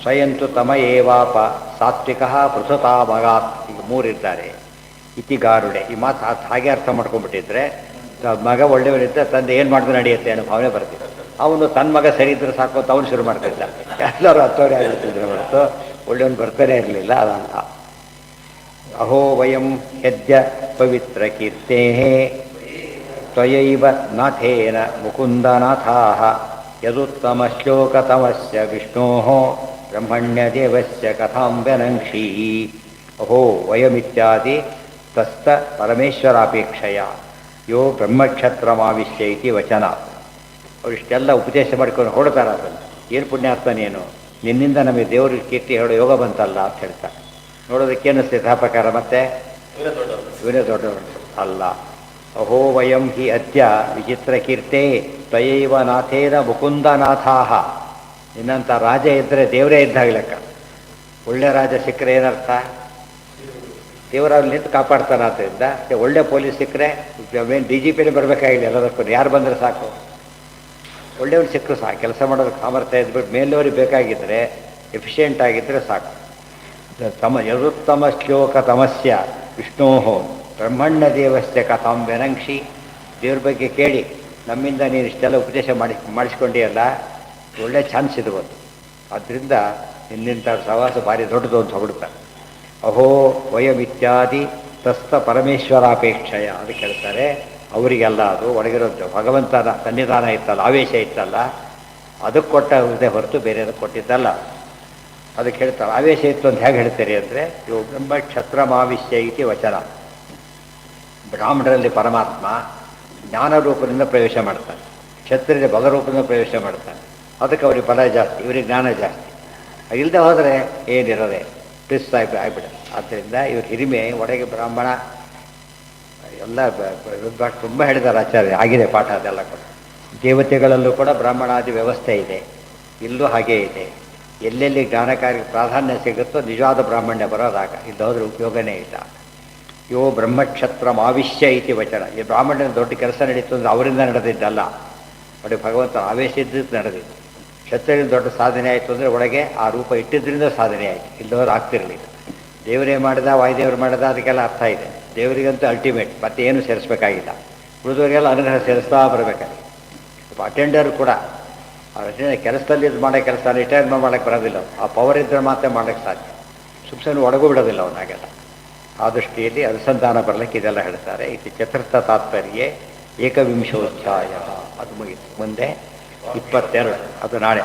ಸ್ವಯಂತು ತಮ ಏವಾಪ ಸಾತ್ವಿಕ ಪೃಥುತಾ ಮಗಾತ್. ಈಗ 3 ಇದ್ದಾರೆ. ಇತಿಗಾರುಡೆ. ಈ ಮಾತು ಹಾಗೆ ಅರ್ಥ ಮಾಡ್ಕೊಂಡ್ಬಿಟ್ಟಿದ್ರೆ, ಮಗ ಒಳ್ಳೆಯವರಿದ್ದರೆ ತಂದೆ ಏನು ಮಾಡಿದ್ರೆ ನಡೆಯುತ್ತೆ ಅನ್ನೋ ಭಾವನೆ ಬರ್ತಿತ್ತು. ಅವನು ತನ್ನ ಮಗ ಸರಿ ಇದ್ರೆ ಸಾಕು ಅಂತ ಅವನು ಶುರು ಮಾಡ್ತಿದ್ದ. ಎಲ್ಲರೂ ಹತ್ತೋರೆ ಆಗಿರ್ತಿದ್ರೆ ಹೊರತು ಒಳ್ಳೆಯವನು ಬರ್ತಾನೆ ಇರಲಿಲ್ಲ. ಅದಲ್ಲ. ಅಹೋ ವಯಂ ಯದ್ಯ ಪವಿತ್ರ ಕೀರ್ತೆ ತ್ವಯೈವ ನಾಥೇನ ಮುಕುಂದನಾಥಾಃ ಯದುತ್ತಮ ಶ್ಲೋಕತಮಸ್ಯ ವಿಷ್ಣೋಃ ಬ್ರಹ್ಮಣ್ಯದೇವಸ್ಯ ಕಥಾಂ ವ್ಯನಂಕ್ಷೀ. ಅಹೋ ವಯಮಿತ್ಯಾದಿ ತಸ್ತ ಪರಮೇಶ್ವರಾಪೇಕ್ಷೆಯ ಯೋ ಬ್ರಹ್ಮಕ್ಷತ್ರಮಾವಿಶ್ಯ ಇತಿ ವಚನ. ಅವರಿಷ್ಟೆಲ್ಲ ಉಪದೇಶ ಮಾಡ್ಕೊಂಡು ಹೊಡ್ತಾರೆ. ಅದನ್ನು ಏನು ಪುಣ್ಯಾತ್ಮ ನೀನು, ನಿನ್ನಿಂದ ನಮಗೆ ದೇವ್ರಿಗೆ ಕೀರ್ತಿ ಹೇಳೋ ಯೋಗ ಬಂತಲ್ಲ ಅಂತ ಹೇಳ್ತಾರೆ. ನೋಡೋದಕ್ಕೆ ಅನ್ನಿಸ್ತೈತೆ ಆ ಪ್ರಕಾರ. ಮತ್ತೆ ಇವರೇ ದೊಡ್ಡವರು ಅಲ್ಲ. ಅಹೋ ವಯಂ ಹಿ ಅದ್ಯ ವಿಚಿತ್ರ ಕೀರ್ತೆ ತ್ವಯೈವ ನಾಥೇನ ಮುಕುಂದನಾಥಾಃ. ಇನ್ನಂಥ ರಾಜ ಇದ್ದರೆ ದೇವರೇ ಇದ್ದಾಗ ಲೆಕ್ಕ. ಒಳ್ಳೆ ರಾಜ ಸಿಕ್ಕರೆ ಏನರ್ಥ? ದೇವರಲ್ಲಿ ನಿಂತು ಕಾಪಾಡ್ತಾನೆ. ಆದ್ದರಿಂದ ಒಳ್ಳೆ ಪೊಲೀಸ್ ಸಿಕ್ಕರೆ ಏನು DGPನೇ ಬರಬೇಕಾಗಿಲ್ಲ. ಎಲ್ಲದಕ್ಕೂ ಯಾರು ಬಂದರೆ ಸಾಕು, ಒಳ್ಳೆಯವ್ರು ಸಿಕ್ಕರು ಸಾಕು. ಕೆಲಸ ಮಾಡೋದಕ್ಕೆ ಸಾಮರ್ಥ್ಯ ಇದ್ಬಿಟ್ಟು ಮೇಲವ್ರಿಗೆ ಬೇಕಾಗಿದ್ದರೆ, ಎಫಿಷಿಯೆಂಟ್ ಆಗಿದ್ದರೆ ಸಾಕು. ಯದುತ್ತಮ ಶ್ಲೋಕ ತಮಸ್ಯ ವಿಷ್ಣೋ ಬ್ರಹ್ಮಣ್ಯ ದೇವಸ್ಯ ಕಥಾಂ ವ್ಯನಂಕ್ಷಿ. ದೇವ್ರ ಬಗ್ಗೆ ಕೇಳಿ ನಮ್ಮಿಂದ ನೀನು ಇಷ್ಟೆಲ್ಲ ಉಪದೇಶ ಮಾಡಿಸ್ಕೊಂಡಿಯಲ್ಲ, ಒಳ್ಳೆ ಚಾನ್ಸ್ ಇರ್ಬೋದು. ಆದ್ದರಿಂದ ನಿನ್ನಿಂತ ಸವಾಸ ಭಾರಿ ದೊಡ್ಡದು ಅಂತ ಹೊಗಡ್ತಾರೆ. ಅಹೋ ವಯಮಿತ್ಯಾದಿ ತಸ್ತ ಪರಮೇಶ್ವರಾಪೇಕ್ಷೆಯ. ಅದಕ್ಕೆ ಹೇಳ್ತಾರೆ ಅವರಿಗೆಲ್ಲ ಅದು ಒಳಗಿರೋದು ಭಗವಂತನ ಸನ್ನಿಧಾನ ಇತ್ತಲ್ಲ, ಆವೇಶ ಇತ್ತಲ್ಲ, ಅದಕ್ಕೆ ಕೊಟ್ಟ ಇದೆ ಹೊರತು ಬೇರೆ ಅದಕ್ಕೆ ಕೊಟ್ಟಿದ್ದಲ್ಲ. ಅದಕ್ಕೆ ಹೇಳ್ತಾರೆ ಆವೇಶ ಇತ್ತು ಅಂತ ಹೇಗೆ ಹೇಳ್ತಾರೆ ಅಂದರೆ, ಇವು ಬ್ರಹ್ಮ ಕ್ಷತ್ರಮಾವಿಶ್ಯ ಇತಿ ವಚನ. ಬ್ರಾಹ್ಮಣರಲ್ಲಿ ಪರಮಾತ್ಮ ಜ್ಞಾನರೂಪದಿಂದ ಪ್ರವೇಶ ಮಾಡ್ತಾನೆ, ಕ್ಷತ್ರಿಯ ಬಲರೂಪದಿಂದ ಪ್ರವೇಶ ಮಾಡ್ತಾನೆ. ಅದಕ್ಕೆ ಅವ್ರಿಗೆ ಬಲ ಜಾಸ್ತಿ, ಇವರಿಗೆ ಜ್ಞಾನ ಜಾಸ್ತಿ. ಇಲ್ಲದೆ ಹೋದರೆ ಏನಿರೋದೆ ಪ್ರಿಸ್ ಆಗಿಬಿಡುತ್ತೆ. ಆದ್ದರಿಂದ ಇವ್ರ ಹಿರಿಮೆ ಒಳಗೆ ಬ್ರಾಹ್ಮಣ ಎಲ್ಲ ತುಂಬ ಹೇಳಿದ್ದಾರೆ ಆಚಾರ್ಯ. ಆಗಿದೆ ಪಾಠ ಅದೆಲ್ಲ ಕೂಡ. ದೇವತೆಗಳಲ್ಲೂ ಕೂಡ ಬ್ರಾಹ್ಮಣಾದಿ ವ್ಯವಸ್ಥೆ ಇದೆ, ಇಲ್ಲೂ ಹಾಗೇ ಇದೆ. ಎಲ್ಲೆಲ್ಲಿ ಜ್ಞಾನಕಾರ್ಯಕ್ಕೆ ಪ್ರಾಧಾನ್ಯ ಸಿಗುತ್ತೋ ನಿಜವಾದ ಬ್ರಾಹ್ಮಣ್ಯ ಬರೋದಾಗ, ಇಲ್ಲೋದ್ರೆ ಉಪಯೋಗನೇ ಇಲ್ಲ. ಯೋ ಬ್ರಹ್ಮಕ್ಷತ್ರಮಾವಿಶ್ಯ ಇತಿ ವಚನ. ಈ ಬ್ರಾಹ್ಮಣ್ಯನ ದೊಡ್ಡ ಕೆಲಸ ನಡೀತು ಅಂದರೆ ಅವರಿಂದ ನಡೆದಿದ್ದಲ್ಲ, ಒಳಗೆ ಭಗವಂತ ಆವೇಶ ಇದ್ದಿದ್ದು ನಡೆದಿದ್ದು. ಕ್ಷತ್ರಿಯನ ದೊಡ್ಡ ಸಾಧನೆ ಆಯಿತು ಅಂದರೆ ಒಳಗೆ ಆ ರೂಪ ಇಟ್ಟಿದ್ದರಿಂದ ಸಾಧನೆ ಆಯಿತು, ಇಲ್ಲದವ್ರು ಆಗ್ತಿರಲಿಲ್ಲ. ದೇವರೇ ಮಾಡಿದ, ವಾಯುದೇವರು ಮಾಡಿದ, ಅದಕ್ಕೆಲ್ಲ ಅರ್ಥ ಇದೆ. ದೇವರಿಗಂತೂ ಅಲ್ಟಿಮೇಟ್, ಮತ್ತೆ ಏನು ಸೇರಿಸ್ಬೇಕಾಗಿಲ್ಲ. ಉಳಿದವರಿಗೆಲ್ಲ ಅನುಗ್ರಹ ಸೇರಿಸ್ತಾ ಬರಬೇಕಾದ್ರೆ ಅಟೆಂಡರ್ ಕೂಡ ಆ ಅಟೆಂಡರ್ ಕೆಲಸದಲ್ಲಿ ಇದು ಮಾಡೋ ಕೆಲಸ ರಿಟೈರ್ಮೆಂಟ್ ಮಾಡೋಕ್ಕೆ ಬರೋದಿಲ್ಲ ಆ ಪವರ್ ಇದ್ದರೆ ಮಾತ್ರ ಮಾಡೋಕ್ಕೆ ಸಾಧ್ಯ ಸುಮ್ಮನೆ ಒಳಗೂ ಬಿಡೋದಿಲ್ಲ ಅವನಾಗೆಲ್ಲ ಆ ದೃಷ್ಟಿಯಲ್ಲಿ ಅನುಸಂಧಾನ ಬರಲಿಕ್ಕೆ ಇದೆಲ್ಲ ಹೇಳ್ತಾರೆ ಇದು ಚತುರ್ಥ ತಾತ್ಪರ್ಯ ಏಕವಿಂಶೋಧ್ಯಾಯ ಅದು ಮುಗಿತು ಮುಂದೆ 22 ಅದು ನಾಳೆ